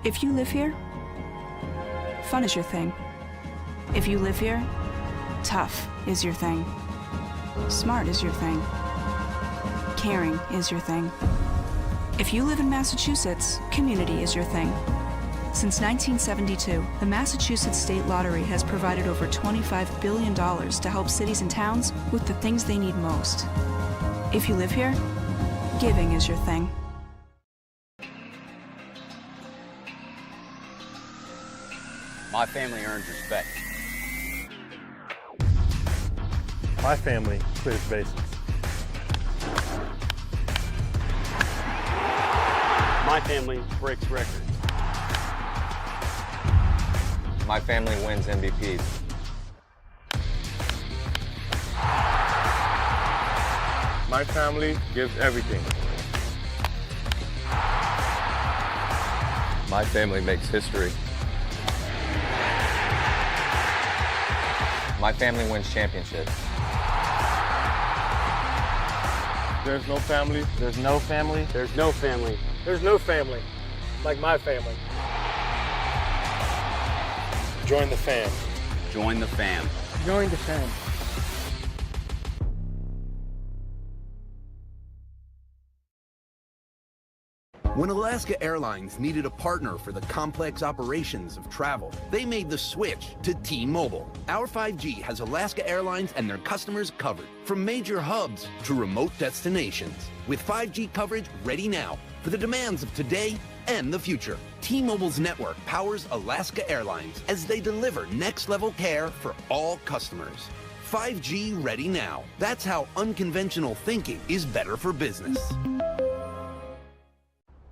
If you live here, fun is your thing. If you live here, tough is your thing. Smart is your thing. Caring is your thing. If you live in Massachusetts, community is your thing. Since 1972, the Massachusetts State Lottery has provided over $25 billion to help cities and towns with the things they need most. If you live here, giving is your thing. My family earns respect. My family clears bases. My family breaks records. My family wins MVPs. My family gives everything. My family makes history. My family wins championships. There's no family. There's no family. There's no family. There's no family like my family. Join the fam. Join the fam. Join the fam. When Alaska Airlines needed a partner for the complex operations of travel, they made the switch to T-Mobile. Our 5G has Alaska Airlines and their customers covered, from major hubs to remote destinations, with 5G coverage ready now for the demands of today and the future. T-Mobile's network powers Alaska Airlines as they deliver next-level care for all customers. 5G ready now. That's how unconventional thinking is better for business.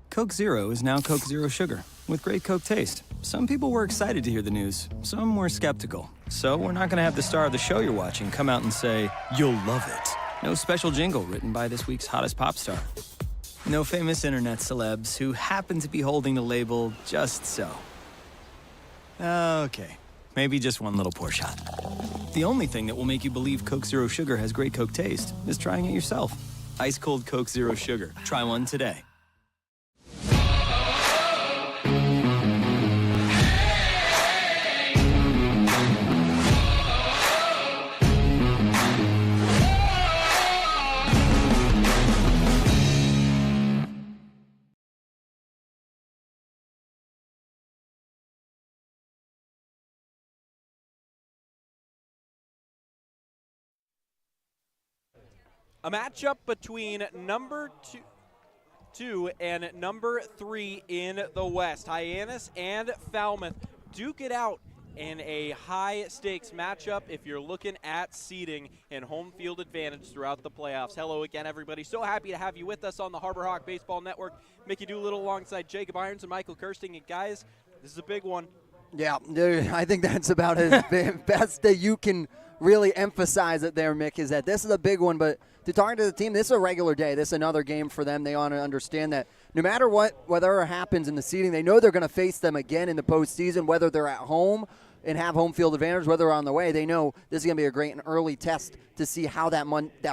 Coke Zero is now Coke Zero Sugar, with great Coke taste. Some people were excited to hear the news, some were skeptical. So we're not gonna have the star of the show you're watching come out and say, "You'll love it." No special jingle written by this week's hottest pop star. No famous internet celebs who happen to be holding the label just so. Okay, maybe just one little pour shot. The only thing that will make you believe Coke Zero Sugar has great Coke taste is trying it yourself. Ice cold Coke Zero Sugar. Try one today. A matchup between number two and number 3 in the West. Hyannis and Falmouth duke it out in a high-stakes matchup if you're looking at seeding and home field advantage throughout the playoffs. Hello again, everybody. So happy to have you with us on the Harbor Hawk Baseball Network. Mickey Doolittle alongside Jacob Irons and Michael Kirsting. And guys, this is a big one. Yeah, I think that's about as best that you can really emphasize it there, Mick, is that this is a big one, but to talk to the team, this is a regular day. This is another game for them. They want to understand that no matter whatever happens in the seeding, they know they're going to face them again in the postseason, whether they're at home and have home field advantage, whether they're on the way. They know this is going to be a great and early test to see how that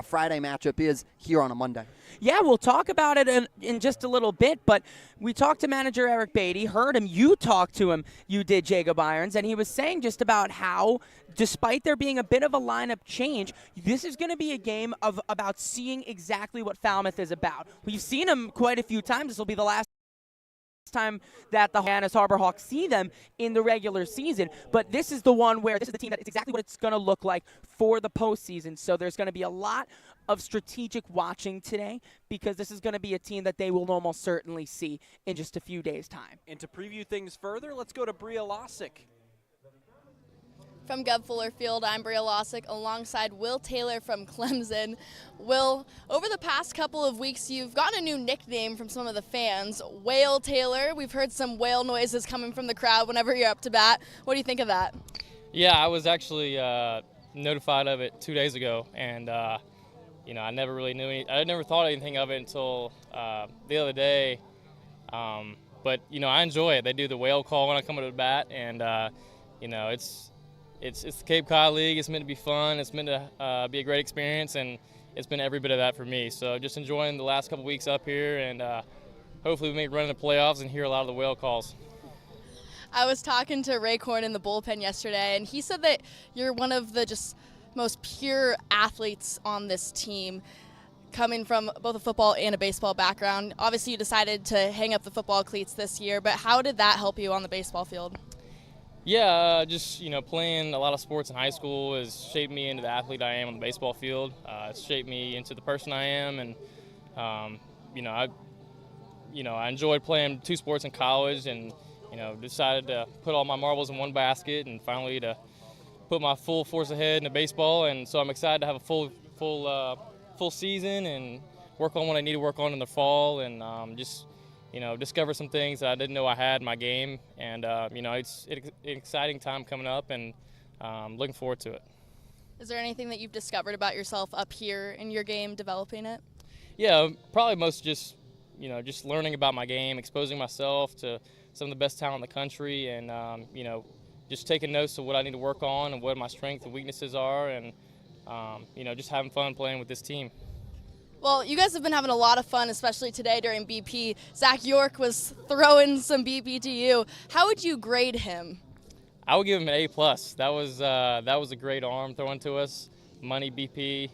Friday matchup is here on a Monday. Yeah, we'll talk about it in just a little bit, but we talked to manager Eric Beatty, heard him, you talked to him, you did, Jacob Irons, and he was saying just about how, despite there being a bit of a lineup change, this is going to be a game about seeing exactly what Falmouth is about. We've seen them quite a few times. This will be the last time that the Hyannis Harbor Hawks see them in the regular season, but this is the one where this is the team that it's exactly what it's going to look like for the postseason. So there's going to be a lot of strategic watching today because this is going to be a team that they will almost certainly see in just a few days' time. And to preview things further, let's go to Bria Losick. From Gov Fuller Field, I'm Bria Losick alongside Will Taylor from Clemson. Will, over the past couple of weeks, you've gotten a new nickname from some of the fans, Whale Taylor. We've heard some whale noises coming from the crowd whenever you're up to bat. What do you think of that? Yeah, I was actually notified of it 2 days ago, and I never really knew I never thought anything of it until the other day. But I enjoy it. They do the whale call when I come to the bat, and It's the Cape Cod League. It's meant to be fun. It's meant to be a great experience, and it's been every bit of that for me. So just enjoying the last couple weeks up here, and hopefully we make a run in the playoffs and hear a lot of the whale calls. I was talking to Ray Korn in the bullpen yesterday, and he said that you're one of the just most pure athletes on this team, coming from both a football and a baseball background. Obviously, you decided to hang up the football cleats this year, but how did that help you on the baseball field? Yeah, just playing a lot of sports in high school has shaped me into the athlete I am on the baseball field. It's shaped me into the person I am, and I enjoyed playing 2 sports in college, and decided to put all my marbles in one basket, and finally to put my full force ahead into baseball. And so I'm excited to have a full season and work on what I need to work on in the fall, and discover some things that I didn't know I had in my game. And it's an exciting time coming up, and looking forward to it. Is there anything that you've discovered about yourself up here in your game, developing it? Yeah, probably most just learning about my game, exposing myself to some of the best talent in the country, and just taking notes of what I need to work on and what my strengths and weaknesses are, and just having fun playing with this team. Well, you guys have been having a lot of fun, especially today during BP. Zach York was throwing some BP to you. How would you grade him? I would give him an A+. That was a great arm throwing to us. Money BP,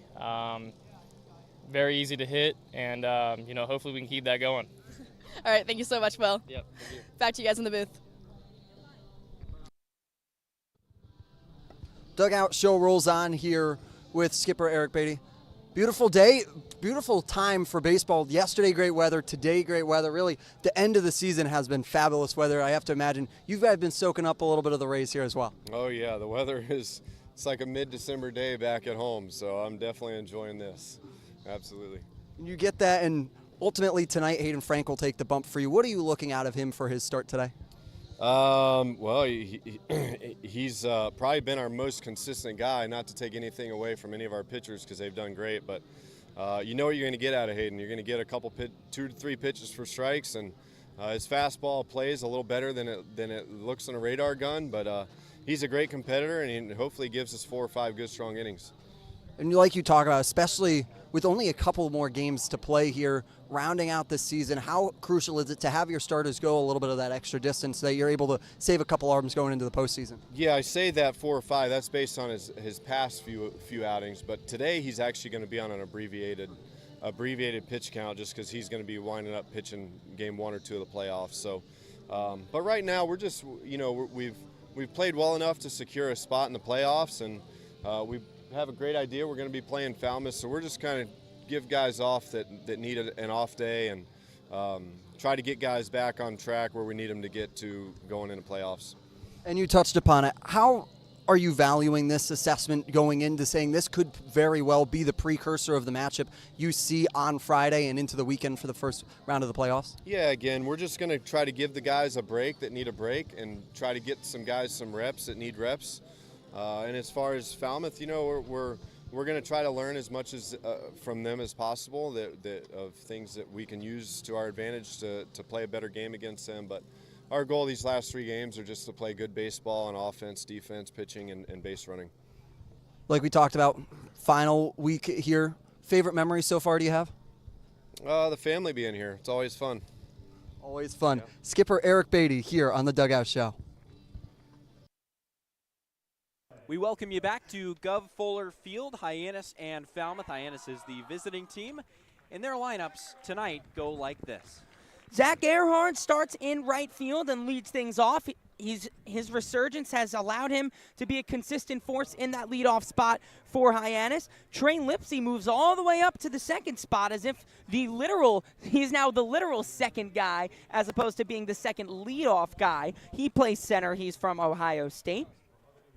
very easy to hit, and hopefully we can keep that going. All right, thank you so much, Will. Yep. Thank you. Back to you guys in the booth. Dugout show rolls on here with skipper Eric Beatty. Beautiful day, beautiful time for baseball. Yesterday, great weather. Today, great weather. Really, the end of the season has been fabulous weather. I have to imagine you guys have been soaking up a little bit of the rays here as well. Oh, yeah. The weather it's like a mid-December day back at home, so I'm definitely enjoying this. Absolutely. You get that, and ultimately tonight, Hayden Frank will take the bump for you. What are you looking out of him for his start today? Well, he's probably been our most consistent guy, not to take anything away from any of our pitchers because they've done great, but you know what you're going to get out of Hayden. You're going to get a couple 2 to 3 pitches for strikes, and his fastball plays a little better than it looks on a radar gun, but he's a great competitor, and he hopefully gives us 4 or 5 good, strong innings. And like you talk about, especially with only a couple more games to play here, rounding out this season, how crucial is it to have your starters go a little bit of that extra distance so that you're able to save a couple arms going into the postseason? Yeah, I say that 4 or 5. That's based on his past few outings. But today he's actually going to be on an abbreviated pitch count just because he's going to be winding up pitching game 1 or 2 of the playoffs. So, but right now we're just we've played well enough to secure a spot in the playoffs, and we have a great idea. We're going to be playing Falmouth, so we're just kind of give guys off that need an off day, and try to get guys back on track where we need them to get to going into playoffs. And you touched upon it. How are you valuing this assessment going into saying this could very well be the precursor of the matchup you see on Friday and into the weekend for the first round of the playoffs? Yeah, again, we're just going to try to give the guys a break that need a break and try to get some guys some reps that need reps. And as far as Falmouth, we're going to try to learn as much as from them as possible that of things that we can use to our advantage to play a better game against them. But our goal these last 3 games are just to play good baseball on offense, defense, pitching, and base running. Like we talked about, final week here. Favorite memory so far do you have? The family being here. It's always fun. Always fun. Yeah. Skipper Eric Beatty here on the Dugout Show. We welcome you back to Gov Fuller Field. Hyannis and Falmouth. Hyannis is the visiting team, and their lineups tonight go like this. Zach Earhart starts in right field and leads things off. His resurgence has allowed him to be a consistent force in that leadoff spot for Hyannis. Trey Lipsy moves all the way up to the second spot as if he's now the literal second guy as opposed to being the second leadoff guy. He plays center. He's from Ohio State.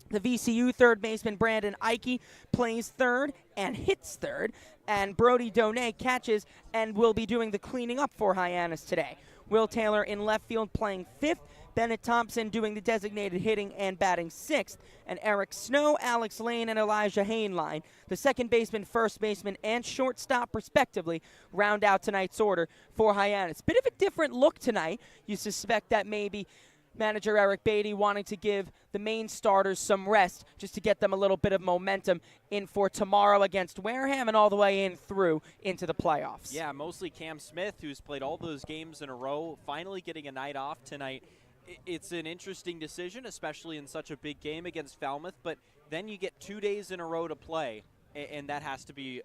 The VCU third baseman Brandon Ike plays third and hits third. And Brody Donay catches and will be doing the cleaning up for Hyannis today. Will Taylor in left field playing fifth. Bennett Thompson doing the designated hitting and batting sixth. And Eric Snow, Alex Lane, and Elijah Hainline, the second baseman, first baseman, and shortstop, respectively, round out tonight's order for Hyannis. Bit of a different look tonight. You suspect that maybe manager Eric Beatty wanting to give the main starters some rest just to get them a little bit of momentum in for tomorrow against Wareham and all the way into the playoffs. Yeah, mostly Cam Smith, who's played all those games in a row, finally getting a night off tonight. It's an interesting decision, especially in such a big game against Falmouth, but then you get 2 days in a row to play, and that has to be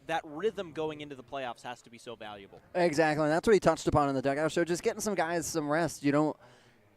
that rhythm going into the playoffs has to be so valuable. Exactly, and that's what he touched upon in the dugout show, just getting some guys some rest.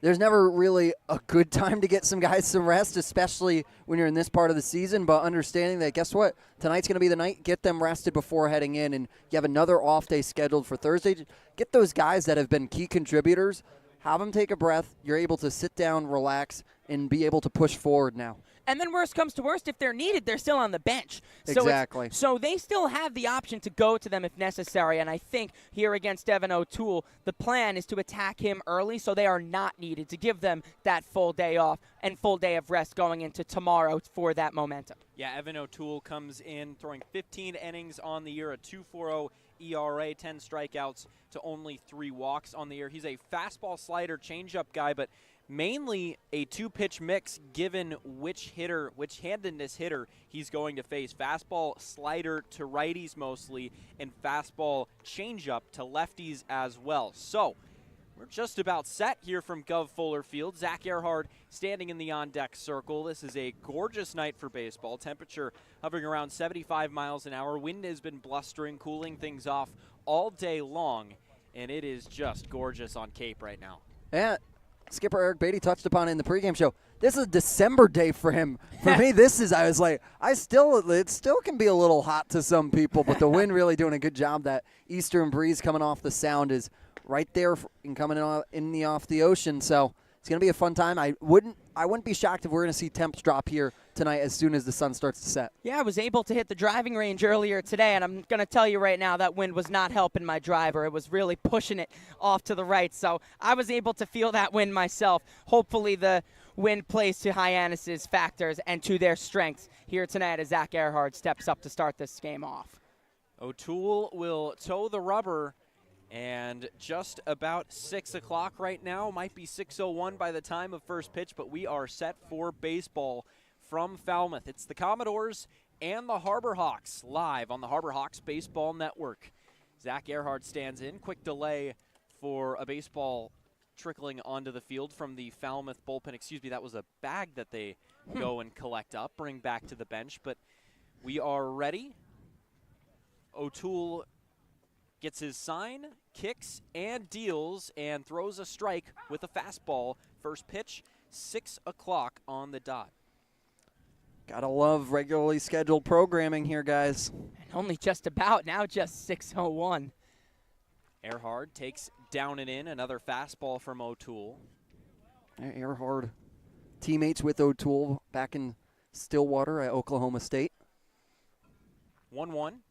There's never really a good time to get some guys some rest, especially when you're in this part of the season, but understanding that, guess what, tonight's going to be the night, get them rested before heading in, and you have another off day scheduled for Thursday. Get those guys that have been key contributors, have them take a breath, you're able to sit down, relax, and be able to push forward now. And then worst comes to worst, if they're needed, they're still on the bench. Exactly. So they still have the option to go to them if necessary. And I think here against Evan O'Toole, the plan is to attack him early so they are not needed, to give them that full day off and full day of rest going into tomorrow for that momentum. Yeah, Evan O'Toole comes in throwing 15 innings on the year, a 2.40 ERA, 10 strikeouts to only 3 walks on the year. He's a fastball slider changeup guy, but mainly a 2-pitch mix given which handedness hitter he's going to face. Fastball slider to righties mostly, and fastball changeup to lefties as well. So we're just about set here from Gov Fuller Field. Zach Earhart standing in the on-deck circle. This is a gorgeous night for baseball. Temperature hovering around 75 miles an hour. Wind has been blustering, cooling things off all day long, and it is just gorgeous on Cape right now. Yeah. Skipper Eric Beatty touched upon it in the pregame show. This is a December day for him. For me, it still can be a little hot to some people, but the wind really doing a good job. That eastern breeze coming off the sound is right there and coming in off the ocean. So it's going to be a fun time. I wouldn't be shocked if we're going to see temps drop here tonight as soon as the sun starts to set. Yeah, I was able to hit the driving range earlier today, and I'm going to tell you right now that wind was not helping my driver. It was really pushing it off to the right, so I was able to feel that wind myself. Hopefully the wind plays to Hyannis' factors and to their strengths here tonight as Zach Earhart steps up to start this game off. O'Toole will toe the rubber. And just about 6 o'clock right now, might be 6:01 by the time of first pitch, but we are set for baseball from Falmouth. It's the Commodores and the Harbor Hawks live on the Harbor Hawks Baseball Network. Zach Earhart stands in. Quick delay for a baseball trickling onto the field from the Falmouth bullpen. Excuse me, that was a bag that they go and collect up, bring back to the bench. But we are ready. O'Toole gets his sign, kicks, and deals, and throws a strike with a fastball. First pitch, 6 o'clock on the dot. Gotta love regularly scheduled programming here, guys. And only just about, now just 6:01. Earhart takes down and in, another fastball from O'Toole. Earhart, teammates with O'Toole back in Stillwater at Oklahoma State. 1-1,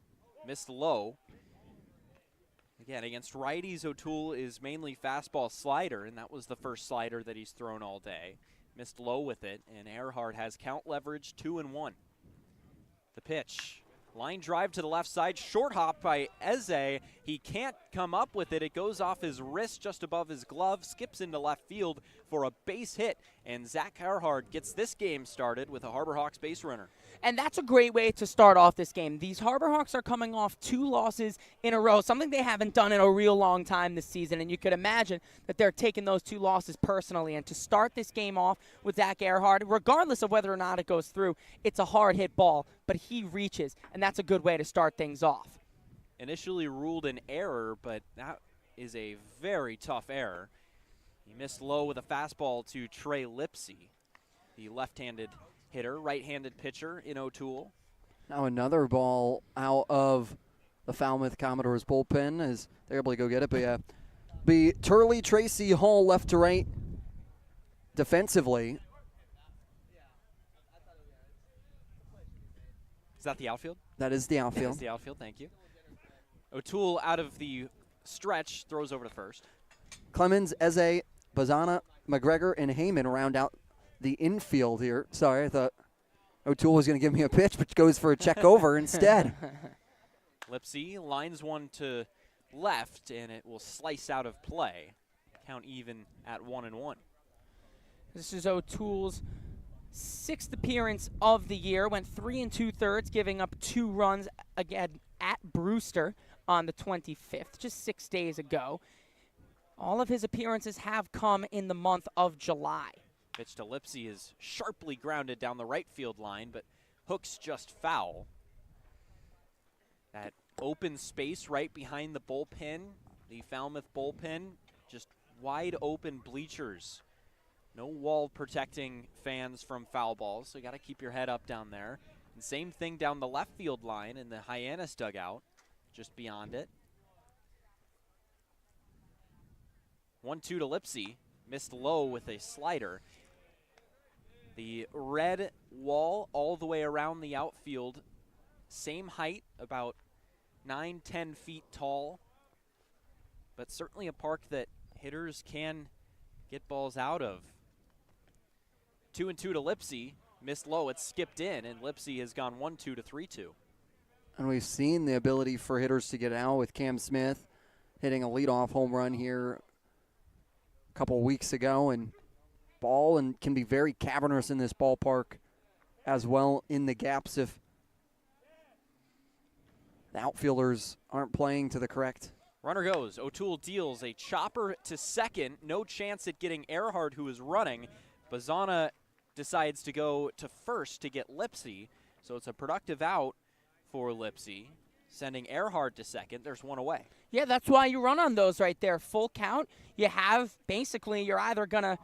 missed low. Again, against righties, O'Toole is mainly fastball slider, and that was the first slider that he's thrown all day. Missed low with it, and Earhart has count leverage, 2-1. The pitch, line drive to the left side, short hop by Eze. He can't come up with it. It goes off his wrist just above his glove, skips into left field for a base hit, and Zach Earhart gets this game started with a Harbor Hawks base runner. And that's a great way to start off this game. These Harbor Hawks are coming off 2 losses in a row, something they haven't done in a real long time this season. And you could imagine that they're taking those 2 losses personally. And to start this game off with Zach Earhart, regardless of whether or not it goes through, it's a hard hit ball, but he reaches, and that's a good way to start things off. Initially ruled an error, but that is a very tough error. He missed low with a fastball to Trey Lipsy, the left-handed hitter, right-handed pitcher in O'Toole. Now another ball out of the Falmouth Commodores bullpen as they're able to go get it. But yeah, be Turley, Tracy, Hall left to right defensively. Is that the outfield? That is the outfield. That's the outfield, thank you. O'Toole out of the stretch, throws over to first. Clemens, Eze, Bazana, McGregor, and Heyman round out the infield here. Sorry, I thought O'Toole was going to give me a pitch, but goes for a check over instead. Lipsy lines one to left, and it will slice out of play. Count even at 1-1. This is O'Toole's 6th appearance of the year. Went 3 2/3, giving up 2 runs again at Brewster on the 25th, just 6 days ago. All of his appearances have come in the month of July. Pitch to Lipsy is sharply grounded down the right field line, but hooks just foul. That open space right behind the bullpen, the Falmouth bullpen, just wide open bleachers. No wall protecting fans from foul balls, so you got to keep your head up down there. And same thing down the left field line in the Hyannis dugout, just beyond it. 1-2 to Lipsy, missed low with a slider. The red wall all the way around the outfield, same height, about 9-10 feet tall, but certainly a park that hitters can get balls out of. 2-2 to Lipsy, missed low, it's skipped in, and Lipsy has gone 1-2 to 3-2. And we've seen the ability for hitters to get out with Cam Smith hitting a leadoff home run here a couple weeks ago, and ball and can be very cavernous in this ballpark as well in the gaps if the outfielders aren't playing to the correct. Runner goes. O'Toole deals a chopper to second. No chance at getting Earhart, who is running. Bazana decides to go to first to get Lipsy. So it's a productive out for Lipsy, sending Earhart to second. There's one away. Yeah, that's why you run on those right there. Full count. You have basically, you're either gonna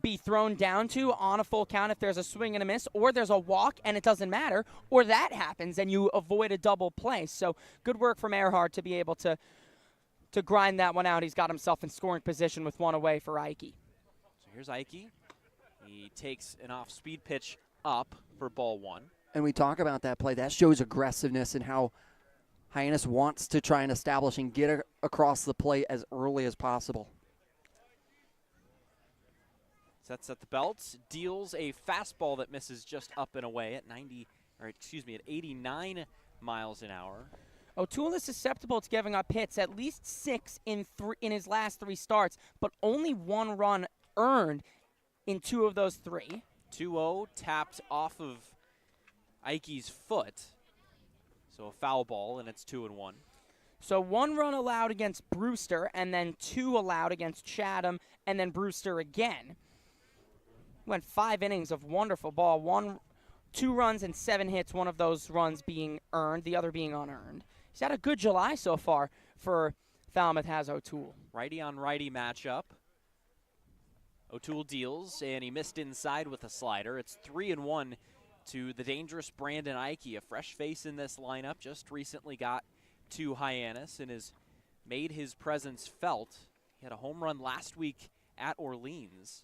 be thrown down to on a full count if there's a swing and a miss, or there's a walk and it doesn't matter, or that happens and you avoid a double play. So good work from Earhart to be able to grind that one out. He's got himself in scoring position with one away for Ike. So here's Ike. He takes an off-speed pitch up for ball one. And we talk about that play. That shows aggressiveness and how Hyannis wants to try and establish and get across the plate as early as possible. Sets at the belts, deals a fastball that misses just up and away at 89 miles an hour. O'Toole is susceptible to giving up hits, at least 6 in his last 3 starts, but only 1 run earned in 2 of those 3. 2-0 tapped off of Ike's foot. So a foul ball, and it's 2-1. So 1 run allowed against Brewster, and then 2 allowed against Chatham, and then Brewster again. Went 5 innings of wonderful ball. 2 runs and 7 hits, one of those runs being earned, the other being unearned. He's had a good July so far for Falmouth has O'Toole. Righty on righty matchup. O'Toole deals, and he missed inside with a slider. It's 3-1 to the dangerous Brandon Ike, a fresh face in this lineup. Just recently got to Hyannis and has made his presence felt. He had a home run last week at Orleans.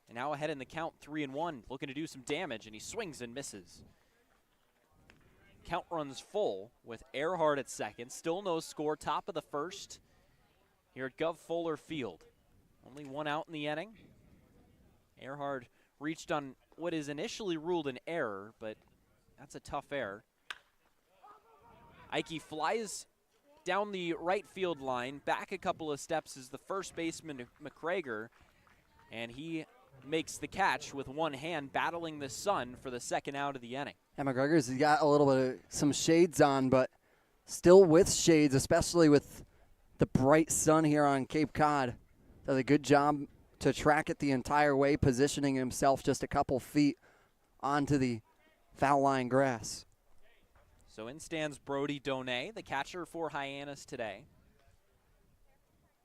And now ahead in the count, 3-1, looking to do some damage, and he swings and misses. Count runs full with Earhart at second. Still no score, top of the first here at Gov Fuller Field. Only 1 out in the inning. Earhart reached on what is initially ruled an error, but that's a tough error. Ike flies down the right field line. Back a couple of steps is the first baseman, McGregor, and he makes the catch with one hand, battling the sun for the second out of the inning. And McGregor's got a little bit of some shades on, but still with shades, especially with the bright sun here on Cape Cod. Does a good job to track it the entire way, positioning himself just a couple feet onto the foul line grass. So in stands Brody Donay, the catcher for Hyannis today.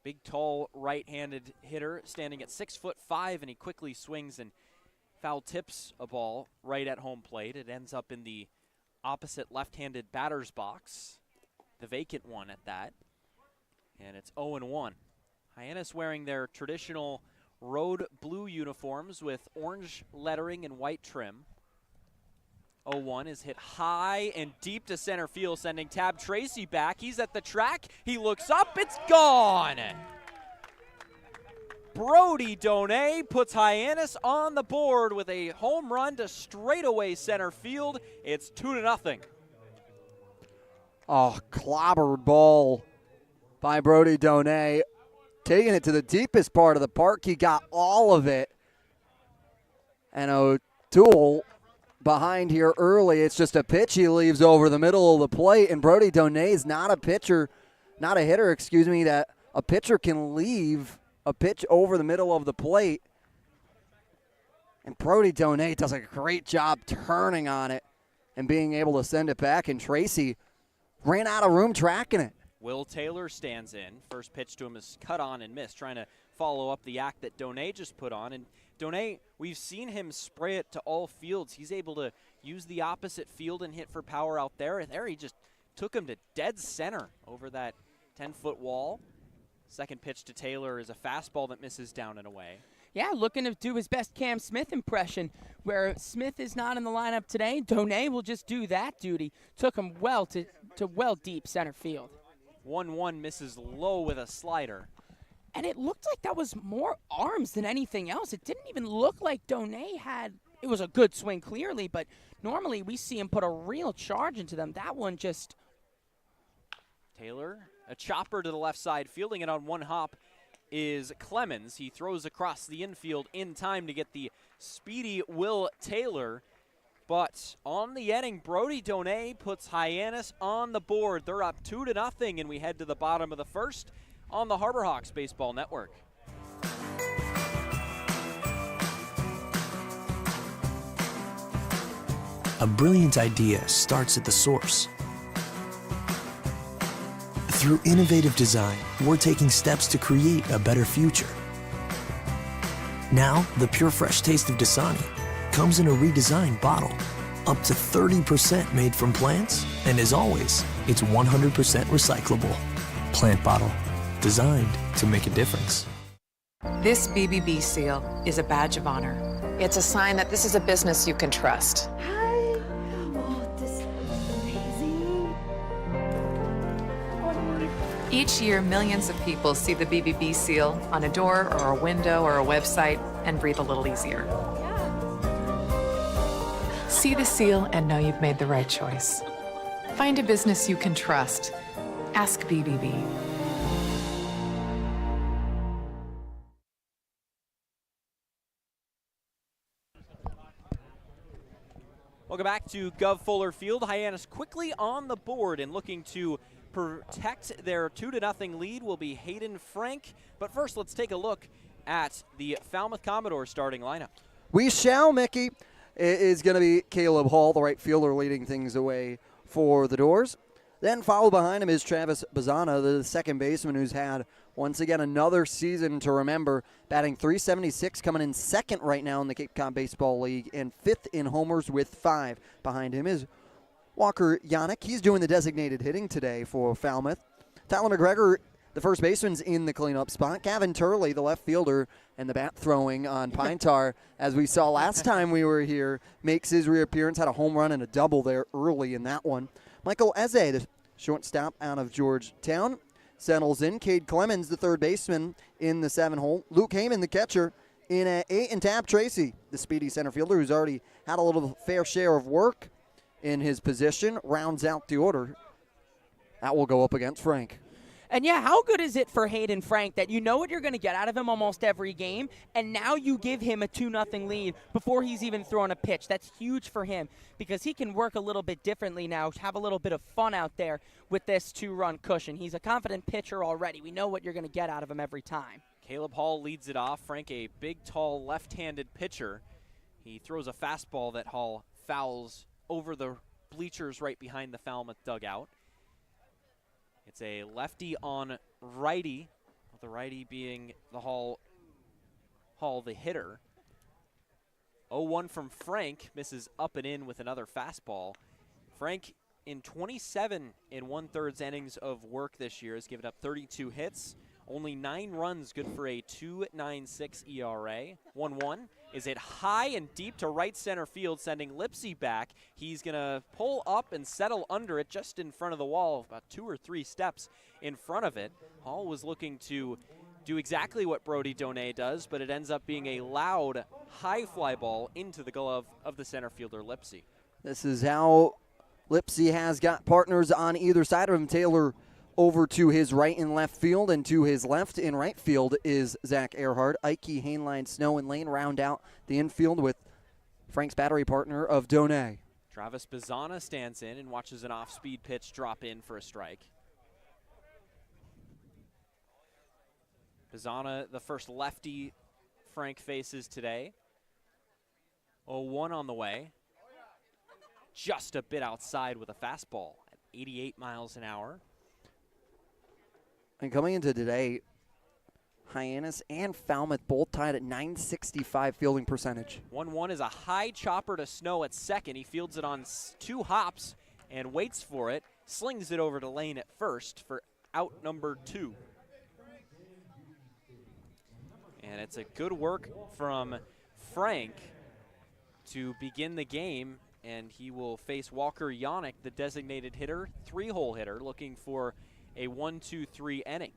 Big, tall, right-handed hitter standing at 6'5", and he quickly swings and foul tips a ball right at home plate. It ends up in the opposite left-handed batter's box, the vacant one at that, and it's 0-1. Hyannis wearing their traditional road blue uniforms with orange lettering and white trim. 0-1 is hit high and deep to center field, sending Tab Tracy back. He's at the track. He looks up. It's gone. Brody Donay puts Hyannis on the board with a home run to straightaway center field. It's 2-0. Oh, clobbered ball by Brody Donay. Taking it to the deepest part of the park. He got all of it. And O'Toole behind here early. It's just a pitch he leaves over the middle of the plate. And Brody Donay is not a pitcher not a hitter, excuse me, that a pitcher can leave a pitch over the middle of the plate. And Brody Donay does a great job turning on it and being able to send it back. And Tracy ran out of room tracking it. Will Taylor stands in. First pitch to him is cut on and missed, trying to follow up the act that Donay just put on. And Donay, we've seen him spray it to all fields. He's able to use the opposite field and hit for power out there. And there he just took him to dead center over that 10-foot wall. Second pitch to Taylor is a fastball that misses down and away. Yeah, looking to do his best Cam Smith impression. Where Smith is not in the lineup today, Donay will just do that duty. Took him well to well deep center field. 1-1 misses low with a slider. And it looked like that was more arms than anything else. It didn't even look like Donay had – it was a good swing clearly, but normally we see him put a real charge into them. That one just – Taylor, a chopper to the left side, fielding it on one hop is Clemens. He throws across the infield in time to get the speedy Will Taylor. But on the inning, Brody Donay puts Hyannis on the board. They're up 2-0, and we head to the bottom of the first on the Harbor Hawks Baseball Network. A brilliant idea starts at the source. Through innovative design, we're taking steps to create a better future. Now, the pure fresh taste of Dasani comes in a redesigned bottle, up to 30% made from plants, and as always, it's 100% recyclable. Plant bottle, designed to make a difference. This BBB seal is a badge of honor. It's a sign that this is a business you can trust. Each year, millions of people see the BBB seal on a door or a window or a website and breathe a little easier. See the seal and know you've made the right choice. Find a business you can trust. Ask BBB. Welcome back to Gov Fuller Field. Hyannis quickly on the board and looking to protect their 2-0 lead will be Hayden Frank. But first, let's take a look at the Falmouth Commodores starting lineup. We shall, Mickey. It is going to be Caleb Hall, the right fielder, leading things away for the Doors. Then followed behind him is Travis Bazana, the second baseman, who's had, once again, another season to remember, batting .376, coming in second right now in the Cape Cod Baseball League, and fifth in homers with 5. Behind him is Walker Yannick. He's doing the designated hitting today for Falmouth. Tyler McGregor, the first baseman's in the cleanup spot. Gavin Turley, the left fielder, and the bat throwing on Pine Tar, as we saw last time we were here, makes his reappearance. Had a home run and a double there early in that one. Michael Eze, the shortstop out of Georgetown, settles in. Cade Clemens, the third baseman, in the 7-hole. Luke Heyman, the catcher, in at 8. And Tab Tracy, the speedy center fielder, who's already had a little fair share of work in his position, rounds out the order. That will go up against Frank. And yeah, how good is it for Hayden Frank that you know what you're going to get out of him almost every game, and now you give him a 2-0 lead before he's even thrown a pitch? That's huge for him because he can work a little bit differently now, have a little bit of fun out there with this 2-run cushion. He's a confident pitcher already. We know what you're going to get out of him every time. Caleb Hall leads it off. Frank, a big, tall, left-handed pitcher. He throws a fastball that Hall fouls over the bleachers right behind the Falmouth dugout. It's a lefty on righty, the righty being the Hall the hitter. 0-1 from Frank, misses up and in with another fastball. Frank, in 27 1/3 innings of work this year, has given up 32 hits, only 9 runs, good for a 2.96 ERA. 1-1. Is it high and deep to right center field, sending Lipsy back. He's going to pull up and settle under it just in front of the wall, about 2 or 3 steps in front of it. Hall was looking to do exactly what Brody Donay does, but it ends up being a loud, high fly ball into the glove of the center fielder, Lipsy. This is how Lipsy has got partners on either side of him. Taylor over to his right in left field, and to his left in right field is Zach Earhart. Ike, Hainline, Snow, and Lane round out the infield with Frank's battery partner of Donay. Travis Bazana stands in and watches an off-speed pitch drop in for a strike. Bizana, the first lefty Frank faces today. 0-1 on the way. Just a bit outside with a fastball at 88 miles an hour. And coming into today, Hyannis and Falmouth both tied at .965 fielding percentage. 1-1 is a high chopper to Snow at second. He fields it on 2 hops and waits for it. Slings it over to Lane at first for out number 2. And it's a good work from Frank to begin the game, and he will face Walker Yannick, the designated hitter, 3-hole hitter, looking for a 1-2-3 inning.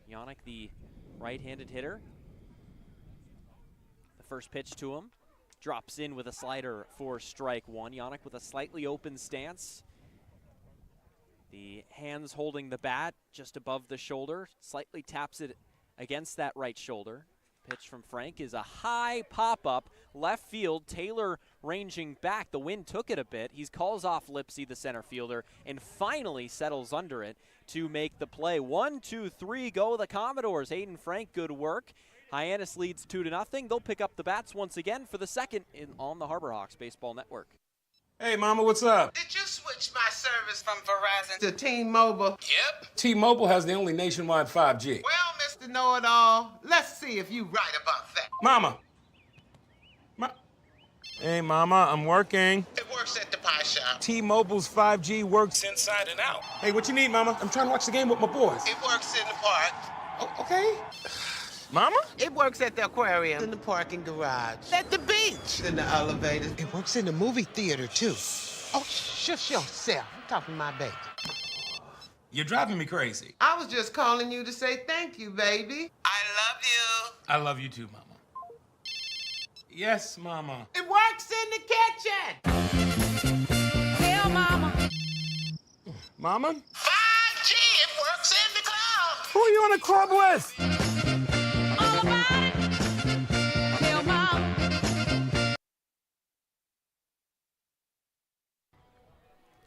Yannick, the right-handed hitter. The first pitch to him. Drops in with a slider for strike 1. Yannick with a slightly open stance. The hands holding the bat just above the shoulder. Slightly taps it against that right shoulder. Pitch from Frank is a high pop-up, left field. Taylor ranging back. The wind took it a bit. He calls off Lipsy, the center fielder, and finally settles under it to make the play. 1-2-3, go the Commodores. Hayden Frank, good work. Hyannis leads 2-0. They'll pick up the bats once again for the second on the Harbor Hawks Baseball Network. Hey, Mama, what's up? Did you switch my service from Verizon to T-Mobile? Yep. T-Mobile has the only nationwide 5G. Well, Mr. Know-It-All, let's see if you right about that. Mama. Hey, Mama, I'm working. It works at the pie shop. T-Mobile's 5G works inside and out. Hey, what you need, Mama? I'm trying to watch the game with my boys. It works in the park. Oh, okay. Mama? It works at the aquarium, in the parking garage, at the beach, in the elevators. It works in the movie theater, too. Oh, shush yourself. I'm talking to my baby. You're driving me crazy. I was just calling you to say thank you, baby. I love you. I love you too, Mama. Yes, Mama. It works in the kitchen. Hell, Mama. Mama? 5G, it works in the club. Who are you in a club with? All about it. Hell, Mama.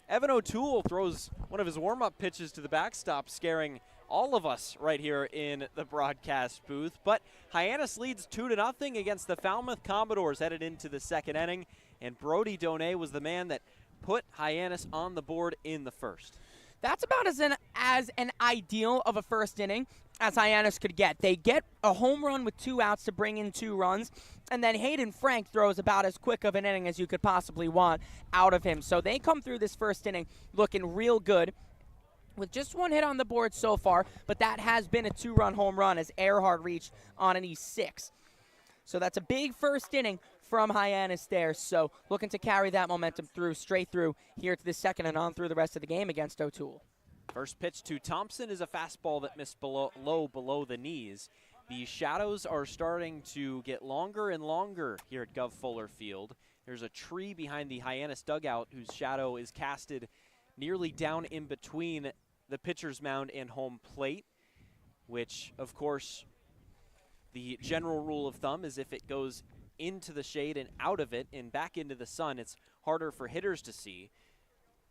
Evan O'Toole throws one of his warm-up pitches to the backstop, scaring all of us right here in the broadcast booth. But Hyannis leads 2-0 against the Falmouth Commodores headed into the second inning, and Brody Donay was the man that put Hyannis on the board in the first. That's about as an ideal of a first inning as Hyannis could get. They get a home run with 2 outs to bring in 2 runs, and then Hayden Frank throws about as quick of an inning as you could possibly want out of him. So they come through this first inning looking real good with just 1 hit on the board so far, but that has been a 2-run home run as Earhart reached on an E6. So that's a big first inning from Hyannis there. So looking to carry that momentum straight through here to the second and on through the rest of the game against O'Toole. First pitch to Thompson is a fastball that missed low below the knees. The shadows are starting to get longer and longer here at Gov Fuller Field. There's a tree behind the Hyannis dugout whose shadow is casted nearly down in between the pitcher's mound and home plate, which, of course, the general rule of thumb is if it goes into the shade and out of it and back into the sun, it's harder for hitters to see.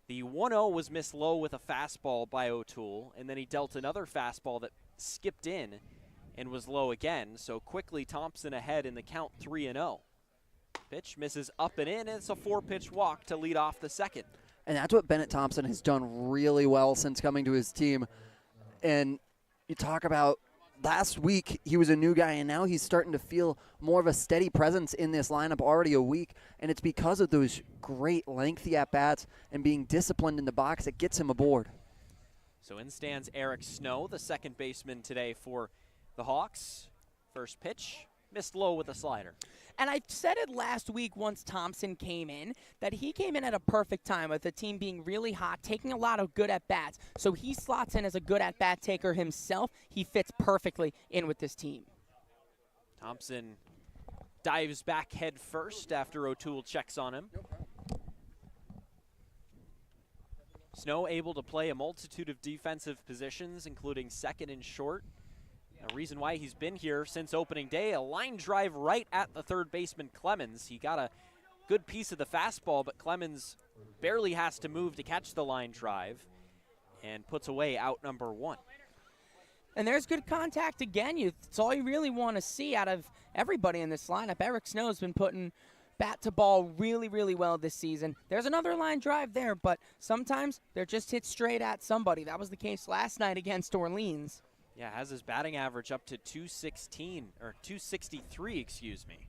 The 1-0 was missed low with a fastball by O'Toole, and then he dealt another fastball that skipped in and was low again. So quickly Thompson ahead in the count 3-0. Pitch misses up and in, and it's a 4-pitch walk to lead off the second. And that's what Bennett Thompson has done really well since coming to his team. And you talk about last week he was a new guy, and now he's starting to feel more of a steady presence in this lineup already a week. And it's because of those great lengthy at-bats and being disciplined in the box that gets him aboard. So in stands Eric Snow, the second baseman today for the Hawks. First pitch, missed low with a slider. And I said it last week once Thompson came in, that he came in at a perfect time with the team being really hot, taking a lot of good at-bats. So he slots in as a good at-bat taker himself. He fits perfectly in with this team. Thompson dives back head first after O'Toole checks on him. Snow able to play a multitude of defensive positions, including second and short. A reason why he's been here since opening day, a line drive right at the third baseman Clemens. He got a good piece of the fastball, but Clemens barely has to move to catch the line drive and puts away out number 1. And there's good contact again. It's all you really want to see out of everybody in this lineup. Eric Snow's been putting bat to ball really, really well this season. There's another line drive there, but sometimes they're just hit straight at somebody. That was the case last night against Orleans. Yeah, has his batting average up to 263, excuse me.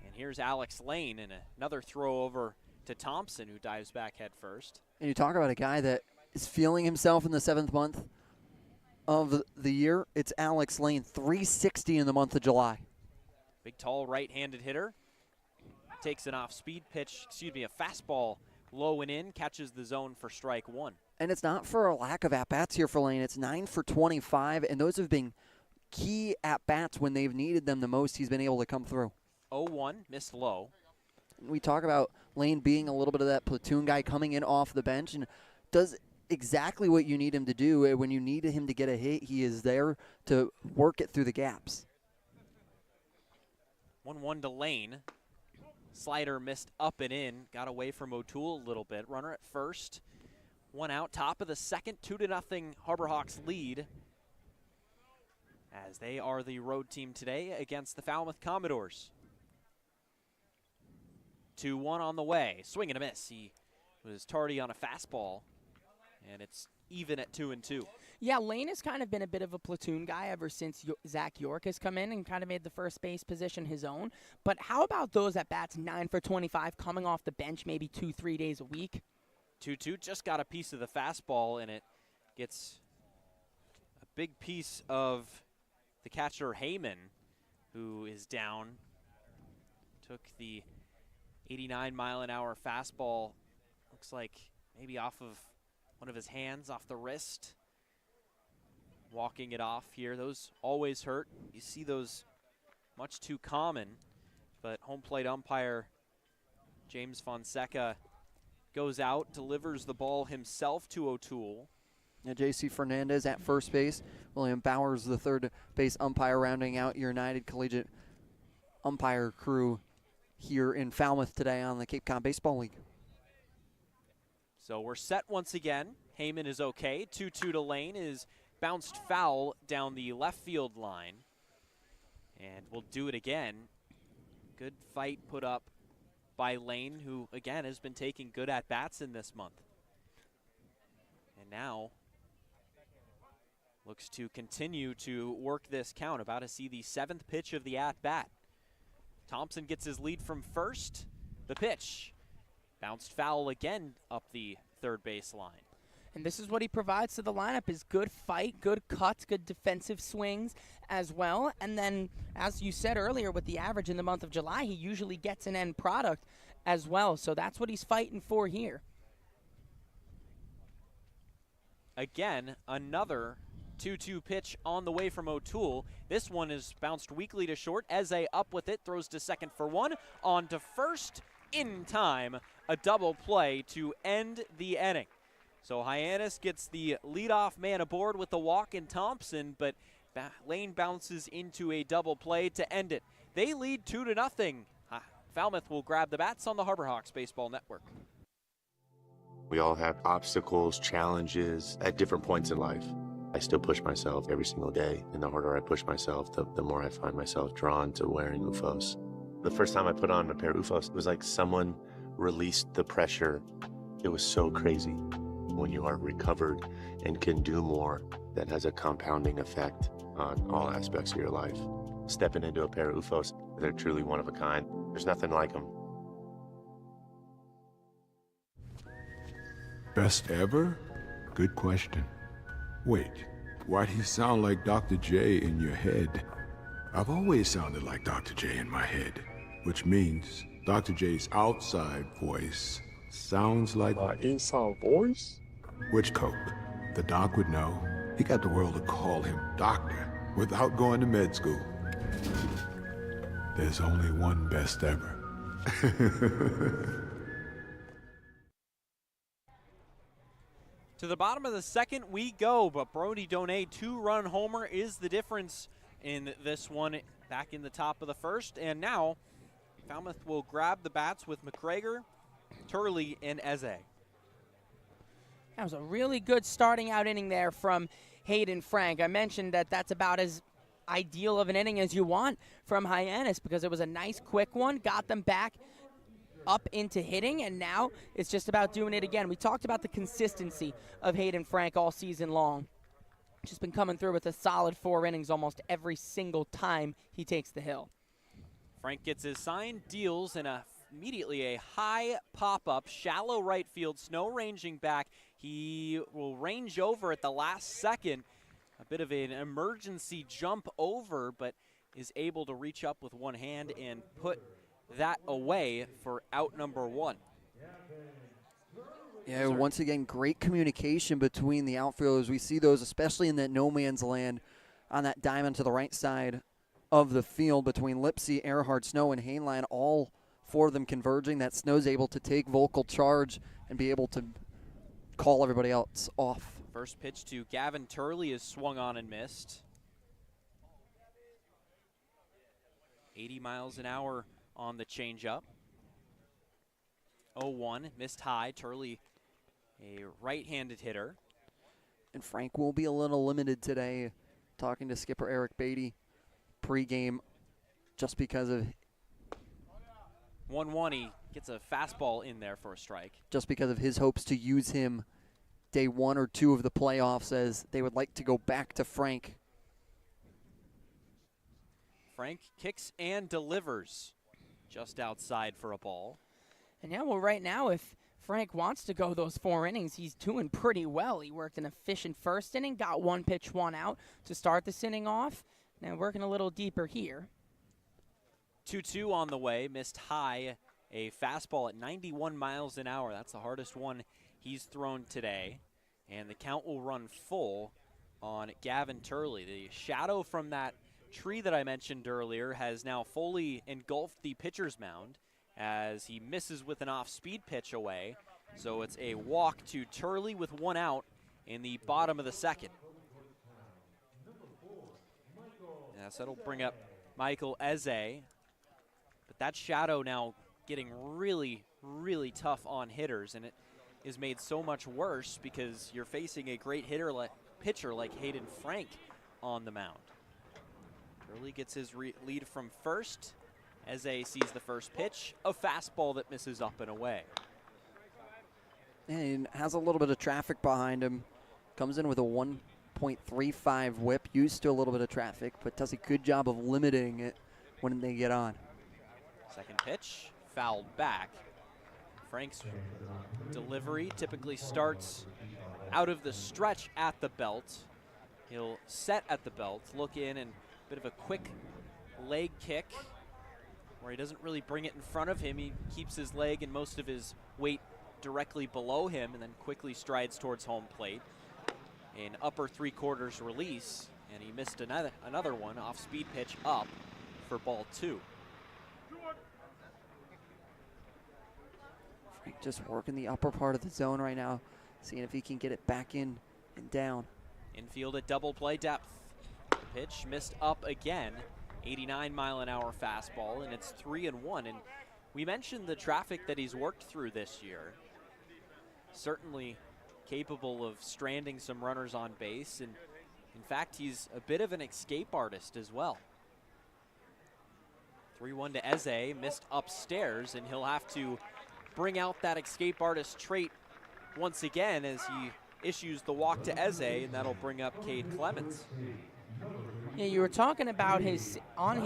And here's Alex Lane and another throw over to Thompson, who dives back head first. And you talk about a guy that is feeling himself in the 7th month of the year. It's Alex Lane, 360 in the month of July. Big, tall, right-handed hitter. Takes an off-speed pitch, a fastball low and in, catches the zone for strike one. And it's not for a lack of at-bats here for Lane. It's 9 for 25, and those have been key at-bats when they've needed them the most. He's been able to come through. 0-1, missed low. We talk about Lane being a little bit of that platoon guy coming in off the bench and does exactly what you need him to do. When you need him to get a hit, he is there to work it through the gaps. 1-1 to Lane. Slider missed up and in, got away from O'Toole a little bit. Runner at first, one out, top of the second, 2-0 Harbor Hawks lead, as they are the road team today against the Falmouth Commodores. 2-1 on the way, swing and a miss. He was tardy on a fastball, and it's even at 2-2. Yeah, Lane has kind of been a bit of a platoon guy ever since Zach York has come in and kind of made the first base position his own. But how about those at-bats, 9 for 25, coming off the bench maybe 2-3 days a week? 2-2, just got a piece of the fastball, and it gets a big piece of the catcher Heyman, who is down. Took the 89-mile-an-hour fastball, looks like maybe off of one of his hands, off the wrist. Walking it off here. Those always hurt. You see those much too common, but home plate umpire James Fonseca goes out, delivers the ball himself to O'Toole. Now J.C. Fernandez at first base. William Bowers, the third base umpire, rounding out your United Collegiate umpire crew here in Falmouth today on the Cape Cod Baseball League. So we're set once again. Heyman is okay. 2-2 to Lane is bounced foul down the left field line. And we'll do it again. Good fight put up by Lane, who, again, has been taking good at-bats in this month. And now looks to continue to work this count. About to see the 7th pitch of the at-bat. Thompson gets his lead from first. The pitch bounced foul again up the third base line. And this is what he provides to the lineup, is good fight, good cuts, good defensive swings as well. And then, as you said earlier, with the average in the month of July, he usually gets an end product as well. So that's what he's fighting for here. Again, another 2-2 pitch on the way from O'Toole. This one is bounced weakly to short. Eze up with it, throws to second for one. On to first in time. A double play to end the inning. So Hyannis gets the leadoff man aboard with the walk in Thompson, but Lane bounces into a double play to end it. They lead 2-0. Falmouth will grab the bats on the Harbor Hawks Baseball Network. We all have obstacles, challenges at different points in life. I still push myself every single day, and the harder I push myself, the more I find myself drawn to wearing UFOs. The first time I put on a pair of UFOs, it was like someone released the pressure. It was so crazy. When you are recovered and can do more, that has a compounding effect on all aspects of your life. Stepping into a pair of UFOs, they're truly one of a kind. There's nothing like them. Best ever? Good question. Wait, why do you sound like Dr. J in your head? I've always sounded like Dr. J in my head, which means Dr. J's outside voice sounds like my inside voice? Which Coke? The doc would know. He got the world to call him doctor without going to med school. There's only one best ever. To the bottom of the second we go, but Brody Donay 2-run homer is the difference in this one back in the top of the first. And now Falmouth will grab the bats with McGregor, Turley, and Eze. That was a really good starting out inning there from Hayden Frank. I mentioned that that's about as ideal of an inning as you want from Hyannis because it was a nice quick one, got them back up into hitting, and now it's just about doing it again. We talked about the consistency of Hayden Frank all season long. Just been coming through with a solid 4 innings almost every single time he takes the hill. Frank gets his sign, deals, and immediately a high pop-up, shallow right field, snow ranging back. He will range over at the last second. A bit of an emergency jump over, but is able to reach up with one hand and put that away for out number 1. Yeah, once again, great communication between the outfielders. We see those, especially in that no man's land on that diamond to the right side of the field between Lipsy, Earhart, Snow, and Hainline, all 4 of them converging. That Snow's able to take vocal charge and be able to call everybody else off. First pitch to Gavin Turley is swung on and missed. 80 miles an hour on the changeup. 0-1, missed high. Turley, a right-handed hitter. And Frank will be a little limited today, talking to skipper Eric Beatty pregame, just because of 1-1, he gets a fastball in there for a strike. Just because of his hopes to use him day 1 or 2 of the playoffs, as they would like to go back to Frank. Frank kicks and delivers just outside for a ball. And yeah, well, right now, if Frank wants to go those 4 innings, he's doing pretty well. He worked an efficient first inning, got 1 pitch, 1 out to start this inning off. Now working a little deeper here. 2-2 on the way, missed high, a fastball at 91 miles an hour. That's the hardest one he's thrown today. And the count will run full on Gavin Turley. The shadow from that tree that I mentioned earlier has now fully engulfed the pitcher's mound as he misses with an off-speed pitch away. So it's a walk to Turley with 1 out in the bottom of the second. Yeah, so that'll bring up Michael Eze. But that shadow now getting really, really tough on hitters, and it is made so much worse because you're facing a great pitcher like Hayden Frank on the mound. Turley gets his lead from first. Eze sees the first pitch, a fastball that misses up and away. And has a little bit of traffic behind him. Comes in with a 1.35 whip, used to a little bit of traffic, but does a good job of limiting it when they get on. Second pitch, fouled back. Frank's delivery typically starts out of the stretch at the belt. He'll set at the belt, look in, and a bit of a quick leg kick where he doesn't really bring it in front of him. He keeps his leg and most of his weight directly below him and then quickly strides towards home plate. An upper 3/4 release, and he missed another one, off-speed pitch up for ball 2. Frank just working the upper part of the zone right now, seeing if he can get it back in and down. Infield at double play depth. The pitch missed up again. 89-mile-an-hour fastball, and it's 3-1. And we mentioned the traffic that he's worked through this year. Certainly capable of stranding some runners on base, and in fact, he's a bit of an escape artist as well. 3-1 to Eze, missed upstairs, and he'll have to bring out that escape artist trait once again as he issues the walk to Eze, and that'll bring up Cade Clemens. Yeah, you were talking about his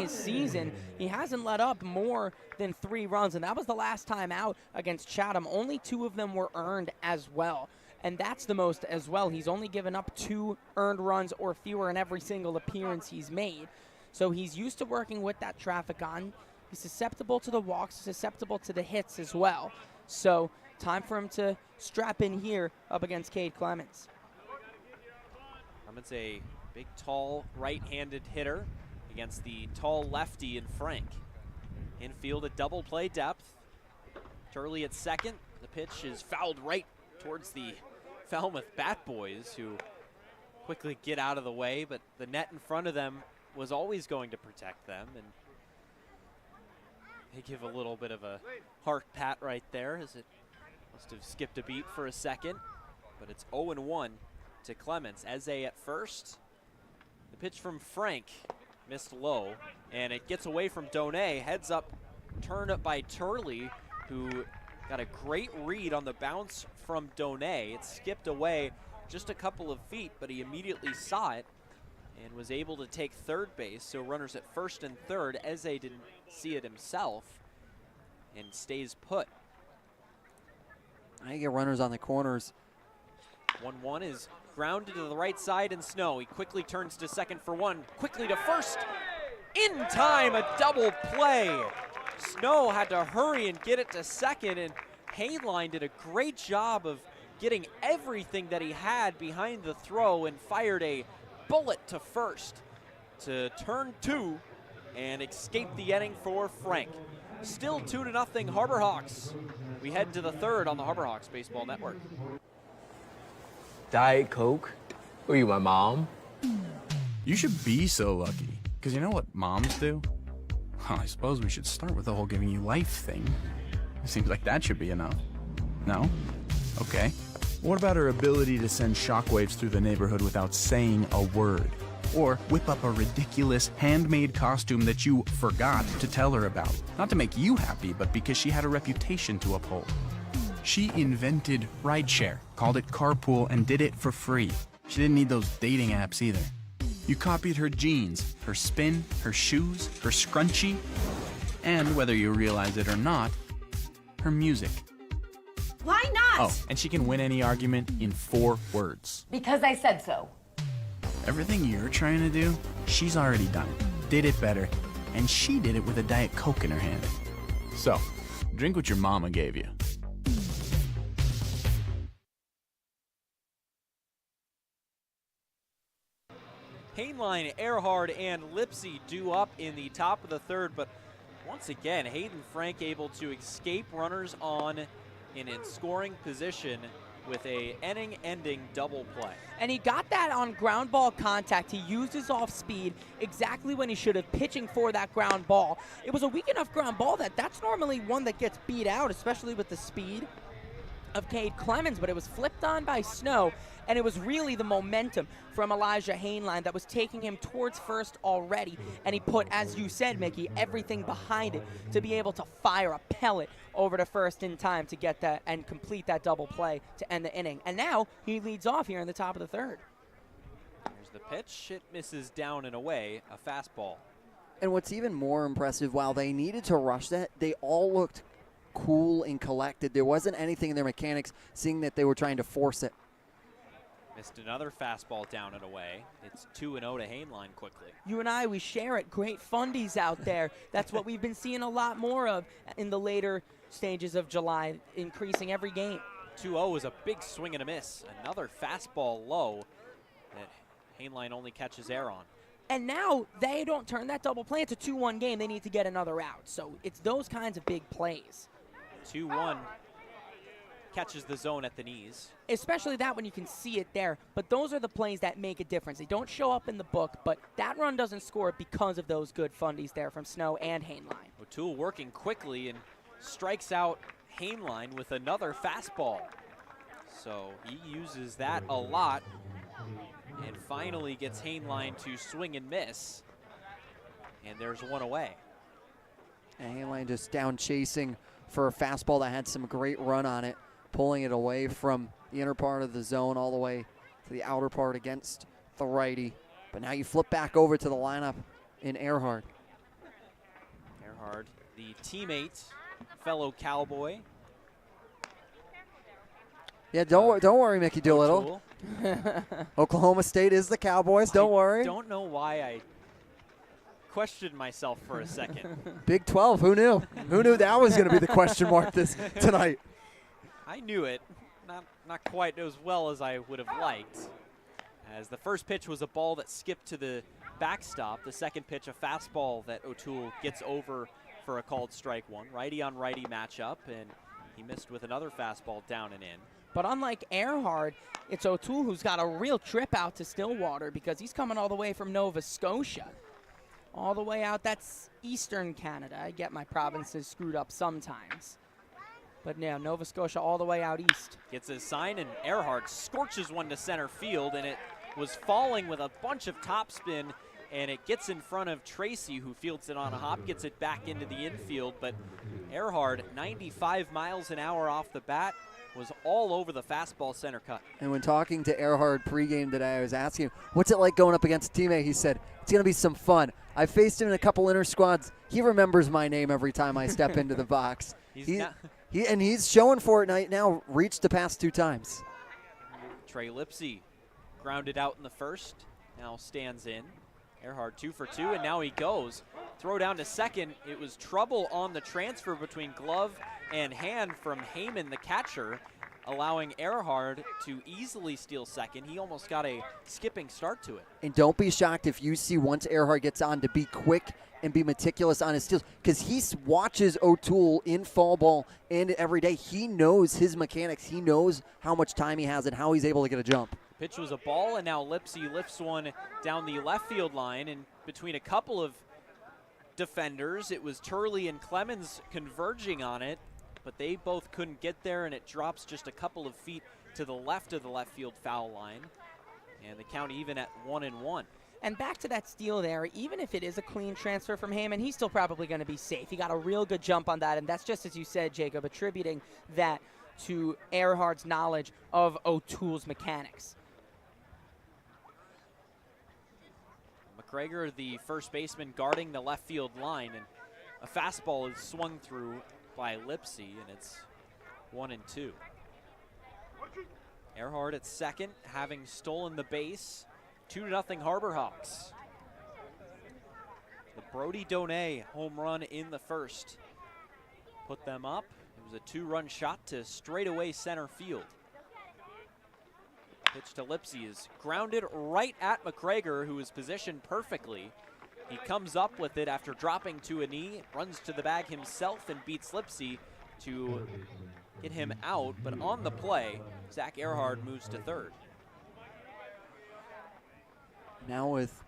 season, he hasn't let up more than 3 runs, and that was the last time out against Chatham. Only 2 of them were earned as well, and that's the most as well. He's only given up 2 earned runs or fewer in every single appearance he's made. So he's used to working with that traffic on. He's susceptible to the walks, susceptible to the hits as well. So time for him to strap in here up against Cade Clemens. Clemens, a big, tall, right-handed hitter against the tall lefty in Frank. Infield at double play depth. Turley at second. The pitch is fouled right towards the Falmouth Bat Boys, who quickly get out of the way, but the net in front of them was always going to protect them, and they give a little bit of a heart pat right there, as it must have skipped a beat for a second, but it's 0-1 to Clemens. Eze at first. The pitch from Frank missed low, and it gets away from Donay. Heads up, turned up by Turley, who got a great read on the bounce from Donay. It skipped away just a couple of feet, but he immediately saw it and was able to take third base. So runners at first and third. Eze didn't see it himself and stays put. I get runners on the corners. 1-1 is grounded to the right side in Snow. He quickly turns to second for one, quickly to first. In time, a double play. Snow had to hurry and get it to second, and Hainline did a great job of getting everything that he had behind the throw and fired a bullet to first to turn two and escape the inning for Frank. Still 2-0 Harbor Hawks. We head to the third on the Harbor Hawks Baseball Network. Diet Coke? Who are you, my mom? You should be so lucky, because you know what moms do? Well, I suppose we should start with the whole giving you life thing. It seems like that should be enough. No? Okay. What about her ability to send shockwaves through the neighborhood without saying a word? Or whip up a ridiculous handmade costume that you forgot to tell her about. Not to make you happy, but because she had a reputation to uphold. She invented rideshare, called it carpool, and did it for free. She didn't need those dating apps either. You copied her jeans, her spin, her shoes, her scrunchie, and whether you realize it or not, her music. Why not? Oh, and she can win any argument in 4 words. Because I said so. Everything you're trying to do, she's already done it, did it better, and she did it with a Diet Coke in her hand. So, drink what your mama gave you. Hainline, Earhart, and Lipsy due up in the top of the third, but once again, Hayden Frank able to escape runners on in scoring position with a inning-ending double play. And he got that on ground ball contact. He used his off speed exactly when he should have, pitching for that ground ball. It was a weak enough ground ball that's normally one that gets beat out, especially with the speed of Cade Clemens, but it was flipped on by Snow, and it was really the momentum from Elijah Hainline that was taking him towards first already, and he put, as you said, Mickey, everything behind it to be able to fire a pellet over to first in time to get that and complete that double play to end the inning. And now he leads off here in the top of the third. There's the pitch. It misses down and away, a fastball. And what's even more impressive, while they needed to rush that, they all looked cool and collected. There wasn't anything in their mechanics, seeing that they were trying to force it. Missed another fastball down and away. It's 2-0 to Hainline quickly. You and I, we share it. Great fundies out there. That's what we've been seeing a lot more of in the later stages of July, increasing every game. 2-0 is a big swing and a miss. Another fastball low that Hainline only catches air on. And now they don't turn that double play. It's a 2-1 game. They need to get another out. So it's those kinds of big plays. 2-1 catches the zone at the knees. Especially that when you can see it there. But those are the plays that make a difference. They don't show up in the book, but that run doesn't score because of those good fundies there from Snow and Hainline. O'Toole working quickly and strikes out Hainline with another fastball. So he uses that a lot and finally gets Hainline to swing and miss. And there's one away. And Hainline just down chasing for a fastball that had some great run on it, pulling it away from the inner part of the zone all the way to the outer part against the righty. But now you flip back over to the lineup in Earhart. Earhart, the teammate, fellow Cowboy. Yeah, don't worry, Mickey Doolittle. Oklahoma State is the Cowboys. Don't worry. Don't know why I questioned myself for a second. Big 12. Who knew? Who knew that was going to be the question mark tonight? I knew it, not quite as well as I would have liked. As the first pitch was a ball that skipped to the backstop. The second pitch, a fastball that O'Toole gets over for a called strike one. Righty on righty matchup, and he missed with another fastball down and in. But unlike Earhart, it's O'Toole who's got a real trip out to Stillwater because he's coming all the way from Nova Scotia. All the way out, that's Eastern Canada. I get my provinces screwed up sometimes. But now Nova Scotia all the way out east. Gets his sign, and Earhart scorches one to center field, and it was falling with a bunch of topspin, and it gets in front of Tracy, who fields it on a hop, gets it back into the infield. But Earhart, 95 miles an hour off the bat, was all over the fastball center cut. And when talking to Earhart pregame today, I was asking him, what's it like going up against a teammate? He said, it's going to be some fun. I faced him in a couple inter squads. He remembers my name every time I step into the box. He's showing for it now, reached the past 2 times. Trey Lipsy grounded out in the first, now stands in. Earhart 2 for 2, and now he goes. Throw down to second. It was trouble on the transfer between glove and hand from Heyman, the catcher, allowing Earhart to easily steal second. He almost got a skipping start to it. And don't be shocked if you see once Earhart gets on to be quick and be meticulous on his steals, because he watches O'Toole in fall ball and every day. He knows his mechanics. He knows how much time he has and how he's able to get a jump. Pitch was a ball, and now Lipsy lifts one down the left field line, and between a couple of defenders, it was Turley and Clemens converging on it, but they both couldn't get there, and it drops just a couple of feet to the left of the left field foul line, and the count even at 1-1. And back to that steal there, even if it is a clean transfer from Heyman, he's still probably going to be safe. He got a real good jump on that, and that's just as you said, Jacob, attributing that to Earhart's knowledge of O'Toole's mechanics. McGregor, the first baseman, guarding the left field line, and a fastball is swung through by Lipsy, and it's 1-2. Earhart at second, having stolen the base. 2-0 Harbor Hawks. The Brody Donay home run in the first put them up. It was a 2-run shot to straightaway center field. Pitch to Lipsy is grounded right at McGregor, who is positioned perfectly. He comes up with it after dropping to a knee, runs to the bag himself and beats Lipsy to get him out. But on the play, Zach Earhart moves to third. Now with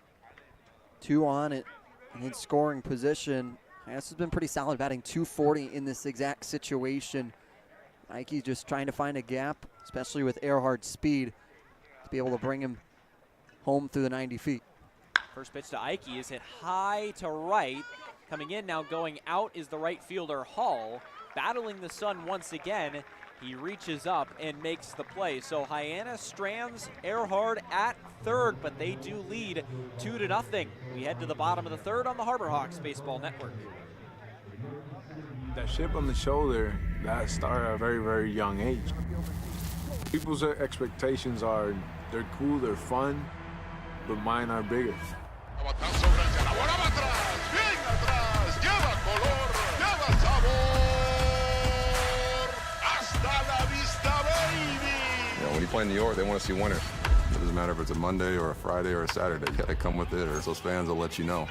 2 on it and in scoring position, Hyannis has been pretty solid, batting .240 in this exact situation. Ike just trying to find a gap, especially with Earhart's speed, to be able to bring him home through the 90 feet. First pitch to Ike is hit high to right. Coming in now, going out is the right fielder Hall. Battling the sun once again. He reaches up and makes the play. So Hyannis strands Earhart at third, but they do lead 2-0. We head to the bottom of the third on the Harbor Hawks Baseball Network. That chip on the shoulder, that started at a very, very young age. People's expectations are, they're cool, they're fun, but mine are bigger. When you play in New York, they want to see winners. It doesn't matter if it's a Monday or a Friday or a Saturday. You got to come with it, or those fans will let you know.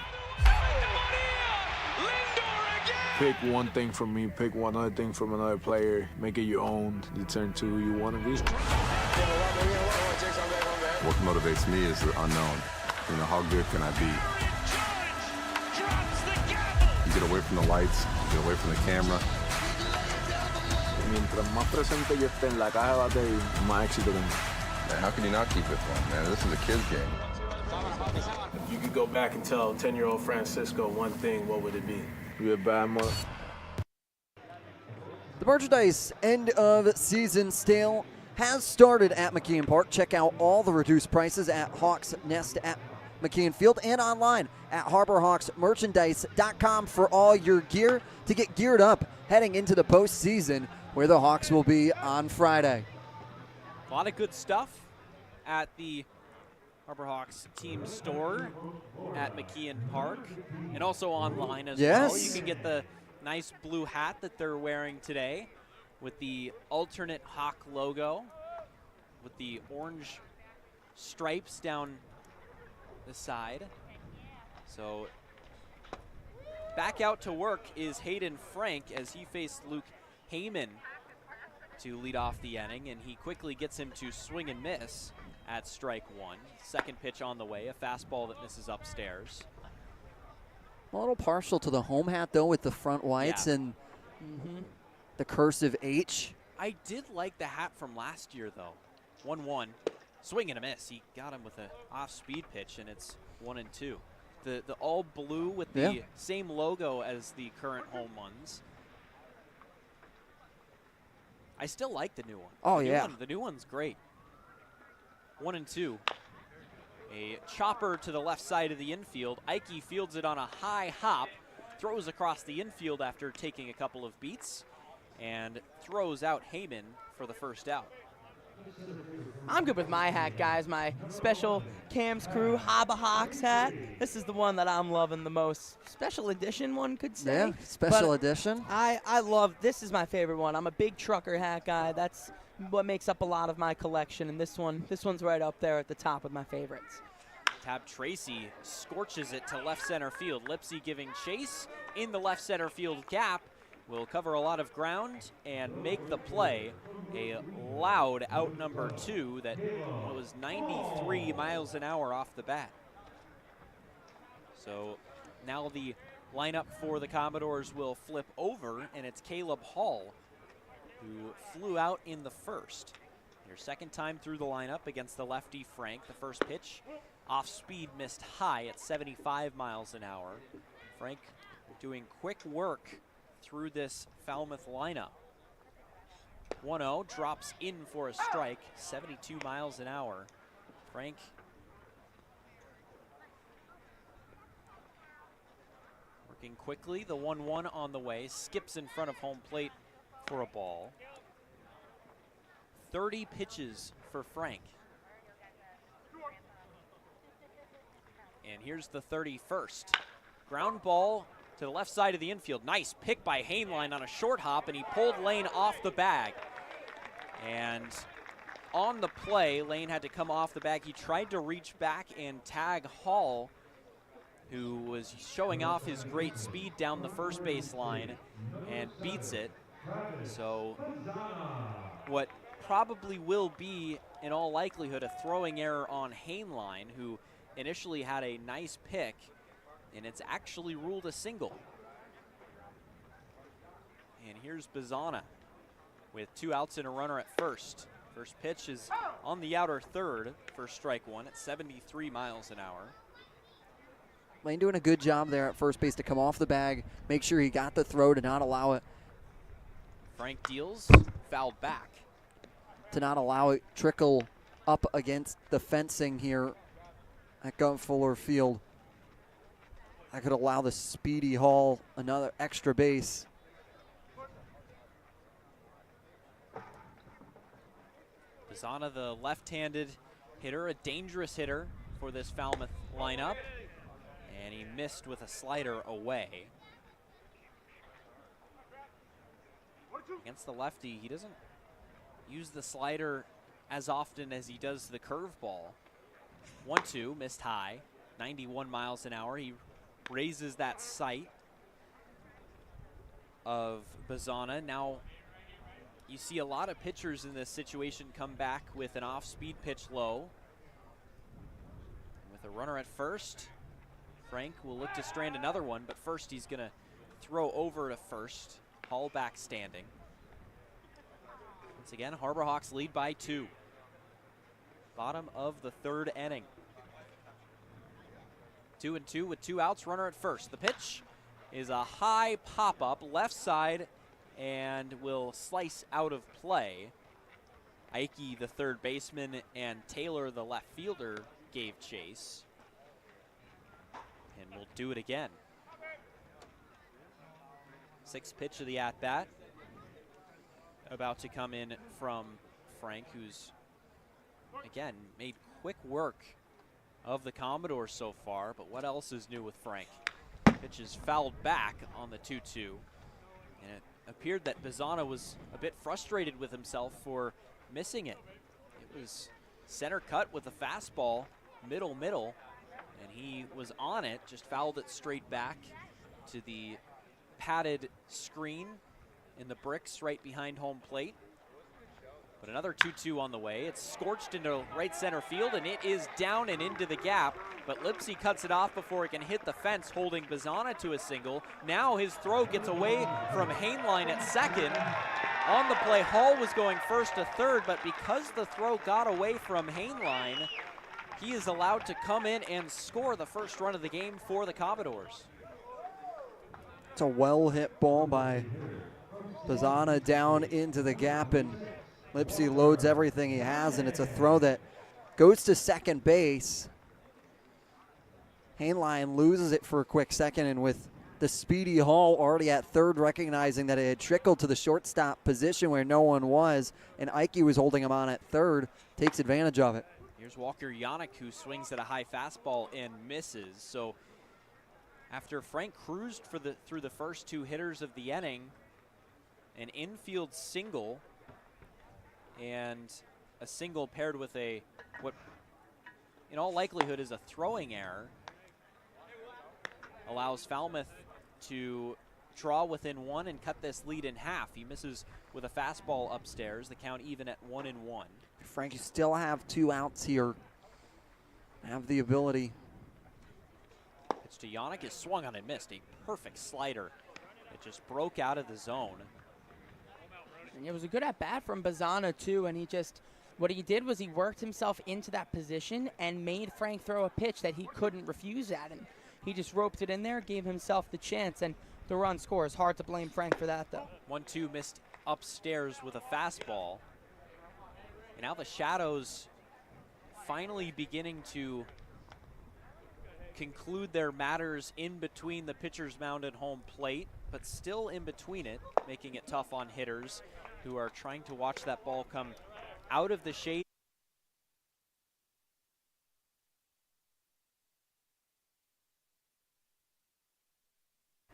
Pick one thing from me, pick one other thing from another player, make it your own, you turn to who you want to be. What motivates me is the unknown. You know, how good can I be? You get away from the lights, you get away from the camera. Mientras más presente yo esté en la caja de batería, más éxito tengo. Man, how can you not keep it fun, man? This is a kid's game. If you could go back and tell 10-year-old Francisco one thing, what would it be? Be a bad mother. The merchandise end of season sale has started at McKeon Park. Check out all the reduced prices at Hawks Nest at McKeon Field and online at HarborHawksMerchandise.com for all your gear to get geared up heading into the postseason, where the Hawks will be on Friday. A lot of good stuff at the Harbor Hawks team store at McKeon Park, and also online as well. You can get the nice blue hat that they're wearing today with the alternate Hawk logo with the orange stripes down the side. So back out to work is Hayden Frank as he faced Luke Heyman to lead off the inning, and he quickly gets him to swing and miss at strike one. Second pitch on the way, a fastball that misses upstairs. A little partial to the home hat, though, with the front whites, and The cursive H. I did like the hat from last year, though. 1-1. Swing and a miss. He got him with an off-speed pitch, and it's 1-2. The all blue with the same logo as the current home ones. I still like the new one. Oh, The new one's great. 1-2. A chopper to the left side of the infield. Ike fields it on a high hop, throws across the infield after taking a couple of beats, and throws out Heyman for the first out. I'm good with my hat, guys. My special Cam's Crew Haba Hawks hat. This is the one that I'm loving the most. Special edition, one could say. Yeah, special edition. I love, this is my favorite one. I'm a big trucker hat guy. That's what makes up a lot of my collection, and this one's right up there at the top of my favorites. Tab Tracy scorches it to left center field. Lipsy giving chase in the left center field gap. Will cover a lot of ground and make the play. A loud out number 2 that was 93 miles an hour off the bat. So now the lineup for the Commodores will flip over, and it's Caleb Hall who flew out in the first. Their second time through the lineup against the lefty Frank. The first pitch off speed missed high at 75 miles an hour. Frank doing quick work through this Falmouth lineup. 1-0, drops in for a strike, 72 miles an hour. Frank working quickly, the 1-1 on the way, skips in front of home plate for a ball. 30 pitches for Frank. And here's the 31st. Ground ball to the left side of the infield. Nice pick by Hainline on a short hop, and he pulled Lane off the bag. And on the play, Lane had to come off the bag. He tried to reach back and tag Hall, who was showing off his great speed down the first base line, and beats it. So what probably will be, in all likelihood, a throwing error on Hainline, who initially had a nice pick, and it's actually ruled a single. And here's Bazana with 2 outs and a runner at first. First pitch is on the outer third for strike 1 at 73 miles an hour. Lane doing a good job there at first base to come off the bag, make sure he got the throw to not allow it. Frank deals, fouled back. To not allow it trickle up against the fencing here at Gunfuller Field. I could allow the speedy Hall another extra base. Bazana, the left-handed hitter, a dangerous hitter for this Falmouth lineup. And he missed with a slider away. Against the lefty, he doesn't use the slider as often as he does the curveball. 1-2, missed high, 91 miles an hour. He raises that sight of Bazana. Now, you see a lot of pitchers in this situation come back with an off-speed pitch low. With a runner at first, Frank will look to strand another one, but first he's going to throw over to first. Hall back standing. Once again, Harbor Hawks lead by 2. Bottom of the third inning. 2-2 with 2 outs, runner at first. The pitch is a high pop-up left side and will slice out of play. Ike, the third baseman, and Taylor, the left fielder, gave chase. And we'll do it again. 6th pitch of the at-bat. About to come in from Frank, who's, again, made quick work of the Commodores so far, but what else is new with Frank? Pitch is fouled back on the 2-2. And it appeared that Bazana was a bit frustrated with himself for missing it. It was center cut with a fastball, middle, and he was on it, just fouled it straight back to the padded screen in the bricks right behind home plate. But another 2-2 on the way. It's scorched into right center field, and it is down and into the gap. But Lipsy cuts it off before it can hit the fence, holding Bazana to a single. Now his throw gets away from Hainline at second. On the play, Hall was going first to third, but because the throw got away from Hainline, he is allowed to come in and score the first run of the game for the Commodores. It's a well-hit ball by Bazana down into the gap, and Lipsy loads everything he has, and it's a throw that goes to second base. Hainline loses it for a quick second, and with the speedy Hall already at third, recognizing that it had trickled to the shortstop position where no one was, and Ike was holding him on at third, takes advantage of it. Here's Walker Yannick, who swings at a high fastball and misses. So after Frank cruised through the first two hitters of the inning, an infield single and a single paired with what in all likelihood is a throwing error, allows Falmouth to draw within one and cut this lead in half. He misses with a fastball upstairs, the count even at 1-1. Frank, you still have 2 outs here. Have the ability. Pitch to Yannick is swung on and missed. A perfect slider. It just broke out of the zone. And it was a good at-bat from Bazana, too, and what he did was he worked himself into that position and made Frank throw a pitch that he couldn't refuse at him. He just roped it in there, gave himself the chance, and the run scores. Hard to blame Frank for that, though. 1-2 missed upstairs with a fastball. And now the Shadows finally beginning to conclude their matters in between the pitcher's mound and home plate, but still in between it, making it tough on hitters who are trying to watch that ball come out of the shade.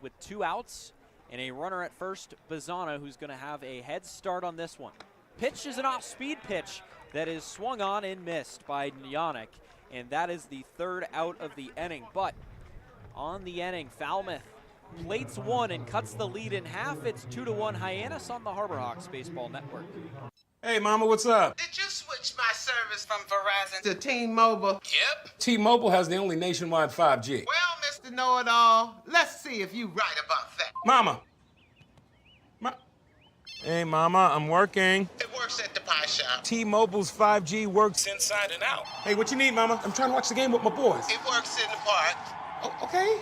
With 2 outs and a runner at first, Bazana, who's going to have a head start on this one. Pitch is an off-speed pitch that is swung on and missed by Yannick, and that is the 3rd out of the inning. But on the inning, Falmouth plates 1 and cuts the lead in half. It's 2-1 Hyannis on the Harbor Hawks Baseball Network. Hey, Mama, what's up? Did you switch my service from Verizon to T-Mobile? Yep. T-Mobile has the only nationwide 5G. Well, Mr. Know-It-All, let's see if you right about that. Mama. Hey, Mama, I'm working. It works at the pie shop. T-Mobile's 5G works inside and out. Hey, what you need, Mama? I'm trying to watch the game with my boys. It works in the park. Oh, okay.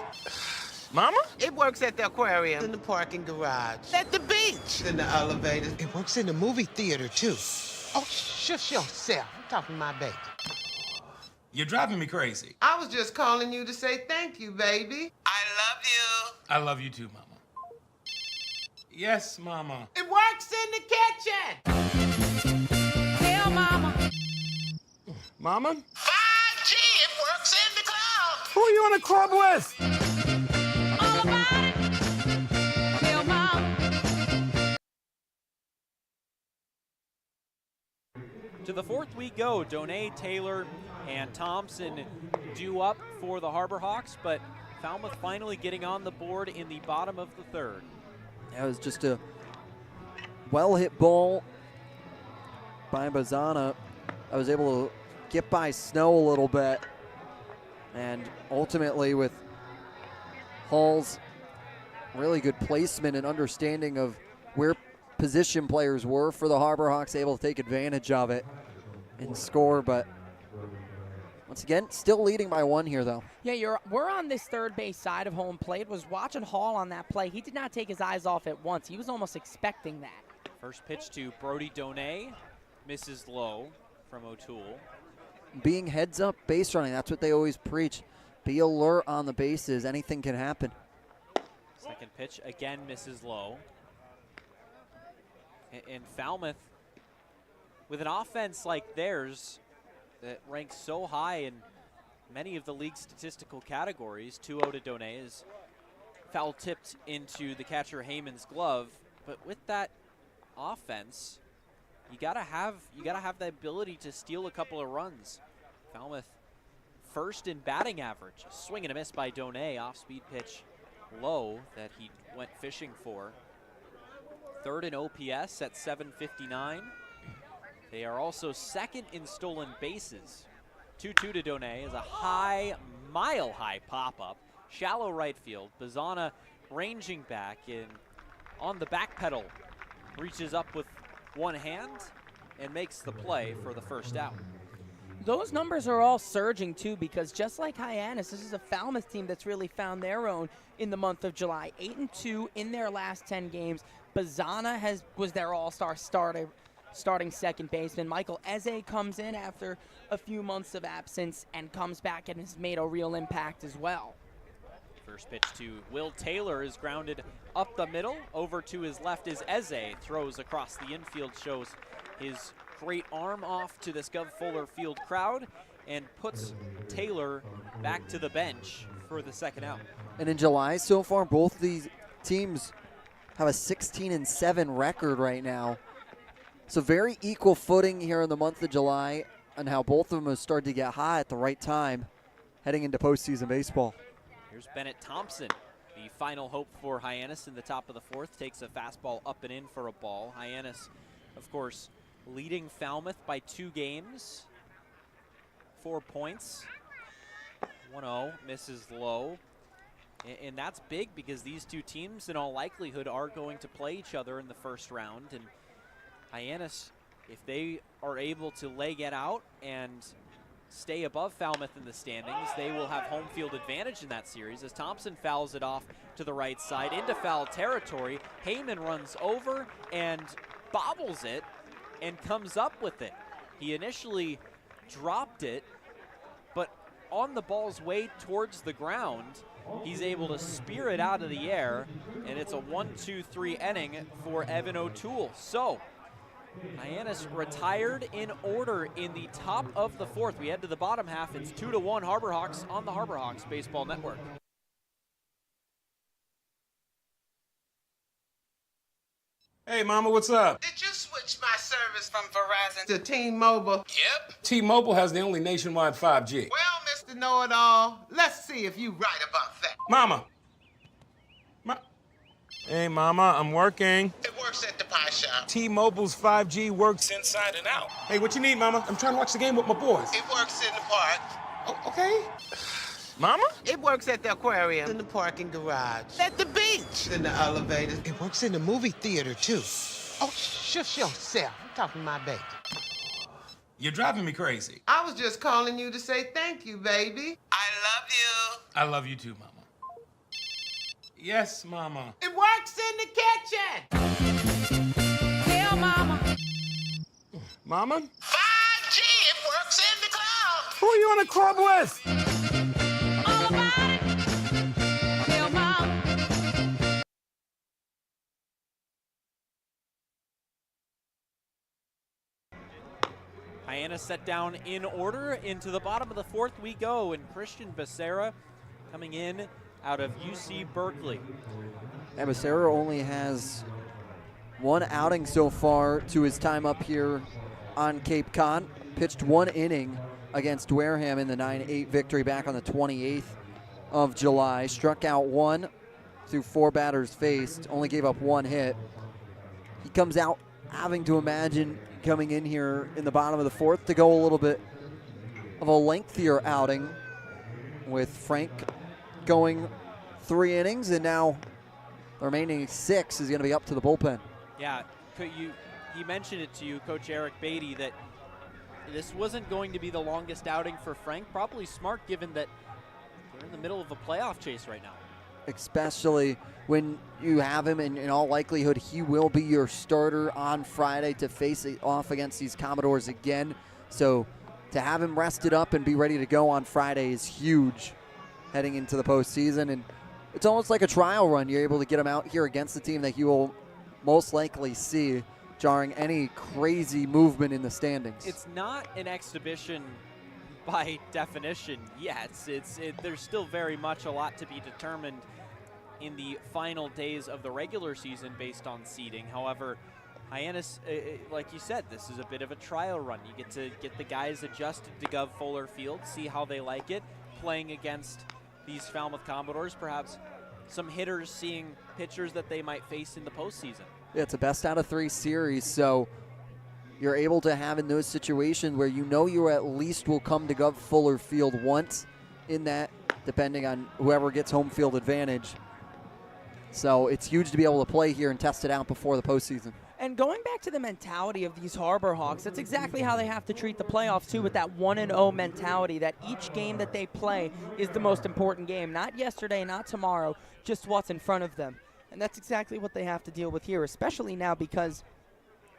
Mama? It works at the aquarium, in the parking garage, at the beach, in the elevator. It works in the movie theater, too. Oh, shush yourself. I'm talking to my baby. You're driving me crazy. I was just calling you to say thank you, baby. I love you. I love you too, Mama. Yes, Mama. It works in the kitchen. Tell Mama. Mama? 5G, it works in the club. Who are you in a club with? All about it. Tell Mama. To the 4th we go. Donay, Taylor, and Thompson due up for the Harbor Hawks, but Falmouth finally getting on the board in the bottom of the 3rd. That was just a well-hit ball by Bazana. I was able to get by Snow a little bit, and ultimately with Hall's really good placement and understanding of where position players were for the Harbor Hawks, able to take advantage of it and score. But once again, still leading by 1 here, though. Yeah, we're on this third base side of home plate. Was watching Hall on that play. He did not take his eyes off it once. He was almost expecting that. First pitch to Brody Donay, misses low from O'Toole. Being heads up base running, that's what they always preach. Be alert on the bases. Anything can happen. Second pitch, again misses low. And Falmouth, with an offense like theirs that ranks so high in many of the league's statistical categories, 2-0 to Donay is foul tipped into the catcher Heyman's glove. But with that offense, you gotta have the ability to steal a couple of runs. Falmouth first in batting average. Swing and a miss by Donay, off-speed pitch low that he went fishing for. 3rd in OPS at 759. They are also second in stolen bases. 2-2 to Donay is a high, mile-high pop-up. Shallow right field. Bazana ranging back in on the back pedal. Reaches up with one hand and makes the play for the first out. Those numbers are all surging, too, because just like Hyannis, this is a Falmouth team that's really found their own in the month of July. 8-2 in their last 10 games. Bazana was their all-star starting second baseman. Michael Eze comes in after a few months of absence and comes back and has made a real impact as well. First pitch to Will Taylor is grounded up the middle. Over to his left is Eze. Throws across the infield, shows his great arm off to this Gov Fuller Field crowd and puts Taylor back to the bench for the second out. And in July so far, both these teams have a 16-7 record right now. So very equal footing here in the month of July and how both of them have started to get hot at the right time heading into postseason baseball. Here's Bennett Thompson, the final hope for Hyannis in the top of the fourth. Takes a fastball up and in for a ball. Hyannis, of course, leading Falmouth by 2 games. 4 points. 1-0, misses low. And that's big because these two teams, in all likelihood, are going to play each other in the first round. And Hyannis, if they are able to leg it out and stay above Falmouth in the standings, they will have home field advantage in that series as Thompson fouls it off to the right side into foul territory. Heyman runs over and bobbles it and comes up with it. He initially dropped it, but on the ball's way towards the ground, he's able to spear it out of the air, and it's a 1-2-3 inning for Evan O'Toole. So Hyannis retired in order in the top of the fourth. We head to the bottom half. It's 2-1 Harbor Hawks on the Harbor Hawks Baseball Network. Hey, Mama, what's up? Did you switch my service from Verizon to T-Mobile? Yep. T-Mobile has the only nationwide 5G. Well, Mr. Know-It-All, let's see if you right about that. Mama. Hey, Mama, I'm working. It works at the pie shop. T-Mobile's 5G works inside and out. Hey, what you need, Mama? I'm trying to watch the game with my boys. It works in the park. Oh, okay. Mama? It works at the aquarium, in the parking garage, at the beach, in the elevator. It works in the movie theater, too. Oh, shush yourself. I'm talking to my baby. You're driving me crazy. I was just calling you to say thank you, baby. I love you. I love you too, Mama. Yes, Mama. It works in the kitchen. Hell, Mama. Mama? 5G, it works in the club. Who are you on a club with? All about it. Hell, Mama. Hyannis set down in order. Into the bottom of the fourth we go, and Christian Becerra coming in out of UC Berkeley. And Becerra only has 1 outing so far to his time up here on Cape Cod. Pitched 1 inning against Wareham in the 9-8 victory back on the 28th of July. Struck out 1 through 4 batters faced, only gave up 1 hit. He comes out having to imagine coming in here in the bottom of the fourth to go a little bit of a lengthier outing with Frank going 3 innings, and now the remaining 6 is going to be up to the bullpen. Yeah, he mentioned it to you, Coach Eric Beatty, that this wasn't going to be the longest outing for Frank. Probably smart given that they're in the middle of a playoff chase right now. Especially when you have him, and in all likelihood, he will be your starter on Friday to face it off against these Commodores again. So to have him rested up and be ready to go on Friday is huge heading into the postseason, and it's almost like a trial run. You're able to get him out here against the team that you will most likely see, jarring any crazy movement in the standings. It's not an exhibition by definition yet. There's still very much a lot to be determined in the final days of the regular season based on seeding. However, Hyannis, like you said, this is a bit of a trial run. You get to get the guys adjusted to Gov Fuller Field, see how they like it, playing against these Falmouth Commodores, perhaps some hitters seeing pitchers that they might face in the postseason. Yeah, it's a best out of 3 series, so you're able to have in those situations where you know you at least will come to Gov Fuller Field once in that, depending on whoever gets home field advantage. So it's huge to be able to play here and test it out before the postseason. And going back to the mentality of these Harbor Hawks, that's exactly how they have to treat the playoffs, too, with that 1-0 mentality, that each game that they play is the most important game. Not yesterday, not tomorrow, just what's in front of them. And that's exactly what they have to deal with here, especially now because,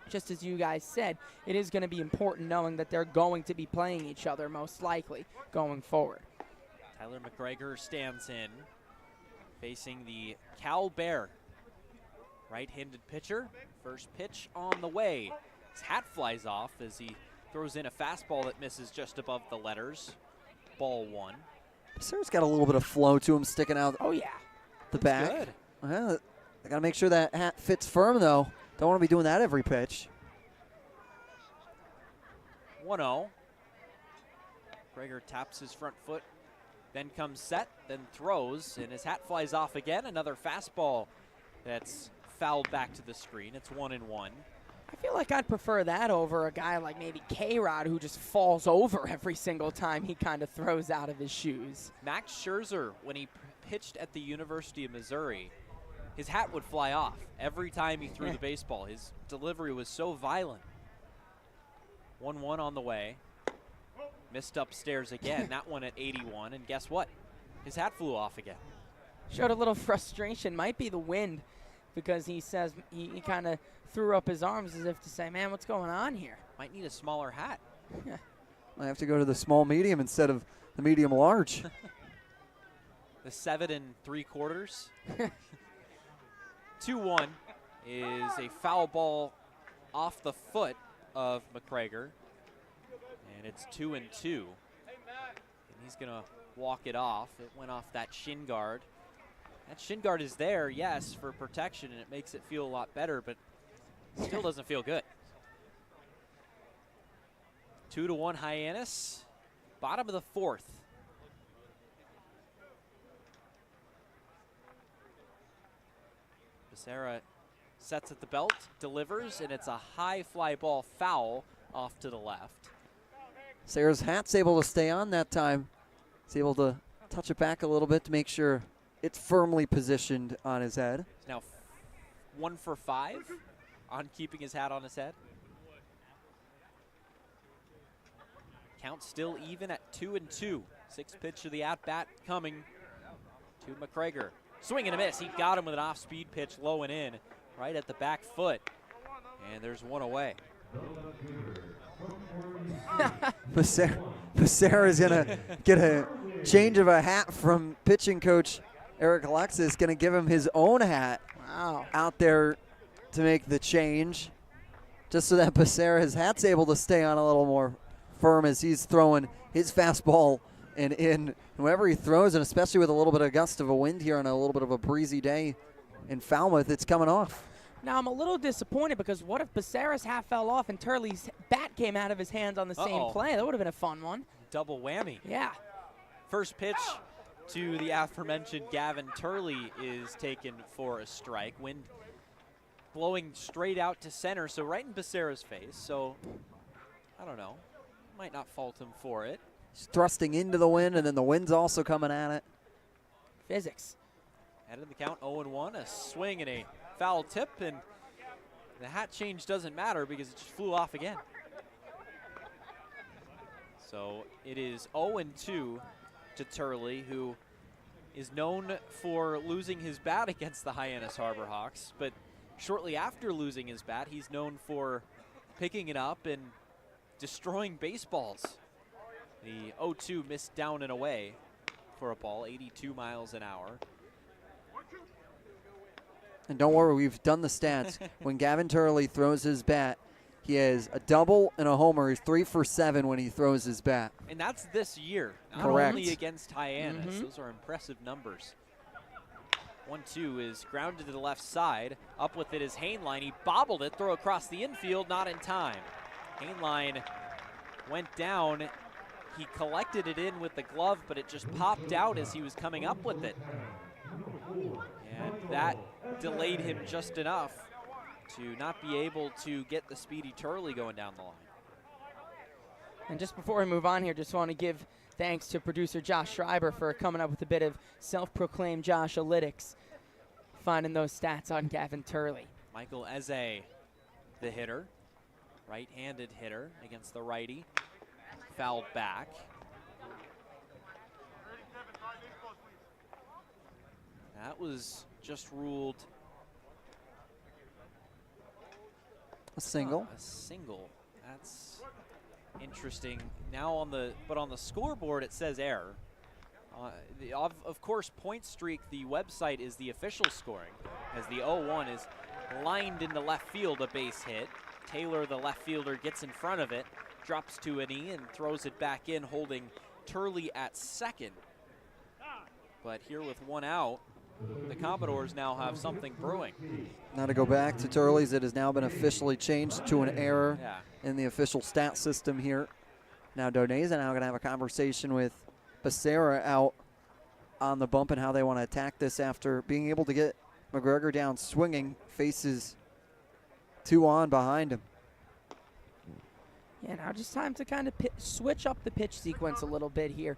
just as you guys said, it is going to be important knowing that they're going to be playing each other most likely going forward. Tyler McGregor stands in, facing the Cal Bear. Right-handed pitcher, first pitch on the way. His hat flies off as he throws in a fastball that misses just above the letters. Ball 1. Sarah's got a little bit of flow to him sticking out. Oh, yeah. The back. Good. Well, I got to make sure that hat fits firm, though. Don't want to be doing that every pitch. 1-0. Gregor taps his front foot, then comes set, then throws, and his hat flies off again. Another fastball that's fouled back to the screen. It's 1-1. I feel like I'd prefer that over a guy like maybe K-Rod, who just falls over every single time he kind of throws out of his shoes. Max Scherzer, when he pitched at the University of Missouri, his hat would fly off every time he threw the baseball. His delivery was so violent. 1-1 on the way. Missed upstairs again, that one at 81, and guess what? His hat flew off again. Showed a little frustration, might be the wind, because he says he kind of threw up his arms as if to say, man, what's going on here? Might need a smaller hat. I have to go to the small medium instead of the medium large. The 7 3/4. 2-1 is a foul ball off the foot of McGregor. And it's 2-2. And he's going to walk it off. It went off that shin guard. That shin guard is there, yes, for protection, and it makes it feel a lot better, but still doesn't feel good. 2-1 Hyannis. Bottom of the 4th. Becerra sets at the belt, delivers, and it's a high fly ball foul off to the left. Sarah's hat's able to stay on that time. He's able to touch it back a little bit to make sure it's firmly positioned on his head. He's now 1 for 5 on keeping his hat on his head. Count still even at 2-2. 6th pitch of the at-bat coming to McGregor. Swing and a miss. He got him with an off-speed pitch low and in, right at the back foot. And there's one away. Becerra is going to get a change of a hat from pitching coach Eric Alexis, going to give him his own hat out there to make the change, just so that Becerra's hat's able to stay on a little more firm as he's throwing his fastball and in whoever he throws, and especially with a little bit of gust of a wind here on a little bit of a breezy day in Falmouth, it's coming off. Now, I'm a little disappointed because what if Becerra's hat fell off and Turley's bat came out of his hands on the same play? That would have been a fun one. Double whammy. Yeah. First pitch to the aforementioned Gavin Turley is taken for a strike. Wind blowing straight out to center, so right in Becerra's face. So, I don't know. Might not fault him for it. He's thrusting into the wind, and then the wind's also coming at it. Physics. Ahead of the count, 0-1. A swing and a foul tip, and the hat change doesn't matter because it just flew off again. So it is 0-2 to Turley, who is known for losing his bat against the Hyannis Harbor Hawks, but shortly after losing his bat, he's known for picking it up and destroying baseballs. The 0-2 missed down and away for a ball, 82 miles an hour. And don't worry, we've done the stats. When Gavin Turley throws his bat, he has a double and a homer. He's 3 for 7 when he throws his bat. And that's this year, not Correct. only against Hyannis. Those are impressive numbers. 1-2 is grounded to the left side. Up with it is Hainline. He bobbled it, throw across the infield, not in time. Hainline went down. He collected it in with the glove, but it just popped out as he was coming up with it. And that delayed him just enough to not be able to get the speedy Turley going down the line. And just before we move on here, just want to give thanks to producer Josh Schreiber for coming up with a bit of self-proclaimed Josh-alytics, finding those stats on Gavin Turley. Michael Eze, the hitter, right-handed hitter against the righty, fouled back. That was just ruled a single. A single. That's interesting. Now on the scoreboard it says error. Of course, Point Streak, the website, is the official scoring, as the 0-1 is lined into left field, a base hit. Taylor, the left fielder, gets in front of it, drops to a knee, and throws it back in, holding Turley at second. But here with one out, the Commodores now have something brewing. Now to go back to Turley's, it has now been officially changed to an error in the official stat system here. Now Doneza now going to have a conversation with Becerra out on the bump and how they want to attack this after being able to get McGregor down swinging, faces 2 on behind him. Yeah, now just time to kind of switch up the pitch sequence a little bit here.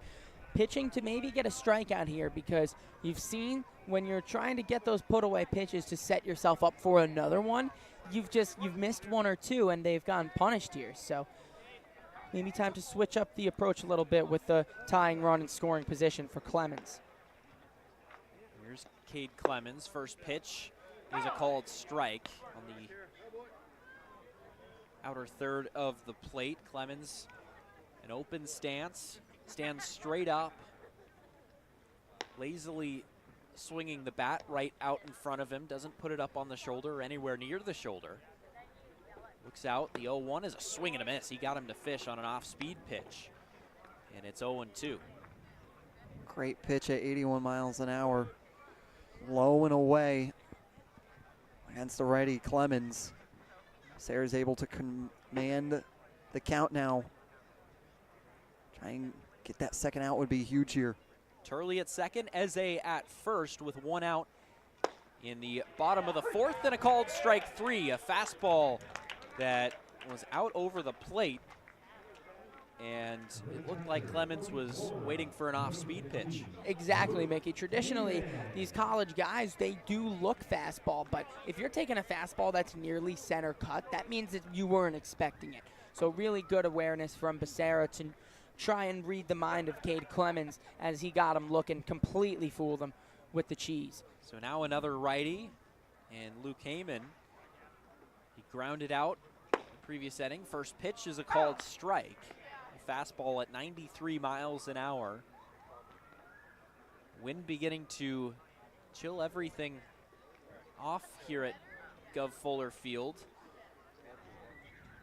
Pitching to maybe get a strikeout here, because you've seen when you're trying to get those put away pitches to set yourself up for another one, you've missed 1 or 2 and they've gotten punished here. So maybe time to switch up the approach a little bit with the tying run and scoring position for Clemens. Here's Cade Clemens. First pitch is a called strike on the outer third of the plate. Clemens, an open stance, stands straight up, lazily swinging the bat right out in front of him, doesn't put it up on the shoulder or anywhere near the shoulder. Looks out, the 0-1 is a swing and a miss. He got him to fish on an off-speed pitch, and it's 0-2. Great pitch at 81 miles an hour. Low and away against the righty Clemens. Sayers able to command the count now. Trying to get that second out would be huge here. Turley at second, Eze at first with 1 out in the bottom of the 4th, and a called strike 3, a fastball that was out over the plate, and it looked like Clemens was waiting for an off-speed pitch. Exactly, Mickey. Traditionally, these college guys, they do look fastball, but if you're taking a fastball that's nearly center cut, that means that you weren't expecting it. So really good awareness from Becerra to try and read the mind of Cade Clemens as he got him looking, completely fooled him with the cheese. So now another righty, and Luke Heyman, he grounded out the previous inning. First pitch is a called strike. A fastball at 93 miles an hour. Wind beginning to chill everything off here at Gov Fuller Field.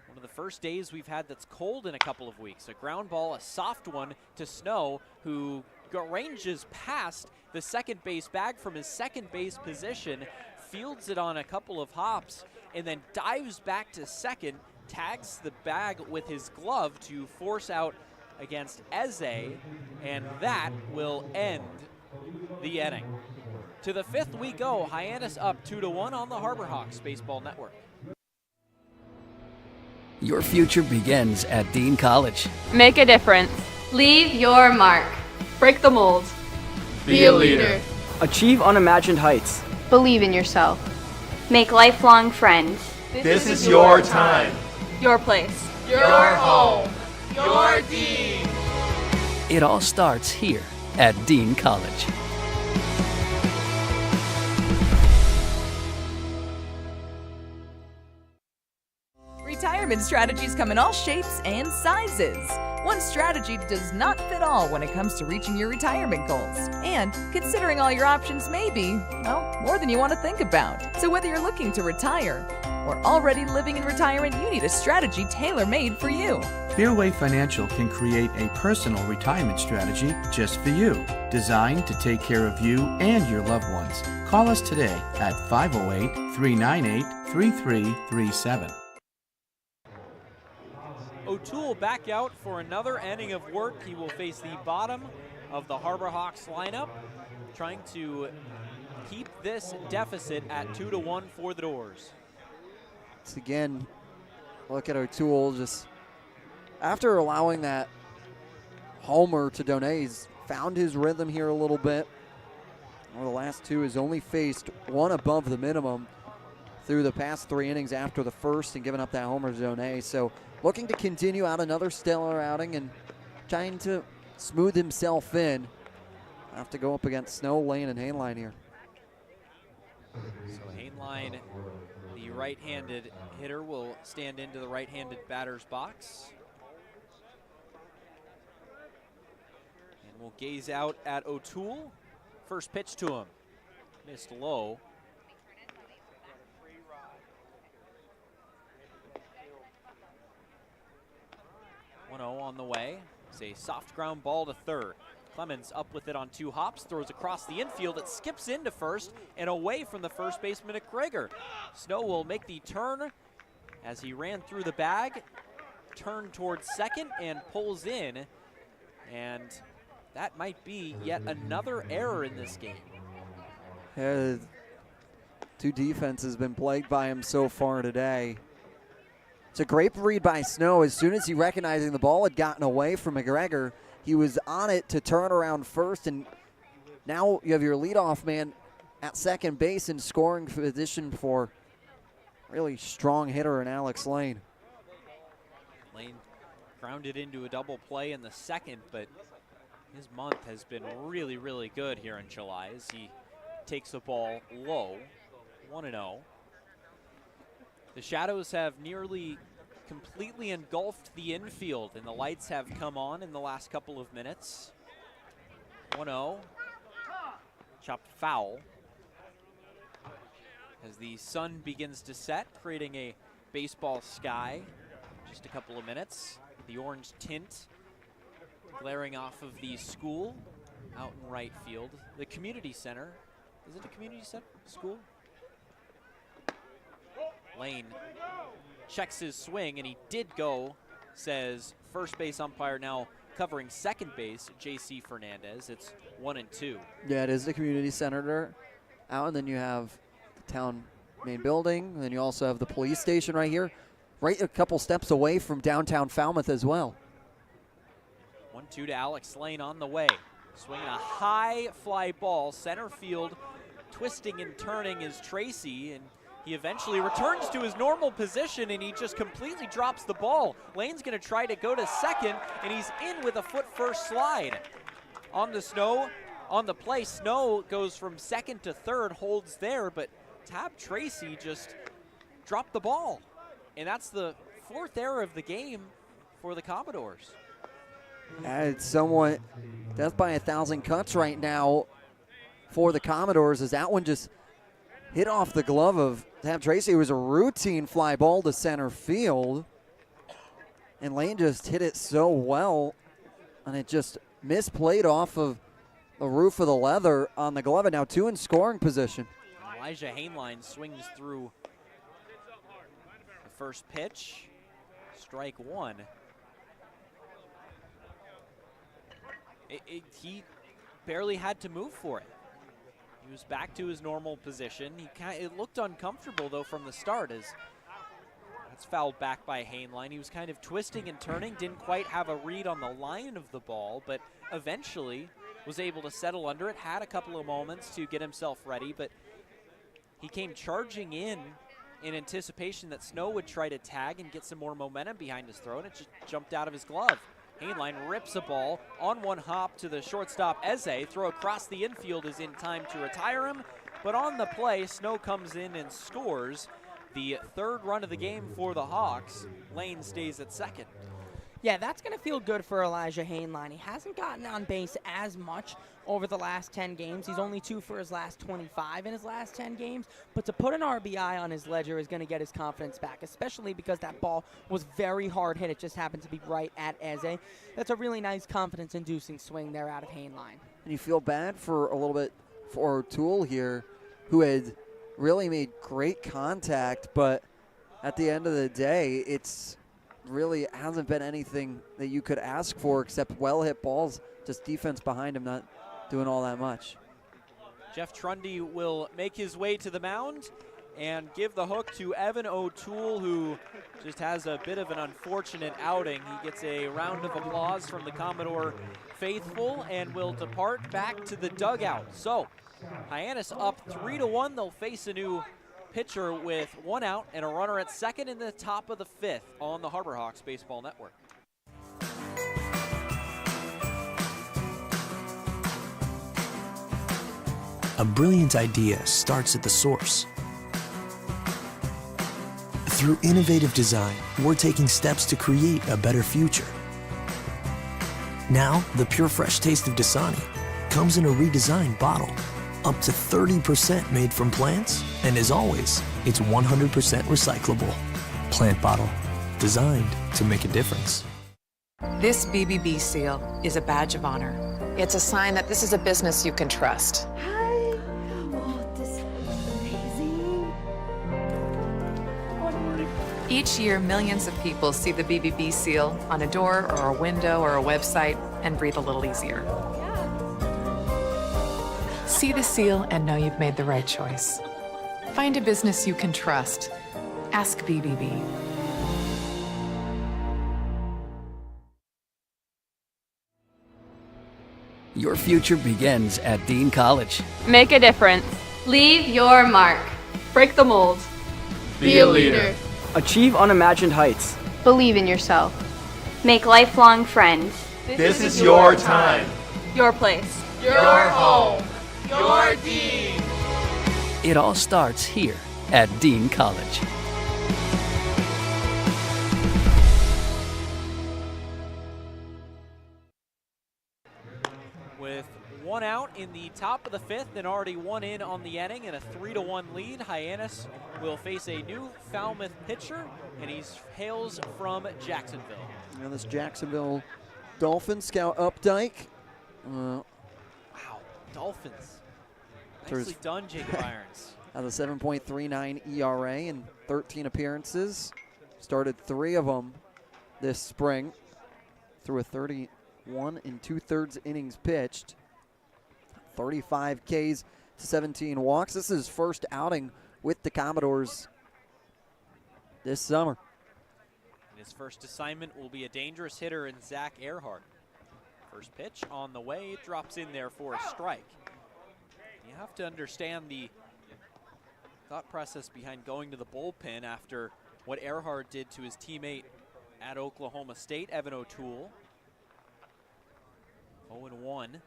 One of the first days we've had that's cold in a couple of weeks. A ground ball, a soft one to Snow, who ranges past the second base bag from his second base position, fields it on a couple of hops, and then dives back to second, tags the bag with his glove to force out against Eze, and that will end the inning. To the 5th we go. Hyannis up 2-1 on the Harbor Hawks Baseball Network. Your future begins at Dean College. Make a difference. Leave your mark. Break the mold. Be a leader. Achieve unimagined heights. Believe in yourself. Make lifelong friends. This is your time. Your place. Your home. Your Dean. It all starts here at Dean College. Retirement strategies come in all shapes and sizes. One strategy does not fit all when it comes to reaching your retirement goals. And considering all your options may be, well, more than you want to think about. So whether you're looking to retire or already living in retirement, you need a strategy tailor-made for you. Fairway Financial can create a personal retirement strategy just for you, designed to take care of you and your loved ones. Call us today at 508-398-3337. O'Toole back out for another inning of work. He will face the bottom of the Harbor Hawks lineup, trying to keep this deficit at 2-1 for the Doors. Once again, look at O'Toole just after allowing that homer to Donay, he's found his rhythm here a little bit. Well, the last two has only faced one above the minimum through the past 3 innings after the first and giving up that homer to Donay. So looking to continue out another stellar outing and trying to smooth himself in. Have to go up against Snow, Lane, and Hainline here. So Hainline, the right-handed hitter, will stand into the right-handed batter's box. And we'll gaze out at O'Toole. First pitch to him. Missed low. On the way. It's a soft ground ball to third. Clemens up with it on 2 hops, throws across the infield. It skips into first and away from the first baseman McGregor. Snow will make the turn as he ran through the bag, turned towards second and pulls in. And that might be yet another error in this game. Yeah, 2 defenses have been plagued by him so far today. It's a great read by Snow. As soon as he recognizing the ball had gotten away from McGregor, he was on it to turn around first, and now you have your leadoff man at second base in scoring position for really strong hitter in Alex Lane. Lane grounded into a double play in the second, but his month has been really, really good here in July as he takes the ball low, 1-0. The shadows have nearly completely engulfed the infield, and the lights have come on in the last couple of minutes. 1-0. Chopped foul. As the sun begins to set, creating a baseball sky. Just a couple of minutes. The orange tint glaring off of the school out in right field. The community center. Is it a community center? School? Lane checks his swing, and he did go, says first base umpire now covering second base, J.C. Fernandez. It's 1-2. Yeah, it is the community center there out, and then you have the town main building, and then you also have the police station right here, right a couple steps away from downtown Falmouth as well. 1-2 to Alex Lane on the way. Swinging a high fly ball, center field, twisting and turning is Tracy, and he eventually returns to his normal position, and he just completely drops the ball. Lane's going to try to go to second, and he's in with a foot first slide. On the Snow, on the play, Snow goes from second to third, holds there, but Tab Tracy just dropped the ball. And that's the 4th error of the game for the Commodores. It's somewhat death by 1,000 cuts right now for the Commodores, as that one just hit off the glove of Tab Tracy. It was a routine fly ball to center field, and Lane just hit it so well, and it just misplayed off of the roof of the leather on the glove, and now 2 in scoring position. Elijah Hainline swings through the first pitch, strike 1. He barely had to move for it. He was back to his normal position. It looked uncomfortable, though, from the start, as that's fouled back by Hainline. He was kind of twisting and turning, didn't quite have a read on the line of the ball, but eventually was able to settle under it, had a couple of moments to get himself ready, but he came charging in anticipation that Snow would try to tag and get some more momentum behind his throw, and it just jumped out of his glove. Hainline rips a ball on 1 hop to the shortstop Eze. Throw across the infield is in time to retire him, but on the play, Snow comes in and scores the 3rd run of the game for the Hawks. Lane stays at second. Yeah, that's going to feel good for Elijah Hainline. He hasn't gotten on base as much over the last 10 games. He's only 2 for his last 25 in his last 10 games. But to put an RBI on his ledger is going to get his confidence back, especially because that ball was very hard hit. It just happened to be right at Eze. That's a really nice confidence-inducing swing there out of Hainline. And you feel bad for a little bit for O'Toole here, who had really made great contact, but at the end of the day, it's really hasn't been anything that you could ask for except well-hit balls, just defense behind him not doing all that much. Jeff Trundy will make his way to the mound, and give the hook to Evan O'Toole, who just has a bit of an unfortunate outing. He gets a round of applause from the Commodore faithful and will depart back to the dugout. So Hyannis up 3-1. They'll face a new pitcher with 1 out and a runner at second in the top of the 5th on the Harbor Hawks Baseball Network. A brilliant idea starts at the source. Through innovative design, we're taking steps to create a better future. Now, the pure fresh taste of Dasani comes in a redesigned bottle, up to 30% made from plants, and as always, it's 100% recyclable. Plant bottle, designed to make a difference. This BBB seal is a badge of honor. It's a sign that this is a business you can trust. Each year, millions of people see the BBB seal on a door or a window or a website and breathe a little easier. See the seal and know you've made the right choice. Find a business you can trust. Ask BBB. Your future begins at Dean College. Make a difference. Leave your mark. Break the mold. Be a leader. Achieve unimagined heights. Believe in yourself. Make lifelong friends. This is your time. Your place. Your home. Your Dean. It all starts here at Dean College. With 1 out in the top of the 5th and already 1 in on the inning and a 3-1 lead, Hyannis will face a new Falmouth pitcher, and he hails from Jacksonville. Now this Jacksonville Dolphins scout Updike. Wow, Dolphins. Nicely done, Jacob Irons. Has a 7.39 ERA in 13 appearances. Started 3 of them this spring. Through a 31 2/3 innings pitched. 35 Ks to 17 walks. This is his first outing with the Commodores this summer. And his first assignment will be a dangerous hitter in Zach Earhart. First pitch on the way, drops in there for a strike. You have to understand the thought process behind going to the bullpen after what Earhart did to his teammate at Oklahoma State, Evan O'Toole. 0-1.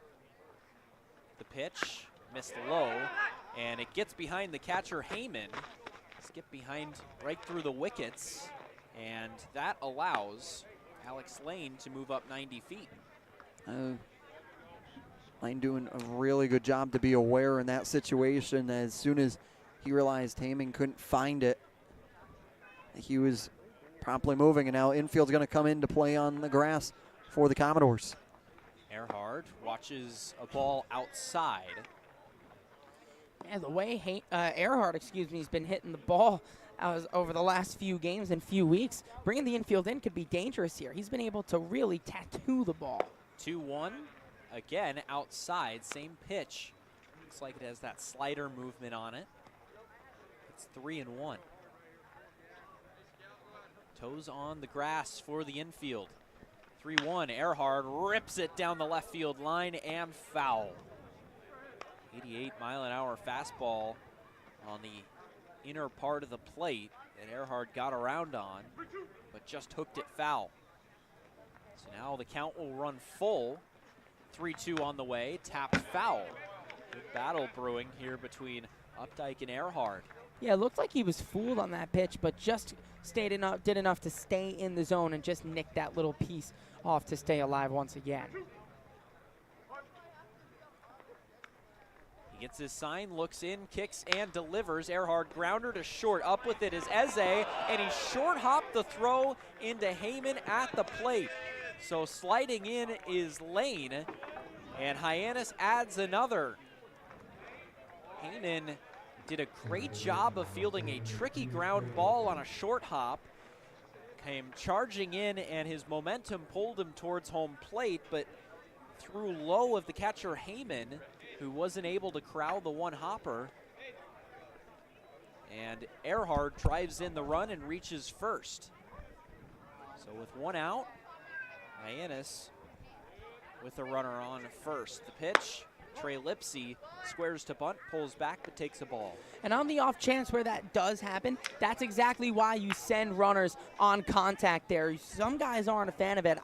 The pitch, missed low, and it gets behind the catcher, Heyman. Skip behind right through the wickets, and that allows Alex Lane to move up 90 feet. Lane doing a really good job to be aware in that situation. As soon as he realized Heyman couldn't find it, he was promptly moving, and now infield's going to come into play on the grass for the Commodores. Earhart watches a ball outside. And the way Earhart, has been hitting the ball over the last few games and few weeks, bringing the infield in could be dangerous here. He's been able to really tattoo the ball. 2-1, again outside, same pitch. Looks like it has that slider movement on it. It's 3-1. Toes on the grass for the infield. 3-1, Earhart rips it down the left field line and foul. 88-mile-an-hour fastball on the inner part of the plate that Earhart got around on, but just hooked it foul. So now the count will run full. 3-2 on the way, tapped foul. Good battle brewing here between Updike and Earhart. Yeah, it looked like he was fooled on that pitch, but just did enough to stay in the zone and just nick that little piece off to stay alive once again. He gets his sign, looks in, kicks, and delivers. Earhart grounder to short. Up with it is Eze, and he short hopped the throw into Heyman at the plate. So sliding in is Lane, and Hyannis adds another. Heyman did a great job of fielding a tricky ground ball on a short hop. Came charging in, and his momentum pulled him towards home plate, but threw low of the catcher Heyman, who wasn't able to corral the one hopper. And Earhart drives in the run and reaches first. So with one out, Hyannis with a runner on first. The pitch, Trey Lipsy squares to bunt, pulls back, but takes a ball. And on the off chance where that does happen, that's exactly why you send runners on contact there. Some guys aren't a fan of it.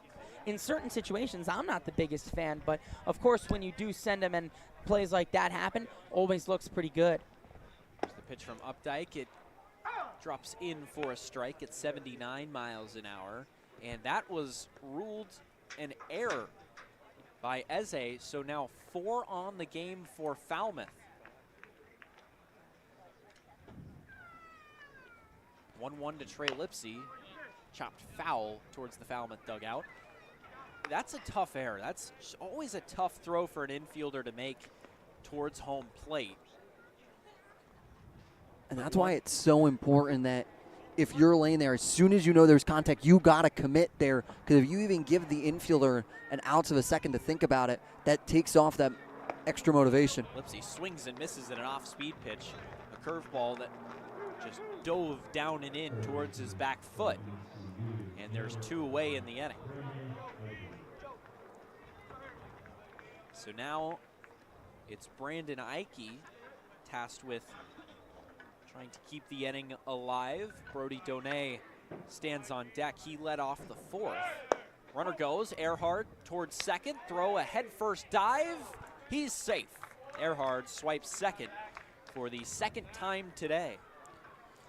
In certain situations, I'm not the biggest fan, but of course when you do send them and plays like that happen, always looks pretty good. There's the pitch from Updike. It drops in for a strike at 79 miles an hour, and that was ruled an error by Eze, so now 4 on the game for Falmouth. 1-1 to Trey Lipsy, chopped foul towards the Falmouth dugout. That's a tough error. That's always a tough throw for an infielder to make towards home plate. And that's why it's so important that if you're laying there, as soon as you know there's contact, you got to commit there. Because if you even give the infielder an ounce of a second to think about it, that takes off that extra motivation. Lipsy swings and misses at an off-speed pitch. A curveball that just dove down and in towards his back foot. And there's 2 away in the inning. So now it's Brandon Ike tasked with trying to keep the inning alive. Brody Donay stands on deck. He led off the 4th. Runner goes, Earhart towards second, throw a head-first dive. He's safe. Earhart swipes second for the 2nd time today.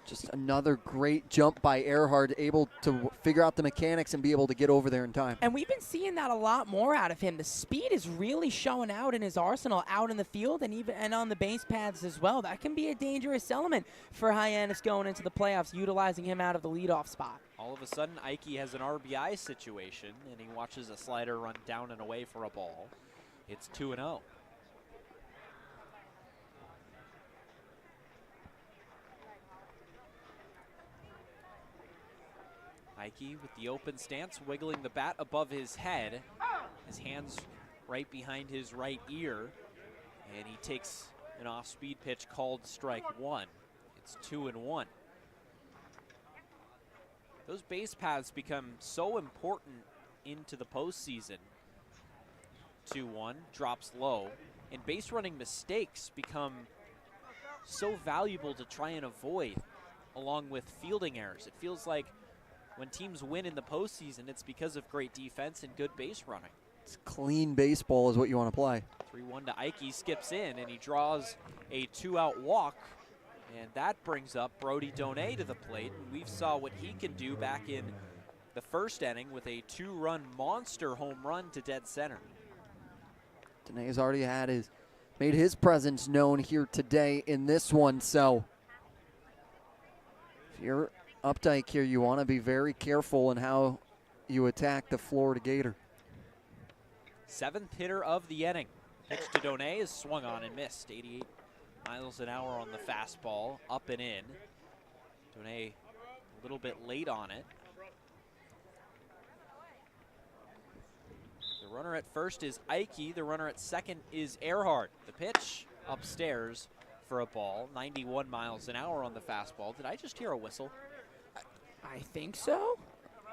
Just another great jump by Earhart, able to figure out the mechanics and be able to get over there in time. And we've been seeing that a lot more out of him. The speed is really showing out in his arsenal, out in the field and on the base paths as well. That can be a dangerous element for Hyannis going into the playoffs, utilizing him out of the leadoff spot. All of a sudden, Ike has an RBI situation, and he watches a slider run down and away for a ball. It's 2-0. Ike with the open stance, wiggling the bat above his head. His hands right behind his right ear. And he takes an off-speed pitch called strike 1. It's 2-1. Those base paths become so important into the postseason. 2-1, drops low. And base running mistakes become so valuable to try and avoid along with fielding errors. It feels like when teams win in the postseason, it's because of great defense and good base running. It's clean baseball is what you want to play. 3-1 to Ike, skips in, and he draws a 2-out walk. And that brings up Brody Donay to the plate. And we saw what he can do back in the 1st inning with a 2-run monster home run to dead center. Donay has already made his presence known here today in this one. So if you're Updike here, you want to be very careful in how you attack the Florida Gator. 7th hitter of the inning. Pitch to Donay is swung on and missed. 88 miles an hour on the fastball, up and in. Donay a little bit late on it. The runner at first is Ike. The runner at second is Earhart. The pitch upstairs for a ball. 91 miles an hour on the fastball. Did I just hear a whistle? I think so.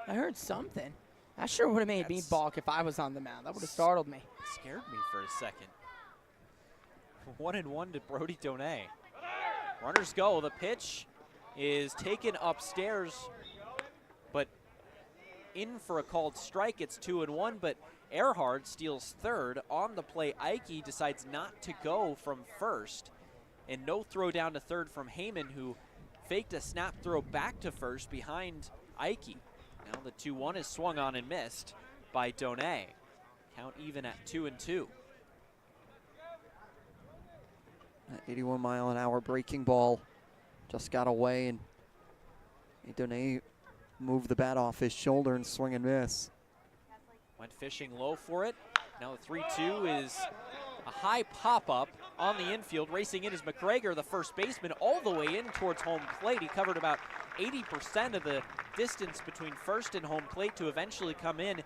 I heard something. That sure would have made me balk if I was on the mound. That would have startled me. Scared me for a second. 1-1 to Brody Donay. Runners go. The pitch is taken upstairs, but in for a called strike. It's 2-1, but Earhart steals third. On the play, Ike decides not to go from first, and no throw down to third from Heyman, who faked a snap throw back to first behind Ike. Now the 2-1 is swung on and missed by Donay. Count even at 2-2. That 81 mile an hour breaking ball just got away, and Donay moved the bat off his shoulder and swing and miss. Went fishing low for it. Now the 3-2 is a high pop-up on the infield. Racing in is McGregor, the first baseman, all the way in towards home plate. He covered about 80% of the distance between first and home plate to eventually come in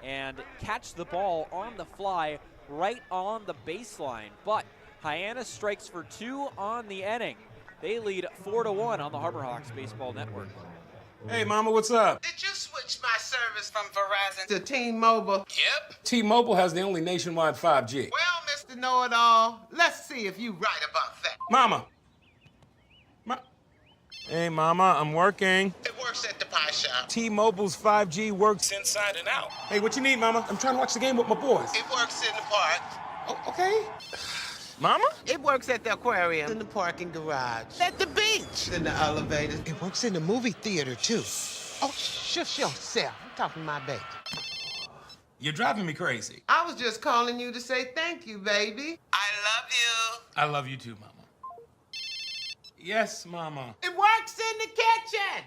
and catch the ball on the fly right on the baseline. But Hyannis strikes for 2 on the inning. They lead 4-1 on the Harbor Hawks Baseball Network. Hey, Mama, what's up? Did you switch my service from Verizon to T-Mobile? Yep. T-Mobile has the only nationwide 5G. Well, Mr. Know-It-All, let's see if you right about that. Mama. Hey, Mama, I'm working. It works at the pie shop. T-Mobile's 5G works inside and out. Hey, what you need, Mama? I'm trying to watch the game with my boys. It works in the park. Oh, okay. Mama? It works at the aquarium, in the parking garage, at the beach, in the elevator. It works in the movie theater, too. Oh, shush yourself. I'm talking to my baby. You're driving me crazy. I was just calling you to say thank you, baby. I love you. I love you too, Mama. Yes, Mama. It works in the kitchen.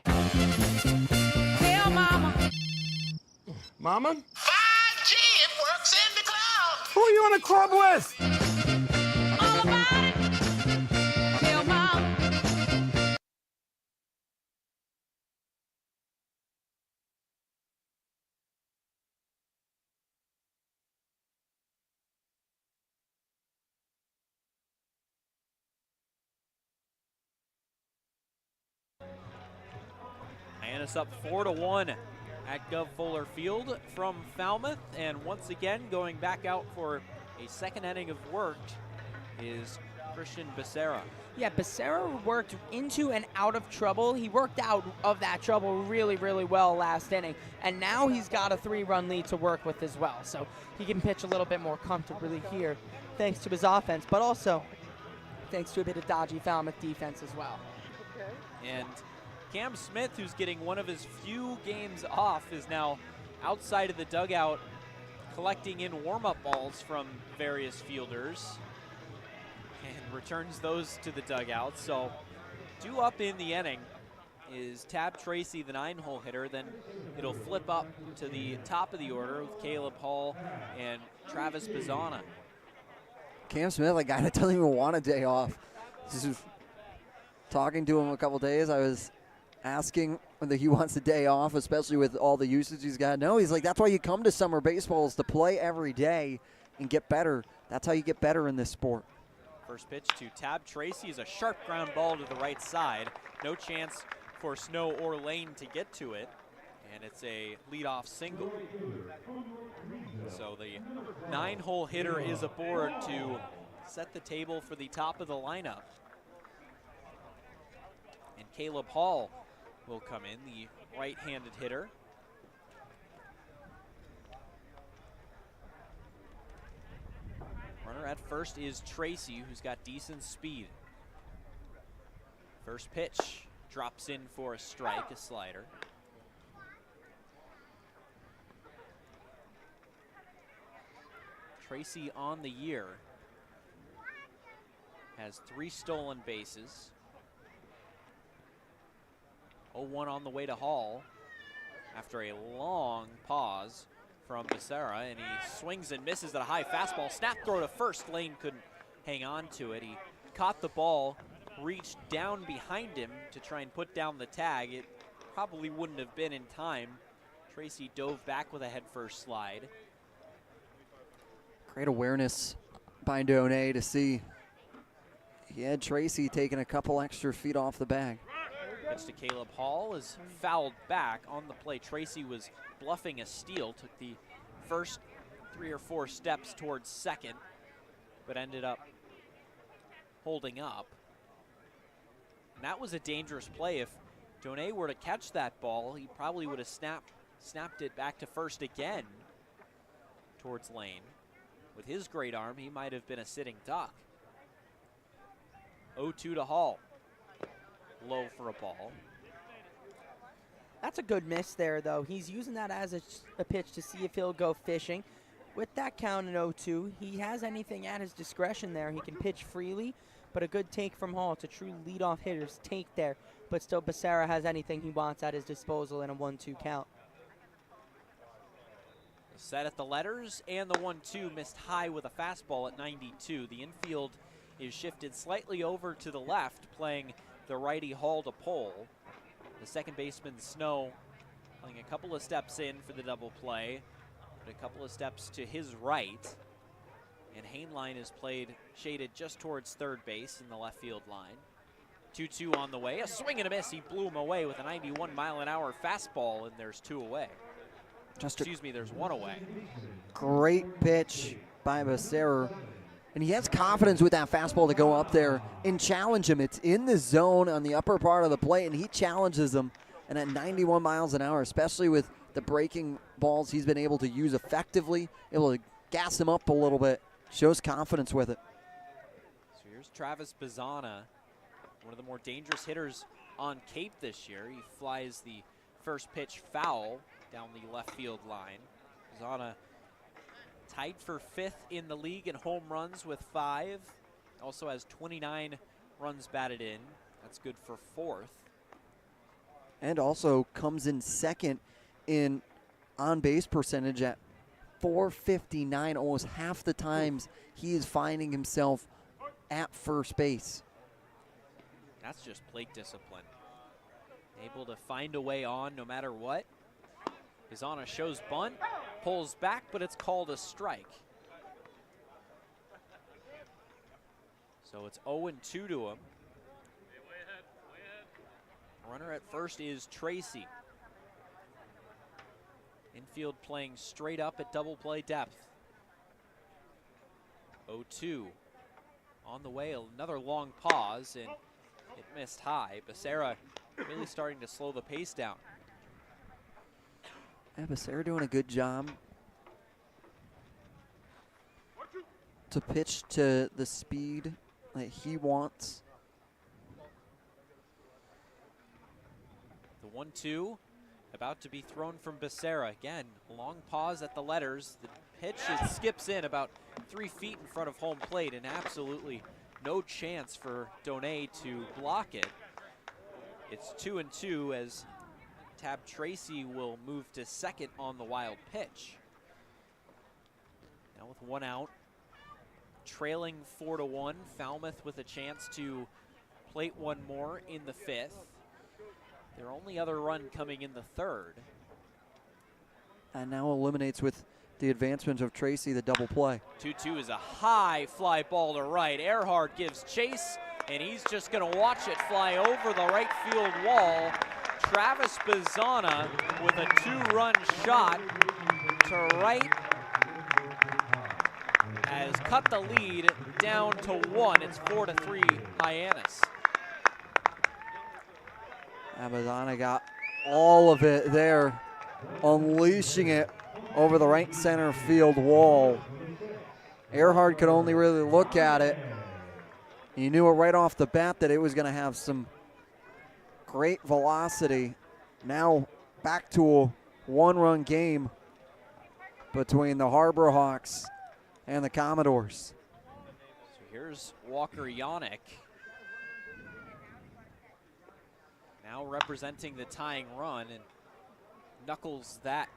Tell Mama. Mama? 5G, it works in the club. Who are you in a club with? All about it. Tell Mama. Hyannis up 4-1 at Gov Fuller Field from Falmouth, and once again going back out for a second inning of work is Christian Becerra. Yeah, Becerra worked into and out of trouble. He worked out of that trouble really, really well last inning, and now he's got a 3-run lead to work with as well, so he can pitch a little bit more comfortably here thanks to his offense, but also thanks to a bit of dodgy Falmouth defense as well. And Cam Smith, who's getting one of his few games off, is now outside of the dugout collecting in warm-up balls from various fielders and returns those to the dugout. So due up in the inning is Tab Tracy, the 9-hole hitter. Then it'll flip up to the top of the order with Caleb Hall and Travis Bazzana. Cam Smith, a guy that doesn't even want a day off. Just talking to him a couple days, I was asking whether he wants a day off, especially with all the usage he's got. No, he's like, that's why you come to summer baseball, is to play every day and get better. That's how you get better in this sport. First pitch to Tab Tracy is a sharp ground ball to the right side. No chance for Snow or Lane to get to it, and it's a leadoff single. So the 9-hole hitter is aboard to set the table for the top of the lineup. And Caleb Hall will come in, the right-handed hitter. Runner at first is Tracy, who's got decent speed. First pitch drops in for a strike, a slider. Tracy on the year has 3 stolen bases. 0-1 on the way to Hall after a long pause from Becerra, and he swings and misses at a high fastball. Snap throw to first. Lane couldn't hang on to it. He caught the ball, reached down behind him to try and put down the tag. It probably wouldn't have been in time. Tracy dove back with a headfirst slide. Great awareness by Donay to see he had Tracy taking a couple extra feet off the bag. Pitch to Caleb Hall is fouled back on the play. Tracy was bluffing a steal, took the first 3 or 4 steps towards second, but ended up holding up. And that was a dangerous play. If Donay were to catch that ball, he probably would have snapped it back to first again towards Lane. With his great arm, he might have been a sitting duck. 0-2 to Hall. Low for a ball. That's a good miss there, though. He's using that as a pitch to see if he'll go fishing. With that count in 0-2, he has anything at his discretion there. He can pitch freely, but a good take from Hall. It's a true leadoff hitter's take there. But still, Becerra has anything he wants at his disposal in a 1-2 count. Set at the letters, and the 1-2 missed high with a fastball at 92. The infield is shifted slightly over to the left, playing the righty Hall to pole. The second baseman, Snow, playing a couple of steps in for the double play, but a couple of steps to his right. And Hainline is played shaded just towards third base in the left field line. 2-2 on the way. A swing and a miss. He blew him away with a 91-mile-an-hour fastball, and there's 2 away. Excuse me, there's 1 away. Great pitch by Becerra. And he has confidence with that fastball to go up there and challenge him. It's in the zone on the upper part of the plate, and he challenges him. And at 91 miles an hour, especially with the breaking balls he's been able to use effectively, able to gas him up a little bit, shows confidence with it. So here's Travis Bazzana, one of the more dangerous hitters on Cape this year. He flies the first pitch foul down the left field line. Bazzana tied for 5th in the league in home runs with 5. Also has 29 runs batted in. That's good for 4th. And also comes in 2nd in on-base percentage at .459. Almost half the times he is finding himself at first base. That's just plate discipline. Able to find a way on no matter what. Bazzana shows bunt, pulls back, but it's called a strike. So it's 0-2 to him. Runner at first is Tracy. Infield playing straight up at double play depth. 0-2. On the way, another long pause, and it missed high. Becerra really starting to slow the pace down. Yeah, Becerra doing a good job to pitch to the speed that he wants. The 1-2 about to be thrown from Becerra. Again, long pause at the letters. The pitch, it skips in about 3 feet in front of home plate, and absolutely no chance for Donay to block it. It's 2-2 as Tab Tracy will move to 2nd on the wild pitch. Now with 1 out, trailing 4-1, Falmouth with a chance to plate 1 more in the 5th. Their only other run coming in the 3rd. And now eliminates with the advancement of Tracy the double play. 2-2 is a high fly ball to right. Earhart gives chase, and he's just going to watch it fly over the right field wall. Travis Bazzana with a 2-run shot to right has cut the lead down to 1. It's 4-3 Hyannis. Bazzana got all of it there, unleashing it over the right center field wall. Earhart could only really look at it. He knew it right off the bat that it was going to have some great velocity. Now back to a 1-run game between the Harbor Hawks and the Commodores. So here's Walker Yannick, now representing the tying run, and knuckles that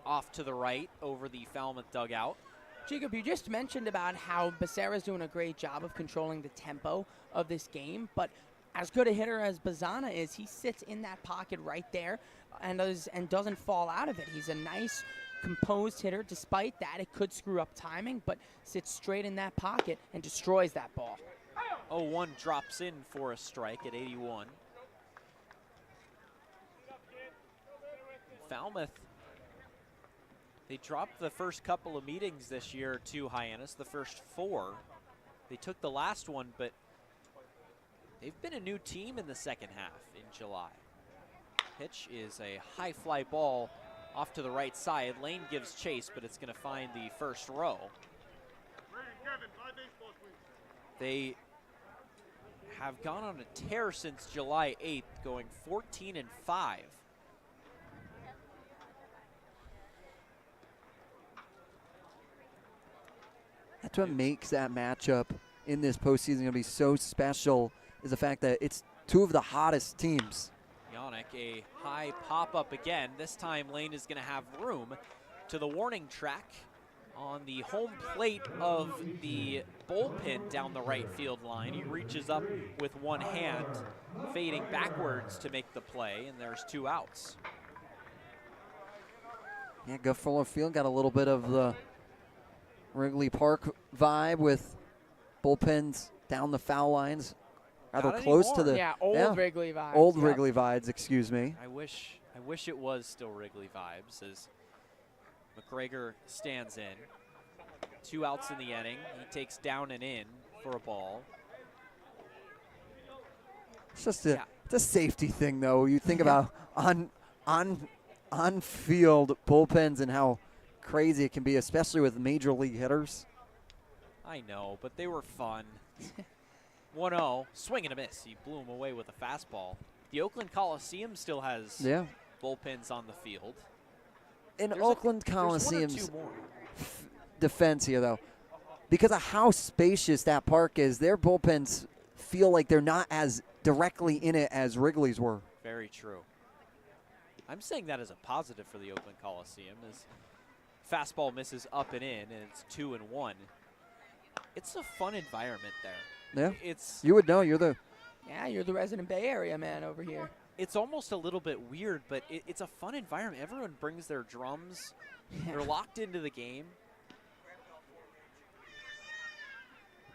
off to the right over the Falmouth dugout. Jacob, you just mentioned about how Becerra's doing a great job of controlling the tempo of this game, but as good a hitter as Bazzana is, he sits in that pocket right there and doesn't fall out of it. He's a nice, composed hitter. Despite that, it could screw up timing, but sits straight in that pocket and destroys that ball. 0-1 drops in for a strike at 81. Falmouth, they dropped the first couple of meetings this year to Hyannis, the first 4. They took the last one, but they've been a new team in the second half in July. Pitch is a high fly ball off to the right side. Lane gives chase, but it's going to find the first row. They have gone on a tear since July 8th, going 14-5. That's what makes that matchup in this postseason going to be so special, is the fact that it's 2 of the hottest teams. Yannick, a high pop-up again. This time Lane is going to have room to the warning track on the home plate of the bullpen down the right field line. He reaches up with one hand, fading backwards to make the play, and there's 2 outs. Yeah, Guff Fuller Field got a little bit of the Wrigley Park vibe with bullpens down the foul lines rather Not close to anymore. the Yeah, old Wrigley vibes. Old Yep. Wrigley vibes, excuse me. I wish it was still Wrigley vibes as McGregor stands in. 2 outs in the inning. He takes down and in for a ball. It's just it's a safety thing, though. You think about on field bullpens and how crazy it can be, especially with major league hitters. I know, but they were fun. 1-0, swing and a miss. He blew him away with a fastball. The Oakland Coliseum still has bullpens on the field. In Oakland there's 1 or 2 Coliseum's more. defense here, though, because of how spacious that park is, their bullpens feel like they're not as directly in it as Wrigley's were. Very true. I'm saying that as a positive for the Oakland Coliseum, as fastball misses up and in, and it's 2-1. It's a fun environment there. Yeah, you would know. You're the resident Bay Area man over here. It's almost a little bit weird, but it's a fun environment. Everyone brings their drums. They're locked into the game.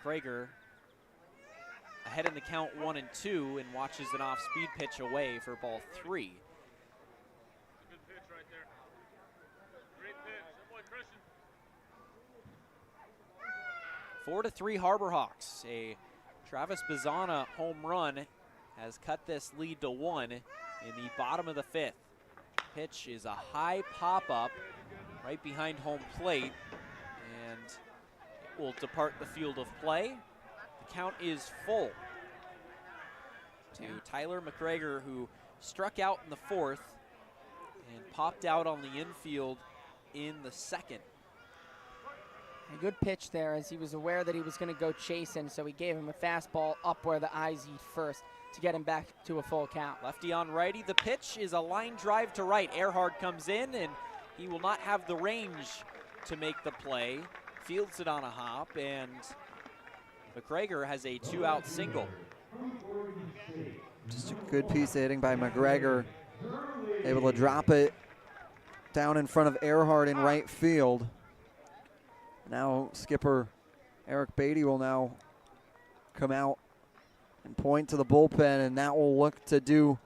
Prager ahead in the count 1-2 and watches an off-speed pitch away for ball 3. Good pitch right there. Great pitch. 4-3 Harbor Hawks. A Travis Bizana home run has cut this lead to 1 in the bottom of the 5th. Pitch is a high pop-up right behind home plate, and it will depart the field of play. The count is full to Tyler McGregor, who struck out in the 4th and popped out on the infield in the 2nd. A good pitch there, as he was aware that he was going to go chasing, so he gave him a fastball up where the eyes eat first to get him back to a full count. Lefty on righty. The pitch is a line drive to right. Earhart comes in, and he will not have the range to make the play. Fields it on a hop, and McGregor has a 2-out single. Just a good piece of hitting by McGregor. Able to drop it down in front of Earhart in right field. Now skipper Eric Beatty will now come out and point to the bullpen, and that will look to do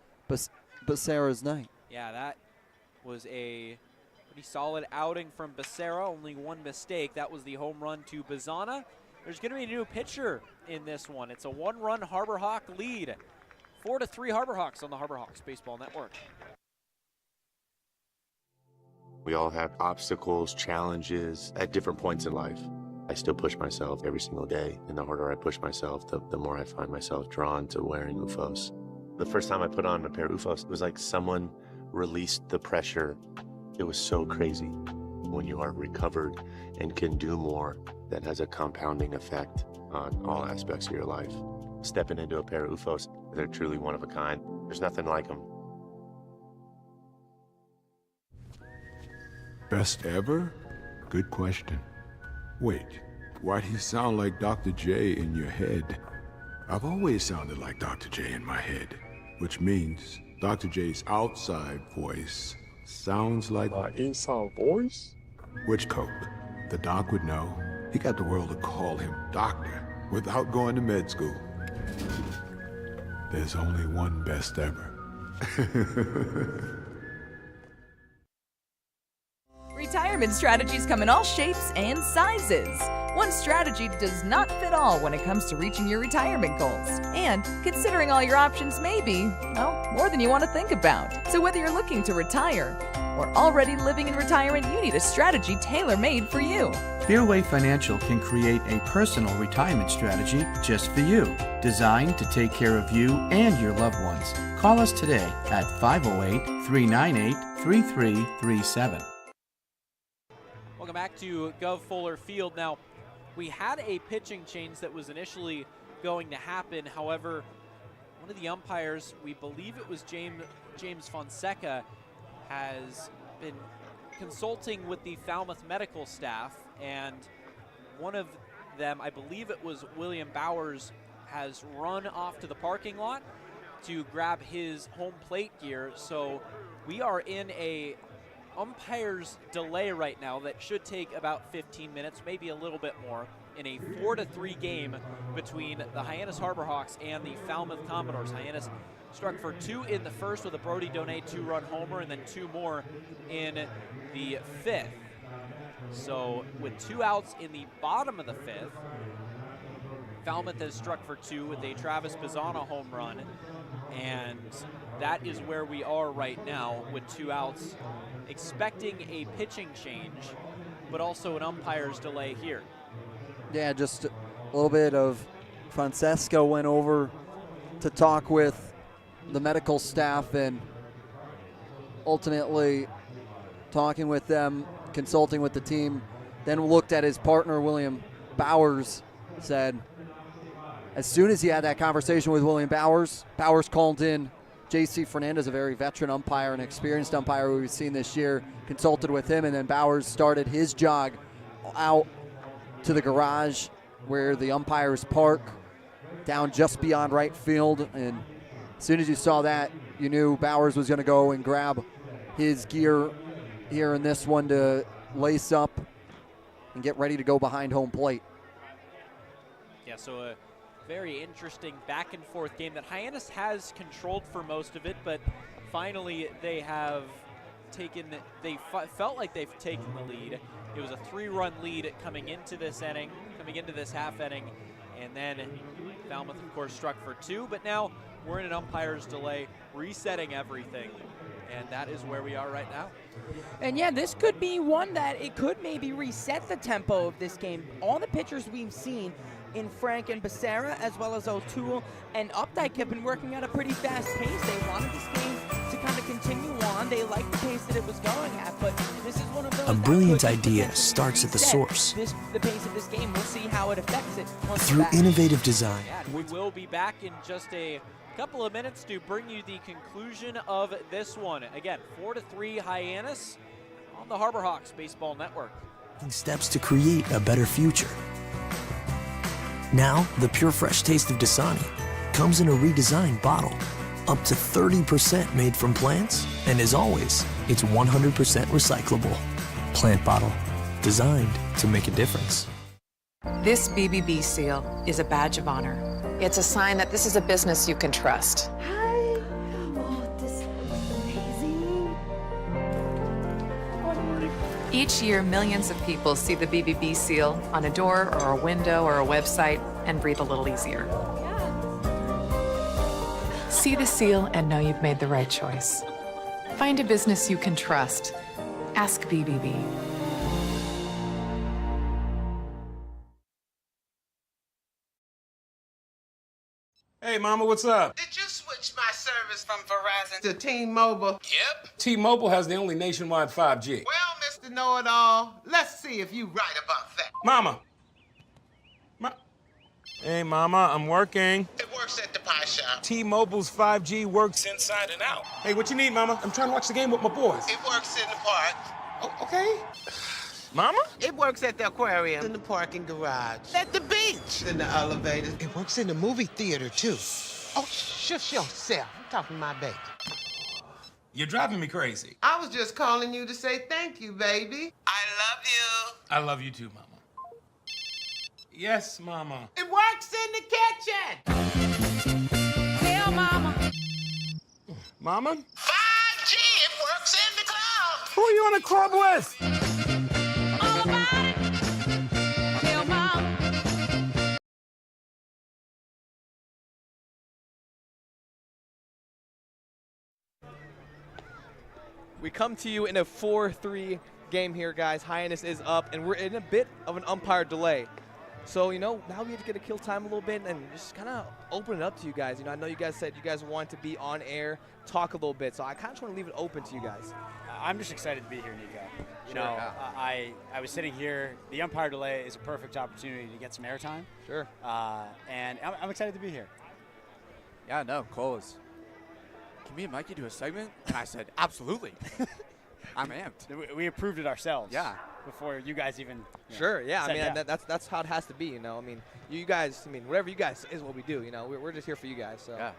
Becerra's night. Yeah, that was a pretty solid outing from Becerra. Only one mistake. That was the home run to Bizana. There's going to be a new pitcher in this one. It's a 1-run Harbor Hawk lead. 4-3 Harbor Hawks on the Harbor Hawks Baseball Network. We all have obstacles, challenges at different points in life. I still push myself every single day, and the harder I push myself, the more I find myself drawn to wearing UFOs. The first time I put on a pair of UFOs, it was like someone released the pressure. It was so crazy. When you are recovered and can do more, that has a compounding effect on all aspects of your life. Stepping into a pair of UFOs, they're truly one of a kind. There's nothing like them. Best ever? Good question. Wait, why'd he sound like Dr. J in your head? I've always sounded like Dr. J in my head, which means Dr. J's outside voice sounds like my inside voice? Which Cope? The doc would know. He got the world to call him doctor without going to med school. There's only one best ever. Retirement strategies come in all shapes and sizes. One strategy does not fit all when it comes to reaching your retirement goals. And considering all your options may be, well, more than you want to think about. So whether you're looking to retire or already living in retirement, you need a strategy tailor-made for you. Fairway Financial can create a personal retirement strategy just for you, designed to take care of you and your loved ones. Call us today at 508-398-3337. Welcome back to Gov Fuller Field. Now, we had a pitching change that was initially going to happen. However, one of the umpires, we believe it was James Fonseca, has been consulting with the Falmouth medical staff, and one of them, I believe it was William Bowers, has run off to the parking lot to grab his home plate gear. So we are in a umpire's delay right now that should take about 15 minutes, maybe a little bit more, in a 4-3 game between the Hyannis Harbor Hawks and the Falmouth Commodores. Hyannis struck for 2 in the first with a Brody Donay 2-run homer, and then 2 more in the 5th. So with 2 outs in the bottom of the 5th, Falmouth has struck for 2 with a Travis Bizzana home run, and that is where we are right now with 2 outs, expecting a pitching change, but also an umpire's delay here. Yeah, just a little bit of Francesco went over to talk with the medical staff and ultimately talking with them, consulting with the team, then looked at his partner, William Bowers, said, as soon as he had that conversation with William Bowers, Bowers called in J.C. Fernandez, a very veteran umpire, an experienced umpire who we've seen this year, consulted with him, and then Bowers started his jog out to the garage where the umpires park, down just beyond right field. And as soon as you saw that, you knew Bowers was going to go and grab his gear here in this one to lace up and get ready to go behind home plate. Yeah, so a very interesting back and forth game that Hyannis has controlled for most of it, but finally they have taken, felt like they've taken the lead. It was a 3-run lead coming into this inning, coming into this half inning, and then Falmouth, of course, struck for 2, but now we're in an umpire's delay, resetting everything, and that is where we are right now. And yeah, this could be one that it could maybe reset the tempo of this game. All the pitchers we've seen in Frank and Becerra, as well as O'Toole and Updike, have been working at a pretty fast pace. They wanted this game to kind of continue on. They liked the pace that it was going at, but this is one of those. A brilliant idea starts at the source. The pace of this game, we'll see how it affects it. Through innovative design. We will be back in just a couple of minutes to bring you the conclusion of this one. Again, 4-3 Hyannis on the Harbor Hawks Baseball Network. Steps to create a better future. Now, the pure fresh taste of Dasani comes in a redesigned bottle, up to 30% made from plants, and as always, it's 100% recyclable. Plant bottle, designed to make a difference. This BBB seal is a badge of honor. It's a sign that this is a business you can trust. Hi. Oh, this is amazing. Each year, millions of people see the BBB seal on a door or a window or a website and breathe a little easier. See the seal and know you've made the right choice. Find a business you can trust. Ask BBB. Hey, Mama, what's up? Did you switch my service from Verizon to T-Mobile? Yep. T-Mobile has the only nationwide 5G. Well, Mr. Know-It-All, let's see if you right about that. Mama. Hey, Mama, I'm working. It works at the pie shop. T-Mobile's 5G works inside and out. Hey, what you need, Mama? I'm trying to watch the game with my boys. It works in the park. Oh, okay. Mama? It works at the aquarium, in the parking garage, at the beach, in the elevators. It works in the movie theater, too. Oh, shush yourself. I'm talking to my baby. You're driving me crazy. I was just calling you to say thank you, baby. I love you. I love you too, Mama. Yes, Mama. It works in the kitchen. Tell Mama. Mama? 5G, it works in the club. Who are you on the club with? All about it. Tell Mama. We come to you in a 4-3 game here, guys. Hyannis is up, and we're in a bit of an umpire delay. So, now we have to get a kill time a little bit and just kind of open it up to you guys. I know you guys said you guys want to be on air, talk a little bit, so I kind of just want to leave it open to you guys. I'm just excited to be here, Nico. Sure. I was sitting here. The umpire delay is a perfect opportunity to get some airtime. Sure. And I'm excited to be here. Yeah, no, Cole was, can me and Mikey do a segment? And I said, absolutely. I'm amped. We approved it ourselves. Yeah. Before you guys even. Sure. Yeah. I mean, yeah. that's how it has to be. I mean, you guys. I mean, whatever you guys is what we do. We're just here for you guys. So. Yeah.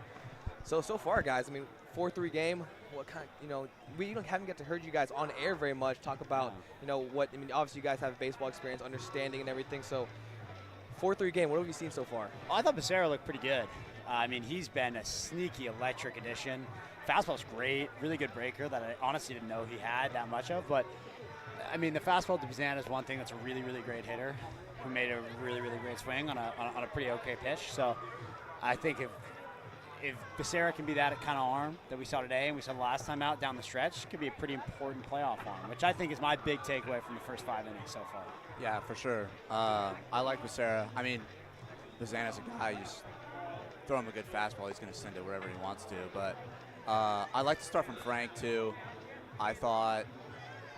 So far, guys. I mean, 4-3 game. what kind of, we even haven't got to heard you guys on air very much talk about, obviously you guys have baseball experience, understanding and everything. So 4-3 game, what have you seen so far? I thought Becerra looked pretty good. I mean, he's been a sneaky electric addition. Fastball's great, really good breaker that I honestly didn't know he had that much of. But, I mean, the fastball to Bazan is one thing that's a really, really great hitter who made a really, really great swing on a pretty okay pitch. So I think if Becerra can be that kind of arm that we saw today and we saw the last time out down the stretch, it could be a pretty important playoff arm, which I think is my big takeaway from the first 5 innings so far. Yeah, for sure. I like Becerra. I mean, Bazan is a guy, you just throw him a good fastball, he's going to send it wherever he wants to. But I like to start from Frank, too. I thought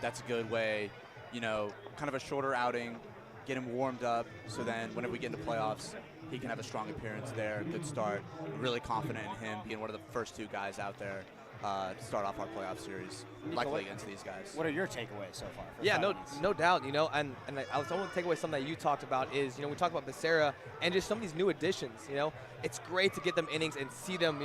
that's a good way, kind of a shorter outing, get him warmed up, so then whenever we get into playoffs, he can have a strong appearance there, good start. Really confident in him being one of the first 2 guys out there to start off our playoff series, likely against these guys. What are your takeaways so far? Yeah, no doubt, and I was only take away something that you talked about is, we talked about Becerra and just some of these new additions, It's great to get them innings and see them,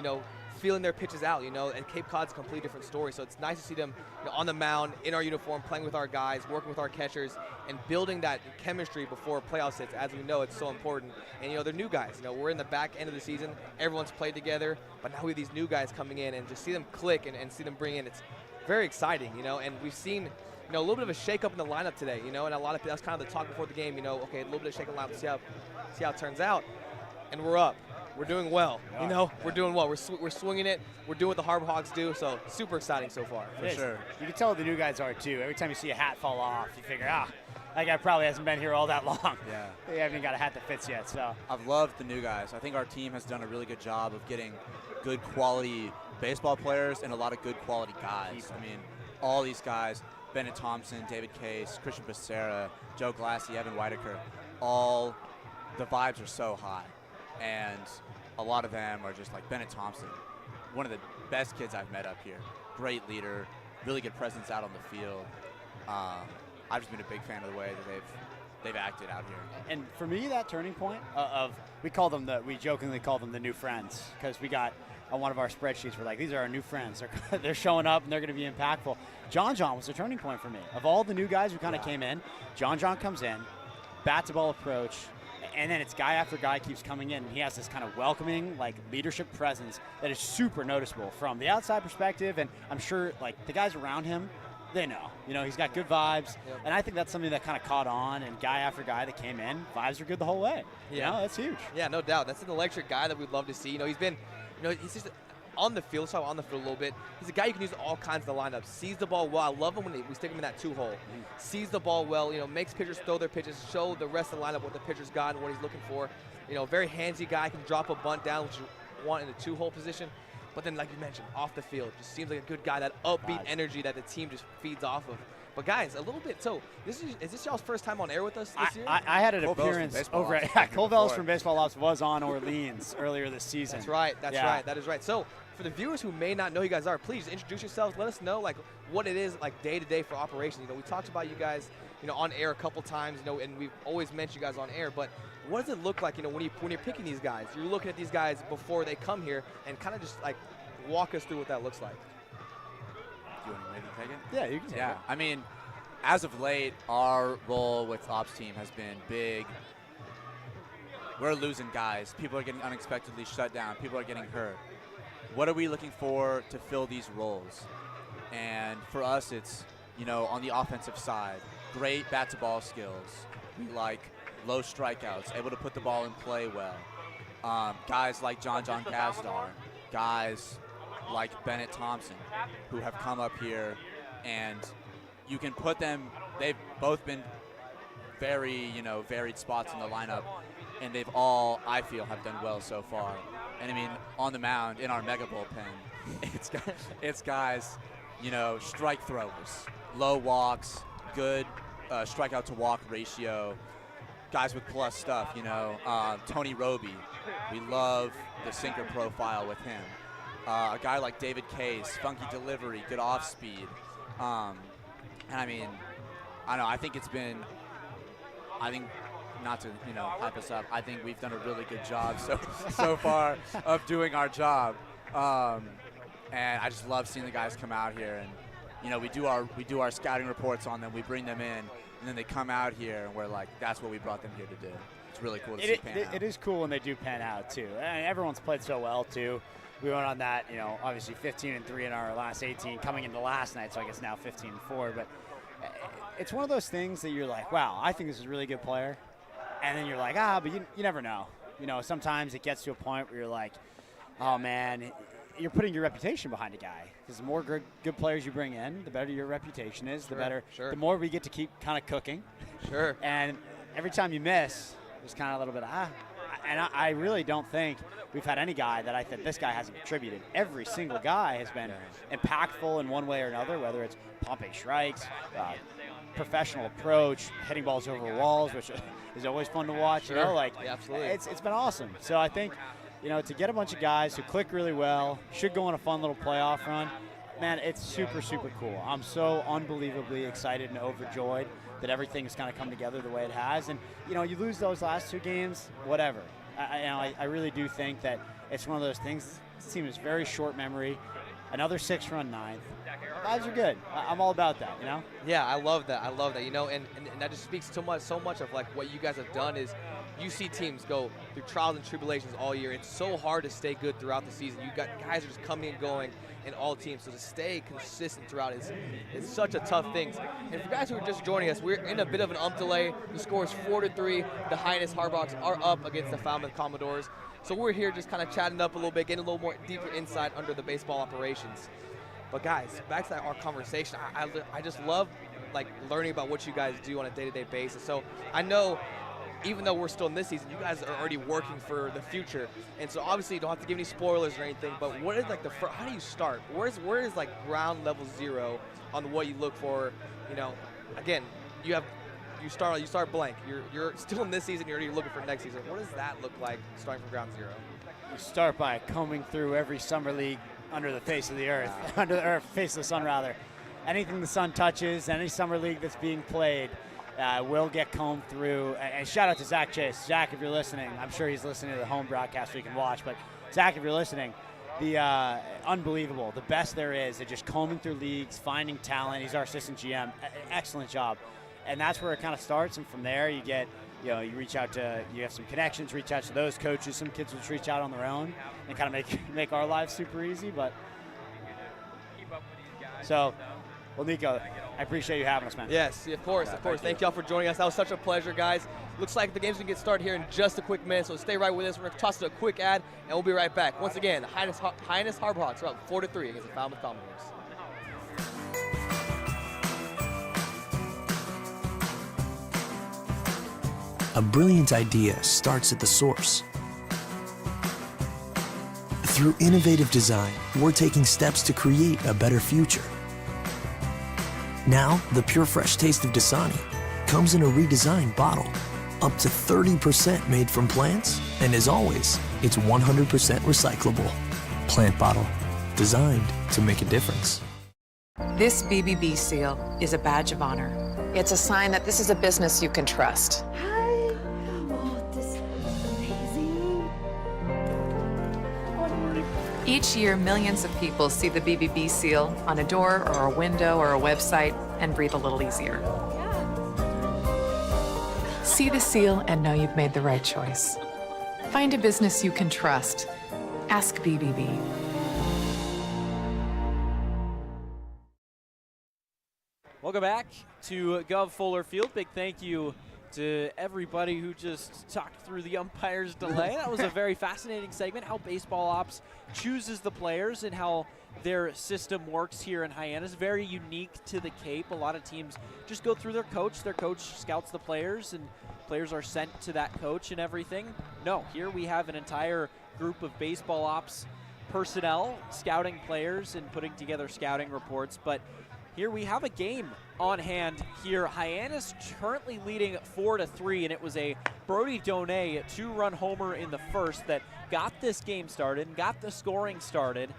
feeling their pitches out, and Cape Cod's a completely different story. So it's nice to see them on the mound, in our uniform, playing with our guys, working with our catchers, and building that chemistry before playoffs hits. As we know, it's so important. And, they're new guys. We're in the back end of the season. Everyone's played together. But now we have these new guys coming in and just see them click and see them bring in. It's very exciting, And we've seen, a little bit of a shake-up in the lineup today, and a lot of that's kind of the talk before the game, okay, a little bit of shake in the lineup, see how it turns out. And we're up. We're doing well, We're doing well. We're swinging it. We're doing what the Harbor Hawks do, so super exciting so far. For sure. You can tell the new guys are, too. Every time you see a hat fall off, you figure, that guy probably hasn't been here all that long. Yeah. They haven't even got a hat that fits yet, so. I've loved the new guys. I think our team has done a really good job of getting good quality baseball players and a lot of good quality guys. I mean, all these guys, Bennett Thompson, David Case, Christian Becerra, Joe Glassy, Evan Whitaker, all the vibes are so high. And a lot of them are just like Bennett Thompson, one of the best kids I've met up here. Great leader, really good presence out on the field. I've just been a big fan of the way that they've acted out here. And for me, that turning point we jokingly call them the new friends, because we got on one of our spreadsheets, we're like, these are our new friends. They're showing up and they're going to be impactful. John was a turning point for me. Of all the new guys who kind of came in, John comes in, bat to ball approach, and then it's guy after guy keeps coming in, and he has this kind of welcoming, leadership presence that is super noticeable from the outside perspective, and I'm sure, the guys around him, they know. He's got good vibes, and I think that's something that kind of caught on, and guy after guy that came in, vibes are good the whole way. That's huge. Yeah, no doubt. That's an electric guy that we'd love to see. He's been, he's just on the field. Let's talk on the field a little bit. He's a guy you can use all kinds of the lineup. Sees the ball well. I love him when we stick him in that 2-hole. Sees the ball well. Makes pitchers throw their pitches. Show the rest of the lineup what the pitcher's got and what he's looking for. Very handsy guy. Can drop a bunt down, which you want in a 2-hole position. But then, like you mentioned, off the field, just seems like a good guy. That upbeat energy that the team just feeds off of. But guys, a little bit. So is this y'all's first time on air with us this year? I had an appearance over at Cole Bells from Baseball Ops was on Orleans earlier this season. That's right. That is right. So for the viewers who may not know who you guys are, please introduce yourselves. Let us know what it is day to day for operations. We talked about you guys on air a couple times. And we've always mentioned you guys on air. But what does it look like when you're picking these guys? You're looking at these guys before they come here and kind of just walk us through what that looks like. You want me to take it? Yeah, you can take it. I mean, as of late, our role with Ops team has been big. We're losing guys. People are getting unexpectedly shut down. People are getting hurt. What are we looking for to fill these roles? And for us, it's, on the offensive side, great bat-to-ball skills. We like low strikeouts, able to put the ball in play well. Guys like John Gazdar, guys like Bennett Thompson, who have come up here, and you can put them, they've both been very, varied spots in the lineup, and they've all, I feel, have done well so far. And I mean, on the mound, in our mega bullpen, it's guys, strike throwers, low walks, good strikeout to walk ratio, guys with plus stuff, Tony Roby, we love the sinker profile with him. A guy like David Case, funky delivery, good off speed. And I mean, I don't know, I think not to, hype us up, I think we've done a really good job so far of doing our job. And I just love seeing the guys come out here, and you know, we do our scouting reports on them, we bring them in, and then they come out here, and we're like, that's what we brought them here to do. It's really cool to see pan out. It is cool when they do pan out too. And everyone's played so well too. We went on that, you know, obviously 15-3 in our last 18, coming into last night, so I guess now 15-4. But it's one of those things that you're like, wow, I think this is a really good player. And then you're like, but you never know. You know, sometimes it gets to a point where you're like, oh man, you're putting your reputation behind a guy. Because the more good players you bring in, the better your reputation is, the better, the more we get to keep kind of cooking. Sure. And every time you miss, there's kind of a little bit of, And I really don't think we've had any guy that I think this guy hasn't contributed. Every single guy has been impactful in one way or another, whether it's pumping strikes, professional approach, hitting balls over walls, which is always fun to watch. Sure. You know, like absolutely. It's been awesome. So I think, you know, to get a bunch of guys who click really well, should go on a fun little playoff run, man, it's super, super cool. I'm so unbelievably excited and overjoyed that everything's kind of come together the way it has. And, you know, you lose those last 2 games, whatever. I really do think that it's one of those things. This team is very short memory. Another 6-run 9th. Guys are good. I'm all about that, you know? Yeah, I love that. I love that. You know, and that just speaks so much of like what you guys have done is you see teams go through trials and tribulations all year. It's so hard to stay good throughout the season. You got guys are just coming and going in all teams. So to stay consistent throughout is such a tough thing. And for guys who are just joining us, we're in a bit of an delay. The score is 4-3. The Hyannis Hardbocks are up against the Falmouth Commodores. So we're here just kind of chatting up a little bit, getting a little more deeper insight under the baseball operations. But guys, back to our conversation. I just love like learning about what you guys do on a day-to-day basis. So I know, even though we're still in this season, you guys are already working for the future. And so obviously you don't have to give any spoilers or anything, but what is like how do you start? Where is like ground level zero on what you look for? You know, again, you start blank. You're still in this season, you're already looking for next season. What does that look like starting from ground zero? You start by combing through every summer league under the face of the earth, under the earth, face of the sun rather. Anything the sun touches, any summer league that's being played, will get combed through. And shout out to Zach Chase. Zach, if you're listening, I'm sure he's listening to the home broadcast so you can watch, but Zach, if you're listening, the unbelievable, the best there is at just combing through leagues, finding talent. He's our assistant GM. Excellent job. And that's where it kind of starts, and from there you get, you know, you reach out to, you have some connections, reach out to those coaches. Some kids will reach out on their own and kind of make our lives super easy. But so, well, Nico, I appreciate you having us, man. Yes, of course, of course. Thank y'all for joining us. That was such a pleasure, guys. Looks like the game's gonna get started here in just a quick minute, so stay right with us. We're gonna toss it a quick ad, and we'll be right back. Once again, Hyannis Hardbocks are up 4-3 against the Falmouth Commodores. A brilliant idea starts at the source. Through innovative design, we're taking steps to create a better future. Now, the pure fresh taste of Dasani comes in a redesigned bottle, up to 30% made from plants, and as always, it's 100% recyclable. Plant bottle, designed to make a difference. This BBB seal is a badge of honor. It's a sign that this is a business you can trust. Each year, millions of people see the BBB seal on a door or a window or a website and breathe a little easier. See the seal and know you've made the right choice. Find a business you can trust. Ask BBB. Welcome back to Gov Fuller Field. Big thank you to everybody who just talked through the umpire's delay. That was a very fascinating segment, how baseball ops chooses the players and how their system works here in Hyannis. Very unique to the Cape. A lot of teams just go through their coach scouts the players, and players are sent to that coach and everything. No, here we have an entire group of baseball ops personnel scouting players and putting together scouting reports. But here we have a game on hand here. Hyannis currently leading 4-3, and it was a Brody Donay 2-run homer in the first that got this game started and got the scoring started.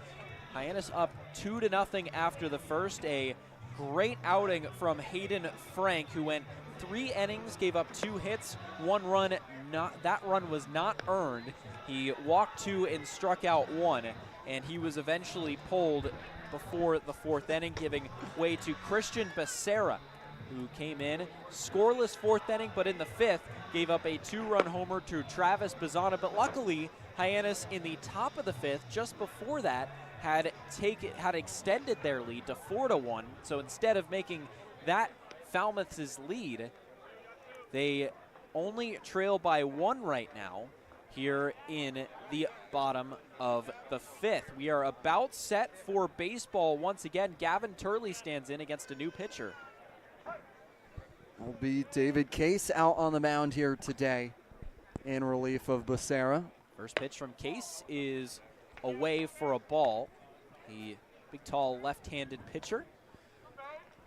Hyannis up 2-0 after the first. A great outing from Hayden Frank, who went 3 innings, gave up 2 hits, 1 run. That run was not earned. He walked 2 and struck out 1, and he was eventually pulled before the 4th inning, giving way to Christian Becerra, who came in scoreless 4th inning, but in the 5th gave up a 2-run homer to Travis Bazana. But luckily, Hyannis in the top of the 5th, just before that, had extended their lead to 4-1. So instead of making that Falmouth's lead, they only trail by 1 right now here in the bottom of the 5th. We are about set for baseball once again. Gavin Turley stands in against a new pitcher. Will be David Case out on the mound here today in relief of Becerra. First pitch from Case is away for a ball. The big, tall, left-handed pitcher.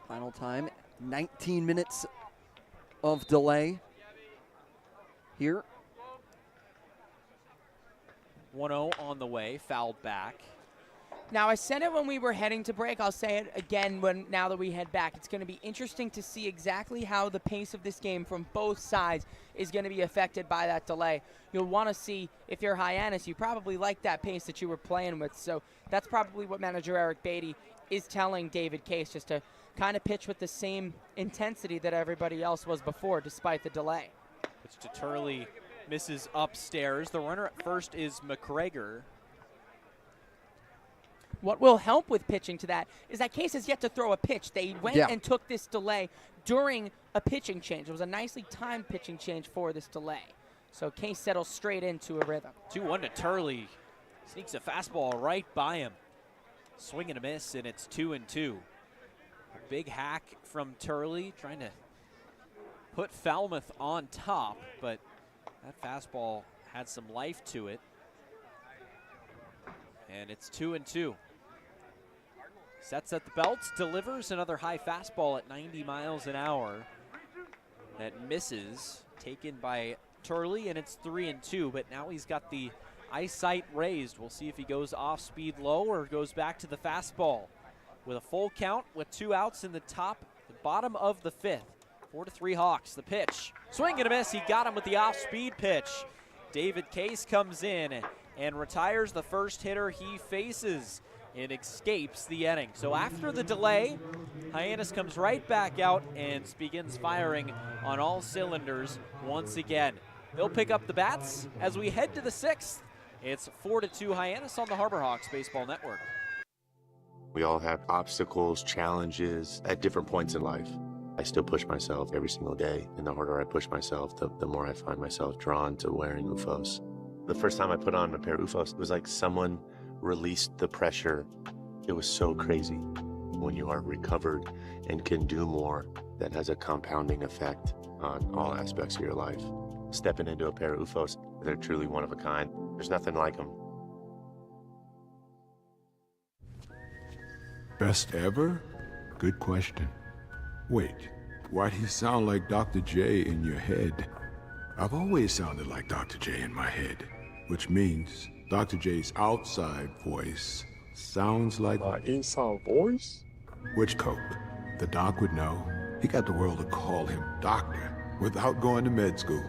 Final time, 19 minutes of delay here. 1-0 on the way, fouled back. Now, I said it when we were heading to break. I'll say it again now that we head back. It's going to be interesting to see exactly how the pace of this game from both sides is going to be affected by that delay. You'll want to see, if you're Hyannis, you probably like that pace that you were playing with. So that's probably what manager Eric Beatty is telling David Case, just to kind of pitch with the same intensity that everybody else was before, despite the delay. Pitch to Turley, misses upstairs. The runner at first is McGregor. What will help with pitching to that is that Case has yet to throw a pitch. They went and took this delay during a pitching change. It was a nicely timed pitching change for this delay. So Case settles straight into a rhythm. 2-1 to Turley. Sneaks a fastball right by him. Swing and a miss, and it's 2-2. A big hack from Turley, trying to put Falmouth on top, but that fastball had some life to it. And it's 2-2. Sets at the belt, delivers another high fastball at 90 miles an hour. That misses, taken by Turley, and it's 3-2, but now he's got the eyesight raised. We'll see if he goes off speed low or goes back to the fastball. With a full count, with 2 outs in the bottom of the 5th. 4-3 Hawks, the pitch. Swing and a miss, he got him with the off-speed pitch. David Case comes in and retires the first hitter he faces. It escapes the inning. So after the delay, Hyannis comes right back out and begins firing on all cylinders once again. They'll pick up the bats as we head to the 6th. It's 4-2 Hyannis on the Harbor Hawks Baseball Network. We all have obstacles, challenges at different points in life. I still push myself every single day, and the harder I push myself, the more I find myself drawn to wearing UFOs. The first time I put on a pair of UFOs, it was like someone released the pressure. It was so crazy. When you are recovered and can do more, that has a compounding effect on all aspects of your life. Stepping into a pair of UFOs, they're truly one of a kind. There's nothing like them. Best ever? Good question. Wait, why do you sound like Dr. J in your head? I've always sounded like Dr. J in my head, which means Dr. J's outside voice sounds like my inside voice? Which Cope? The doc would know. He got the world to call him doctor without going to med school.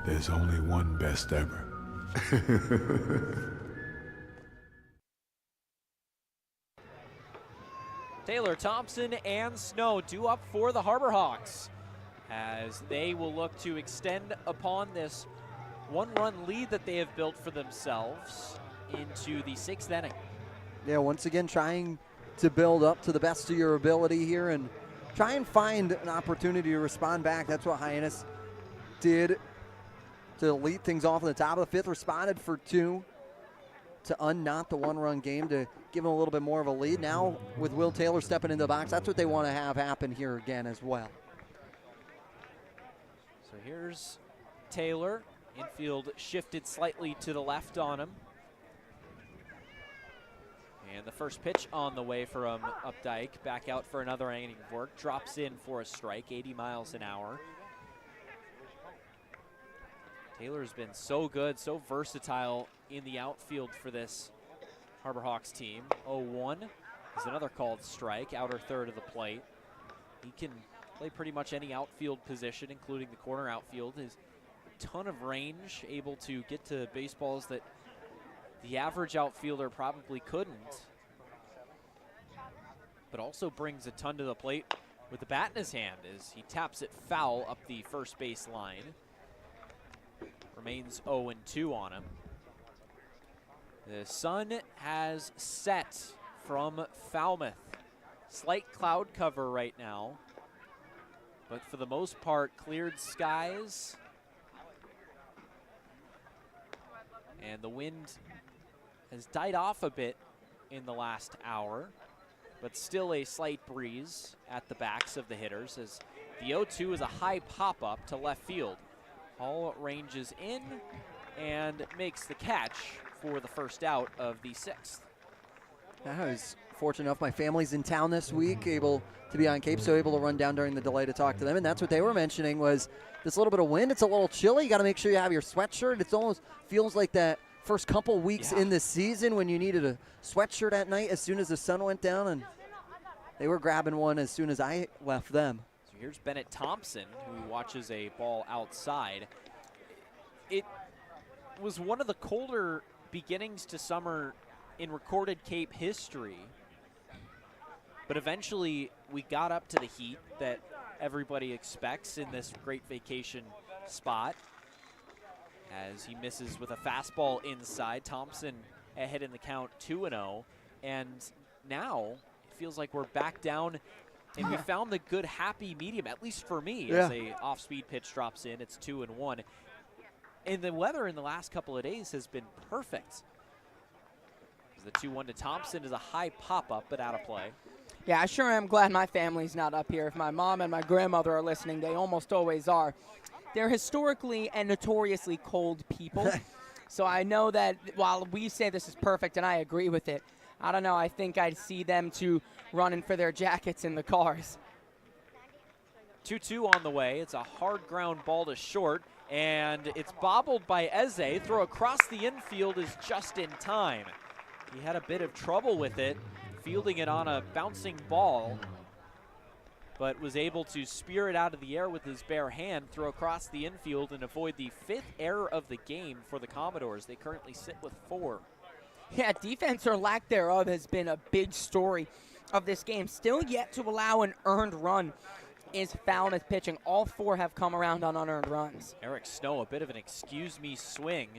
There's only one best ever. Taylor Thompson and Snow due up for the Harbor Hawks as they will look to extend upon this 1-run lead that they have built for themselves into the 6th inning. Yeah, once again trying to build up to the best of your ability here and try and find an opportunity to respond back. That's what Hyannis did to lead things off in the top of the 5th, responded for 2 to unknot the 1-run game to give him a little bit more of a lead. Now with Will Taylor stepping into the box, that's what they want to have happen here again as well. So here's Taylor. Infield shifted slightly to the left on him. And the first pitch on the way from Updike. Back out for another inning of work. Drops in for a strike, 80 miles an hour. Taylor's been so good, so versatile in the outfield for this Harbor Hawks team. 0-1. is another called strike, outer third of the plate. He can play pretty much any outfield position, including the corner outfield. His ton of range, able to get to baseballs that the average outfielder probably couldn't, but also brings a ton to the plate with the bat in his hand as he taps it foul up the first base line. Remains 0-2 on him. The sun has set from Falmouth. Slight cloud cover right now, but for the most part, cleared skies. And the wind has died off a bit in the last hour, but still a slight breeze at the backs of the hitters as the 0-2 is a high pop-up to left field. Hall ranges in and makes the catch for the first out of the 6th. I was fortunate enough, my family's in town this week, able to be on Cape, so able to run down during the delay to talk to them, and that's what they were mentioning was this little bit of wind. It's a little chilly. You got to make sure you have your sweatshirt. It almost feels like that first couple weeks in the season when you needed a sweatshirt at night as soon as the sun went down, and they were grabbing one as soon as I left them. So here's Bennett Thompson, who watches a ball outside. It was one of the colder beginnings to summer in recorded Cape history, but eventually we got up to the heat that everybody expects in this great vacation spot. As he misses with a fastball inside, Thompson ahead in the count 2-0, and now it feels like we're back down, and we found the good happy medium, at least for me, as a off-speed pitch drops in. It's 2-1, and the weather in the last couple of days has been perfect. The 2-1 to Thompson is a high pop-up, but out of play. Yeah, I sure am glad my family's not up here. If my mom and my grandmother are listening, they almost always are. They're historically and notoriously cold people. So I know that while we say this is perfect, and I agree with it, I don't know, I think I'd see them two running for their jackets in the cars. 2-2 on the way. It's a hard ground ball to short, and it's bobbled by Eze. Throw across the infield is just in time. He had a bit of trouble with it, fielding it on a bouncing ball, but was able to spear it out of the air with his bare hand, throw across the infield, and avoid the 5th error of the game for the Commodores. They currently sit with 4. Yeah, defense or lack thereof has been a big story of this game. Still yet to allow an earned run is Falmouth pitching. All 4 have come around on unearned runs. Eric Snow, a bit of an excuse-me swing,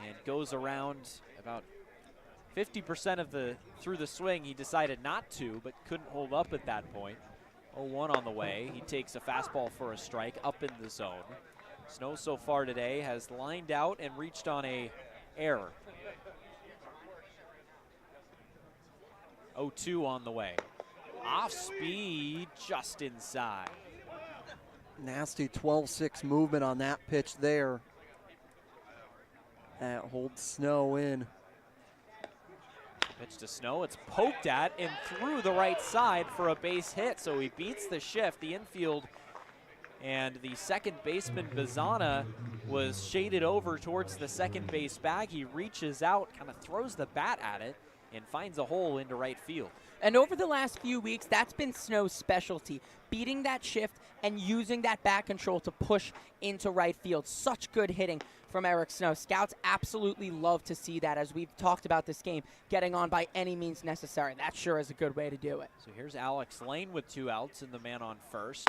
and goes around about 50% of through the swing. He decided not to, but couldn't hold up at that point. 0-1 on the way. He takes a fastball for a strike up in the zone. Snow so far today has lined out and reached on a error. 0-2 on the way. Off speed, just inside. Nasty 12-6 movement on that pitch there. That holds Snow in. Pitch to Snow, it's poked at and through the right side for a base hit, so he beats the shift. The infield and the second baseman, Bazana, was shaded over towards the second base bag. He reaches out, kind of throws the bat at it, and finds a hole into right field. And over the last few weeks, that's been Snow's specialty, beating that shift and using that bat control to push into right field. Such good hitting from Eric Snow. Scouts absolutely love to see that, as we've talked about this game, getting on by any means necessary. That sure is a good way to do it. So here's Alex Lane with 2 outs and the man on first.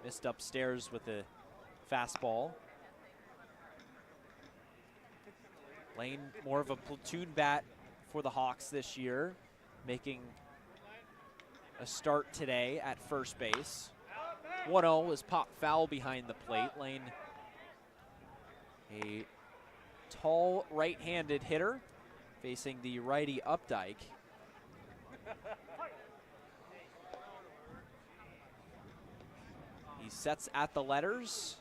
Missed upstairs with a fastball. Lane, more of a platoon bat for the Hawks this year, making a start today at first base. 1-0 was popped foul behind the plate. Lane, a tall right-handed hitter facing the righty Updike. He sets at the letters.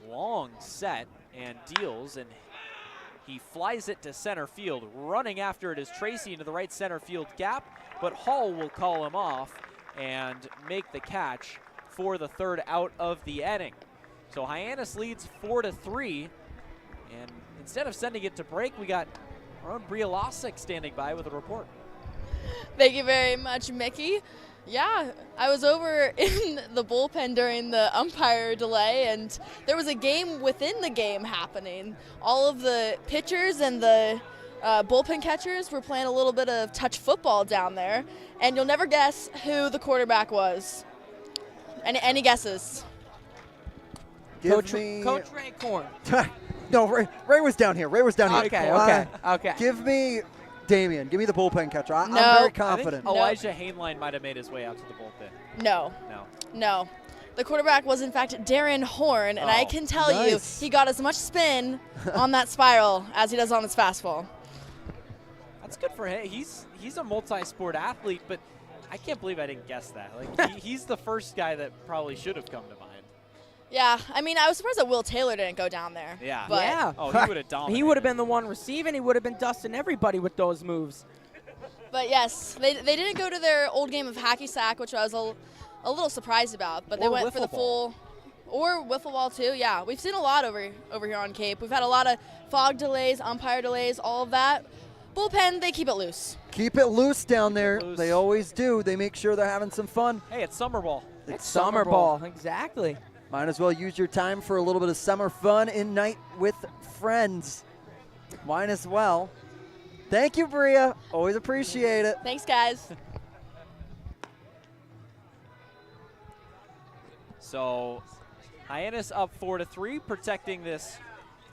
Long set and deals, and he flies it to center field. Running after it is Tracy into the right center field gap, but Hall will call him off and make the catch for the 3rd out of the inning. So Hyannis leads 4-3, and instead of sending it to break, we got Our own Bria Losick standing by with a report. Thank you very much, Mickey. Yeah, I was over in the bullpen during the umpire delay, and there was a game within the game happening. All of the pitchers and the bullpen catchers were playing a little bit of touch football down there, and you'll never guess who the quarterback was. Any guesses? Coach Ray Korn. No, Ray was down here. Okay. Give me Damian. Give me the bullpen catcher. I'm No. very confident. Elijah Hainline might have made his way out to the bullpen. No. The quarterback was, in fact, Darren Horn, and I can tell you he got as much spin on that spiral as he does on his fastball. That's good for him. He's a multi-sport athlete, but I can't believe I didn't guess that. Like he's the first guy that probably should have come to mind. Yeah, I mean, I was surprised that Will Taylor didn't go down there. Yeah. But Yeah. Oh, he would have dominated. He would have been the one receiving. He would have been dusting everybody with those moves. But yes, they didn't go to their old game of hacky sack, which I was a little surprised about. But they Or went for the wiffle ball. full, or wiffle ball too. Yeah, we've seen a lot over here on Cape. We've had a lot of fog delays, umpire delays, all of that. Bullpen, they keep it loose. Keep it loose down there. They always do. They make sure they're having some fun. Hey, it's summer ball. It's summer ball. Exactly. Might as well use your time for a little bit of summer fun in night with friends. Mine as well. Thank you, Bria. Always appreciate it. Thanks, guys. So Hyannis up 4-3, protecting this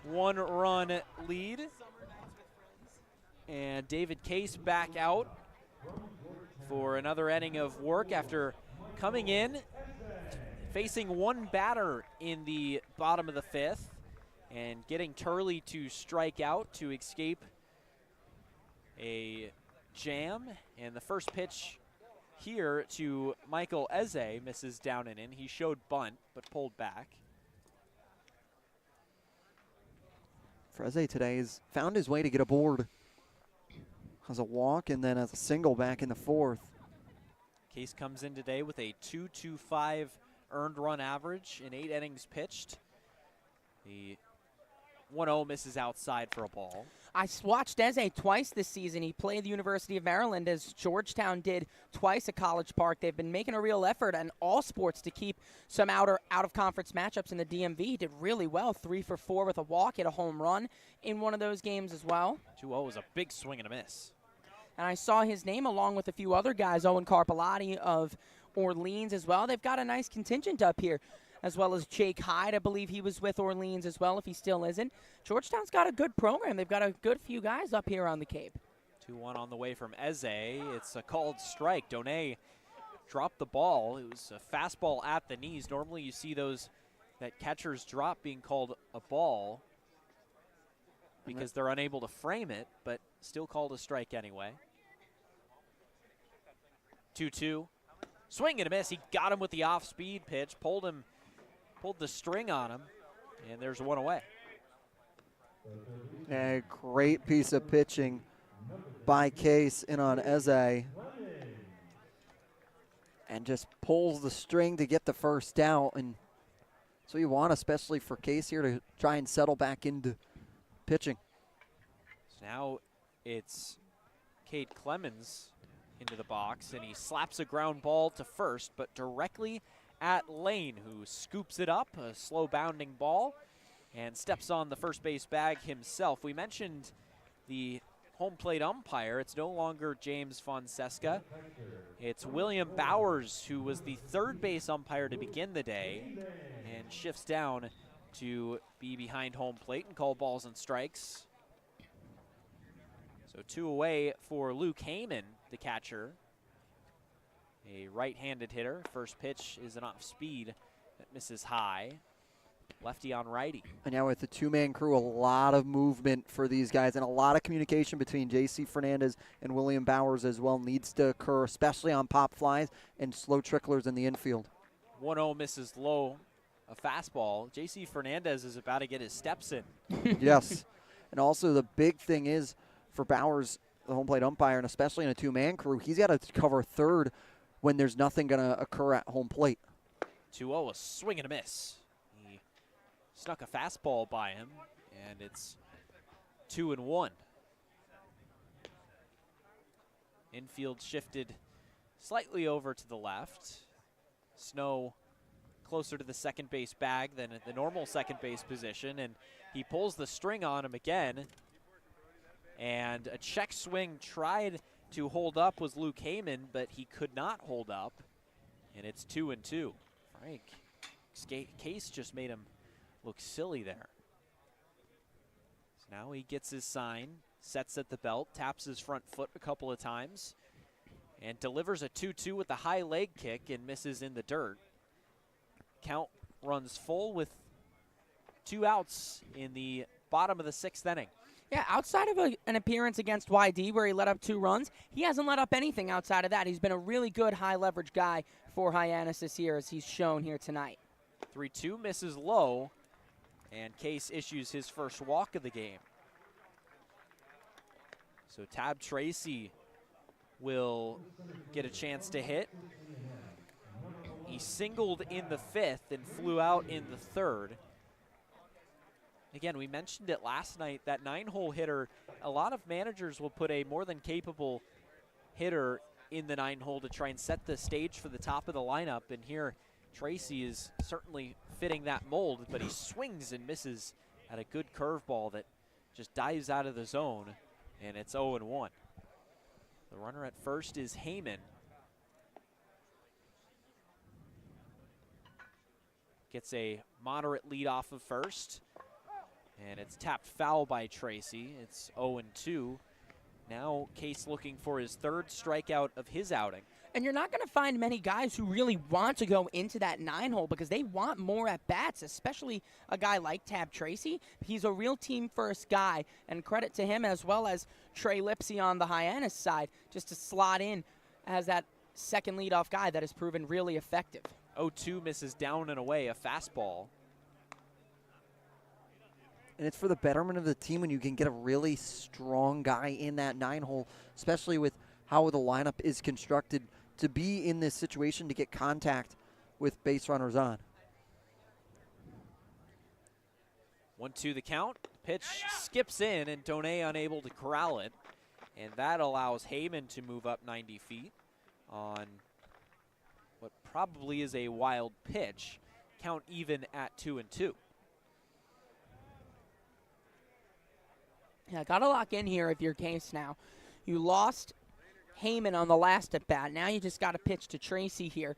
one-run lead. And David Case back out for another inning of work after coming in, facing one batter in the bottom of the fifth, and getting Turley to strike out to escape a jam. And the first pitch here to Michael Eze misses down and in. He showed bunt, but pulled back. Freze today has found his way to get aboard. Has a walk and then has a single back in the fourth. Case comes in today with a 2.25 earned run average in 8 innings pitched. The 1-0 misses outside for a ball. I watched Eze twice this season. He played the University of Maryland, as Georgetown did twice at College Park. They've been making a real effort in all sports to keep some out-of-conference matchups in the DMV. He did really well, 3 for 4 with a walk, hit a home run in one of those games as well. 2-0 was a big swing and a miss. And I saw his name along with a few other guys, Owen Carpellotti of Orleans as well. They've got a nice contingent up here, as well as Jake Hyde. I believe he was with Orleans as well, if he still isn't. Georgetown's got a good program. They've got a good few guys up here on the Cape. 2-1 on the way from Eze. It's a called strike. Donay dropped the ball. It was a fastball at the knees. Normally you see that catcher's drop being called a ball because they're unable to frame it, but still called a strike anyway. 2-2. Swing and a miss. He got him with the off-speed pitch, pulled the string on him, and there's one away. A great piece of pitching by Case in on Eze. And just pulls the string to get the first out. And so you want, especially for Case here, to try and settle back into pitching. So now it's Cade Clemens into the box, and he slaps a ground ball to first, but directly at Lane, who scoops it up, a slow bounding ball, and steps on the first base bag himself. We mentioned the home plate umpire. It's no longer James Fonseca. It's William Bowers, who was the third base umpire to begin the day, and shifts down to be behind home plate and call balls and strikes. So 2 away for Luke Heyman, the catcher. A right-handed hitter. First pitch is an off-speed that misses high. Lefty on righty. And now with the two-man crew, a lot of movement for these guys and a lot of communication between J.C. Fernandez and William Bowers as well needs to occur, especially on pop flies and slow tricklers in the infield. 1-0 misses low, a fastball. J.C. Fernandez is about to get his steps in. Yes. And also the big thing is for Bowers, the home plate umpire, and especially in a two-man crew, he's got to cover third when there's nothing going to occur at home plate. 2-0, a swing and a miss. He snuck a fastball by him, and it's 2-1. Infield shifted slightly over to the left. Snow closer to the second base bag than at the normal second base position, and he pulls the string on him again. And a check swing tried to hold up was Luke Heyman, but he could not hold up, and it's 2-2. Frank Case just made him look silly there. So now he gets his sign, sets at the belt, taps his front foot a couple of times, and delivers a 2-2 with a high leg kick and misses in the dirt. Count runs full with 2 outs in the bottom of the 6th inning. Yeah, outside of an appearance against YD where he let up 2 runs, he hasn't let up anything outside of that. He's been a really good high-leverage guy for Hyannis this year, as he's shown here tonight. 3-2 misses low, and Case issues his first walk of the game. So Tab Tracy will get a chance to hit. He singled in the 5th and flew out in the 3rd. Again, we mentioned it last night, that 9-hole hitter, a lot of managers will put a more than capable hitter in the 9-hole to try and set the stage for the top of the lineup. And here, Tracy is certainly fitting that mold, but he swings and misses at a good curveball that just dives out of the zone, and it's 0-1. The runner at first is Heyman. Gets a moderate lead off of first, and it's tapped foul by Tracy. It's 0-2. Now Case looking for his 3rd strikeout of his outing. And you're not going to find many guys who really want to go into that 9-hole because they want more at-bats, especially a guy like Tab Tracy. He's a real team-first guy, and credit to him as well as Trey Lipsy on the Hyannis side, just to slot in as that second leadoff guy that has proven really effective. 0-2 misses down and away, a fastball. And it's for the betterment of the team when you can get a really strong guy in that 9-hole, especially with how the lineup is constructed to be in this situation to get contact with base runners on. 1-2 the count. Pitch skips in, and Donay unable to corral it. And that allows Heyman to move up 90 feet on what probably is a wild pitch. Count even at 2-2. Yeah, got to lock in here if you're Case now. You lost Heyman on the last at-bat. Now you just got to pitch to Tracy here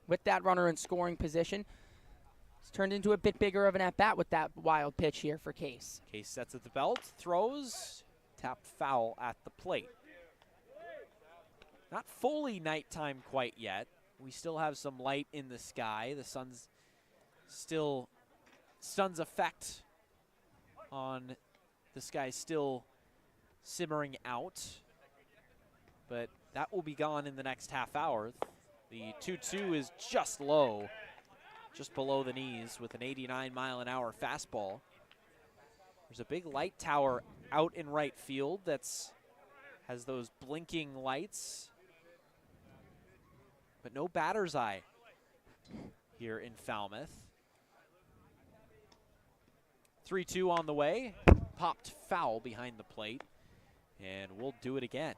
with that runner in scoring position. It's turned into a bit bigger of an at-bat with that wild pitch here for Case. Case sets at the belt, throws, tapped foul at the plate. Not fully nighttime quite yet. We still have some light in the sky. The sun's effect on the sky still simmering out, but that will be gone in the next half hour. The 2-2 is just low, just below the knees with an 89-mile-an-hour fastball. There's a big light tower out in right field has those blinking lights, but no batter's eye here in Falmouth. 3-2 on the way. Popped foul behind the plate, and we'll do it again.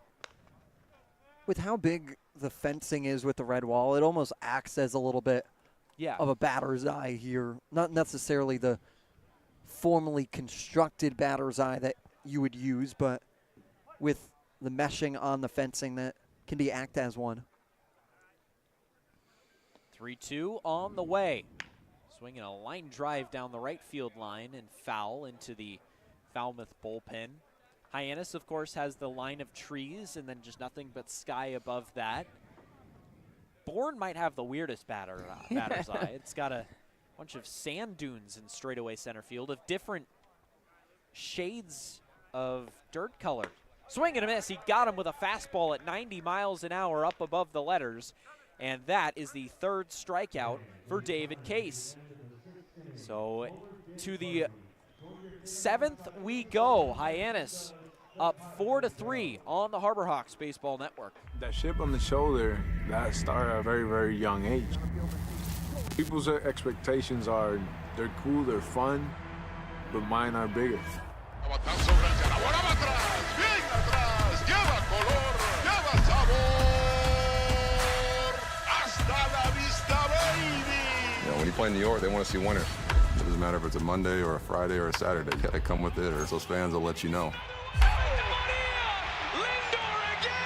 With how big the fencing is with the red wall, it almost acts as a little bit of a batter's eye here. Not necessarily the formally constructed batter's eye that you would use, but with the meshing on the fencing that can act as one. 3-2 on the way. Swinging a line drive down the right field line and foul into the Falmouth bullpen. Hyannis, of course, has the line of trees and then just nothing but sky above that. Bourne might have the weirdest batter's eye. It's got a bunch of sand dunes in straightaway center field of different shades of dirt color. Swing and a miss. He got him with a fastball at 90 miles an hour up above the letters. And that is the 3rd strikeout for David Case. So to the 7th we go. Hyannis up 4-3 on the Harbor Hawks Baseball Network. That chip on the shoulder, that started at a very, very young age. People's expectations are, they're cool, they're fun, but mine are bigger. Lleva color, lleva sabor. When you play in New York, they want to see winners. It doesn't matter if it's a Monday or a Friday or a Saturday. You got to come with it, or those fans will let you know.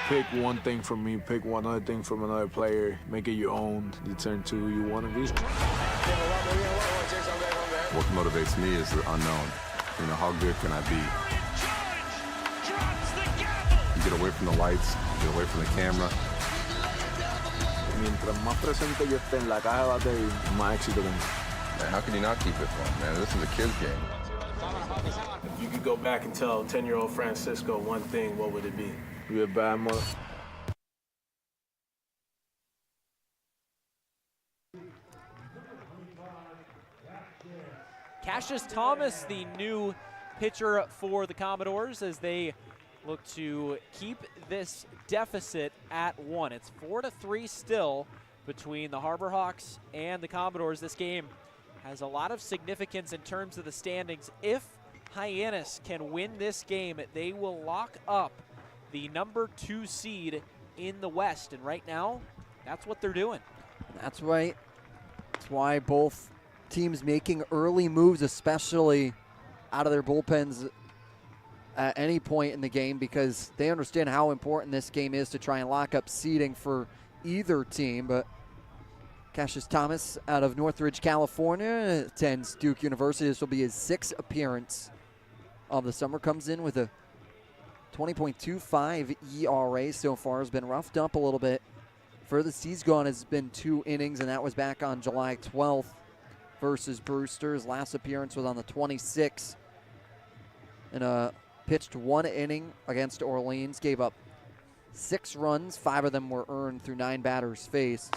Pick one thing from me, pick one other thing from another player, make it your own. You turn to who you want to be. What motivates me is the unknown. You know, how good can I be? You get away from the lights, get away from the camera. Mientras más presente yo esté en la caja de batería, más éxito tengo. Man, how can you not keep it fun, man? This is a kid's game. If you could go back and tell 10-year-old Francisco one thing, what would it be? Be a bad mother. Cassius Thomas, the new pitcher for the Commodores, as they look to keep this deficit at 1. It's 4-3 still between the Harbor Hawks and the Commodores. This game has a lot of significance in terms of the standings. If Hyannis can win this game, they will lock up the number 2 seed in the West. And right now, that's what they're doing. That's right. That's why both teams making early moves, especially out of their bullpens at any point in the game, because they understand how important this game is to try and lock up seeding for either team. But Cassius Thomas out of Northridge, California, attends Duke University. This will be his 6th appearance of the summer. Comes in with a 20.25 ERA so far. Has been roughed up a little bit. Furthest he's gone has been 2 innings, and that was back on July 12th versus Brewster. His last appearance was on the 26th. And pitched 1 inning against Orleans. Gave up 6 runs. 5 of them were earned through 9 batters faced.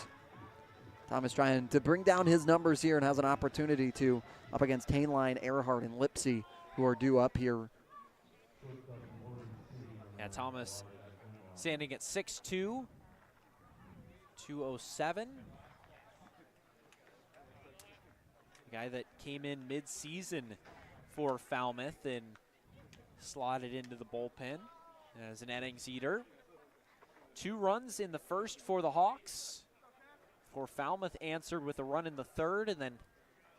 Thomas trying to bring down his numbers here and has an opportunity to up against Hainline, Earhart, and Lipsy, who are due up here. Yeah, Thomas standing at 6'2", 207. The guy that came in mid-season for Falmouth and slotted into the bullpen as an innings eater. 2 runs in the first for the Hawks. For Falmouth answered with a run in the 3rd, and then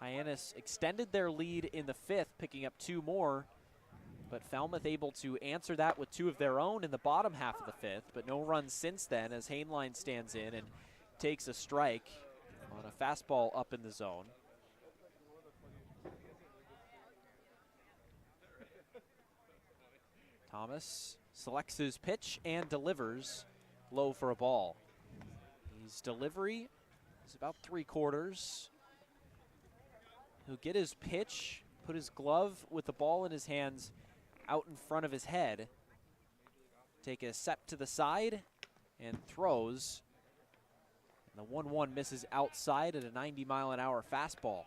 Hyannis extended their lead in the 5th, picking up 2 more. But Falmouth able to answer that with 2 of their own in the bottom half of the 5th, but no runs since then as Hainline stands in and takes a strike on a fastball up in the zone. Thomas selects his pitch and delivers low for a ball. His delivery is about 3/4. He'll get his pitch, put his glove with the ball in his hands out in front of his head, take a step to the side, and throws. And the 1-1 misses outside at a 90-mile-an-hour fastball.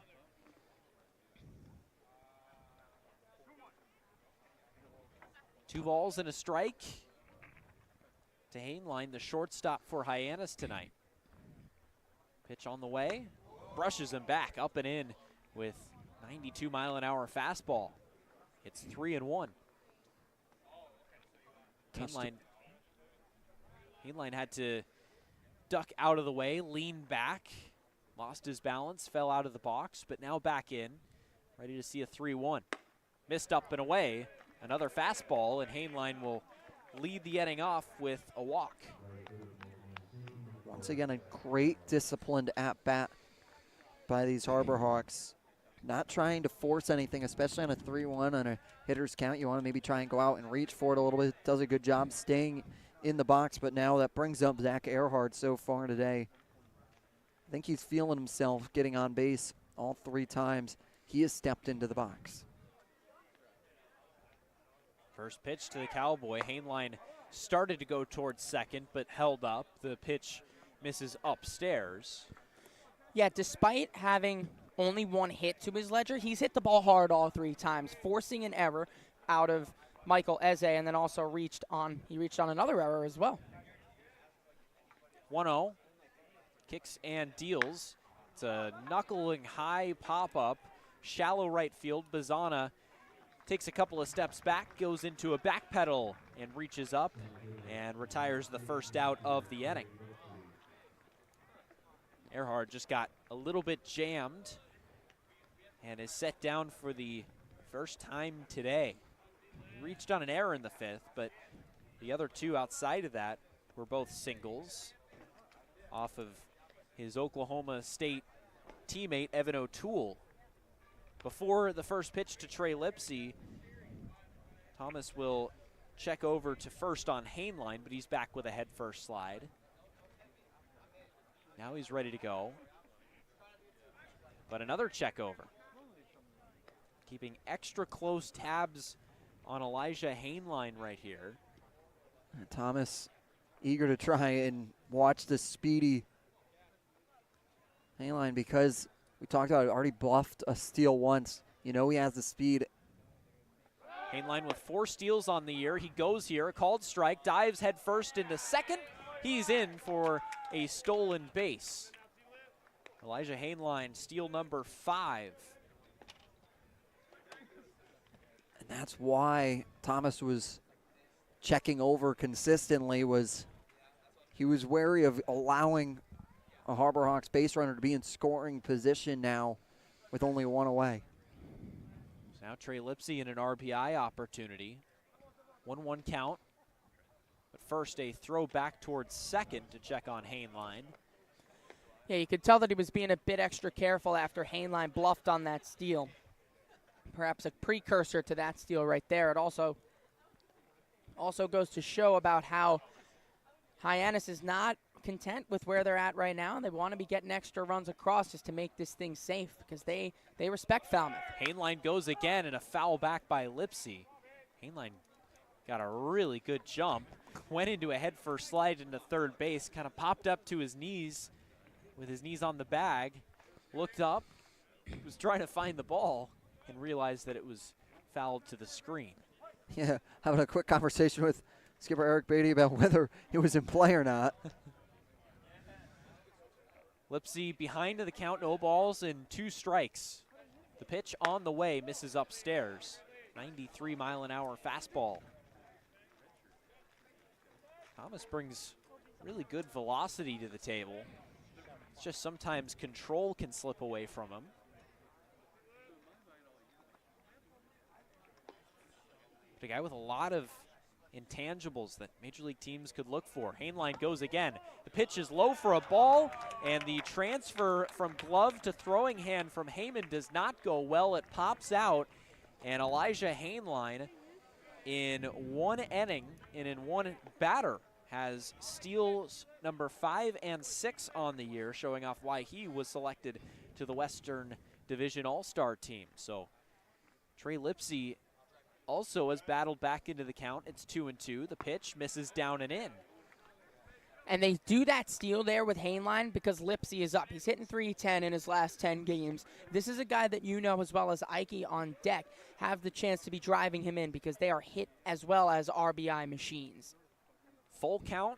Two balls and a strike to Hainline, the shortstop for Hyannis tonight. Pitch on the way, brushes him back up and in with 92-mile-an-hour fastball. It's 3-1. Hainline had to duck out of the way, lean back, lost his balance, fell out of the box, but now back in, ready to see a 3-1. Missed up and away, another fastball, and Hainline will lead the inning off with a walk. Once again, a great disciplined at-bat by these Harbor Hawks. Not trying to force anything, especially on a 3-1 on a hitter's count. You want to maybe try and go out and reach for it a little bit. Does a good job staying in the box, but now that brings up Zach Earhart so far today. I think he's feeling himself getting on base all 3 times he has stepped into the box. First pitch to the Cowboy. Hainline started to go towards second, but held up. The pitch misses upstairs. Yeah, despite having only 1 hit to his ledger, he's hit the ball hard all 3 times, forcing an error out of Michael Eze, and then also reached on another error as well. 1-0, kicks and deals. It's a knuckling high pop-up, shallow right field. Bazana takes a couple of steps back, goes into a back pedal, and reaches up and retires the first out of the inning. Earhart just got a little bit jammed and is set down for the first time today. He reached on an error in the 5th, but the other 2 outside of that were both singles off of his Oklahoma State teammate, Evan O'Toole. Before the first pitch to Trey Lipsy, Thomas will check over to first on Hainline, but he's back with a head first slide. Now he's ready to go. But another check over. Keeping extra close tabs on Elijah Hainline right here. And Thomas eager to try and watch the speedy Hainline, because we talked about it, already bluffed a steal once. You know he has the speed. Hainline with 4 steals on the year. He goes here, a called strike, dives head first into second. He's in for a stolen base. Elijah Hainline, steal number 5. And that's why Thomas was checking over consistently, was he was wary of allowing a Harbor Hawks base runner to be in scoring position now with only 1 away. So now Trey Lipsy in an RBI opportunity. 1-1 count. But first a throw back towards second to check on Hainline. Yeah, you could tell that he was being a bit extra careful after Hainline bluffed on that steal. Perhaps a precursor to that steal right there. It also goes to show about how Hyannis is not content with where they're at right now, and they want to be getting extra runs across just to make this thing safe, because they respect Falmouth. Hainline goes again, and a foul back by Lipsy. Hainline got a really good jump, went into a head first slide into third base, kind of popped up to his knees with his knees on the bag, looked up, was trying to find the ball, and realized that it was fouled to the screen. Yeah, having a quick conversation with skipper Eric Beatty about whether he was in play or not. Lipsy behind to the count, no balls and 2 strikes. The pitch on the way, misses upstairs. 93-mile-an-hour fastball. Thomas brings really good velocity to the table. It's just sometimes control can slip away from him. But a guy with a lot of intangibles that major league teams could look for. Hainline goes again. The pitch is low for a ball, and the transfer from glove to throwing hand from Heyman does not go well. It pops out, and Elijah Hainline, in 1 inning and in 1 batter, has steals number 5 and 6 on the year, showing off why he was selected to the Western Division All-Star team. So Trey Lipsy also has battled back into the count. It's 2-2. The pitch misses down and in. And they do that steal there with Hainline because Lipsy is up. He's hitting .310 in his last 10 games. This is a guy that you know as well as Ike on deck have the chance to be driving him in because they are hit as well as RBI machines. Full count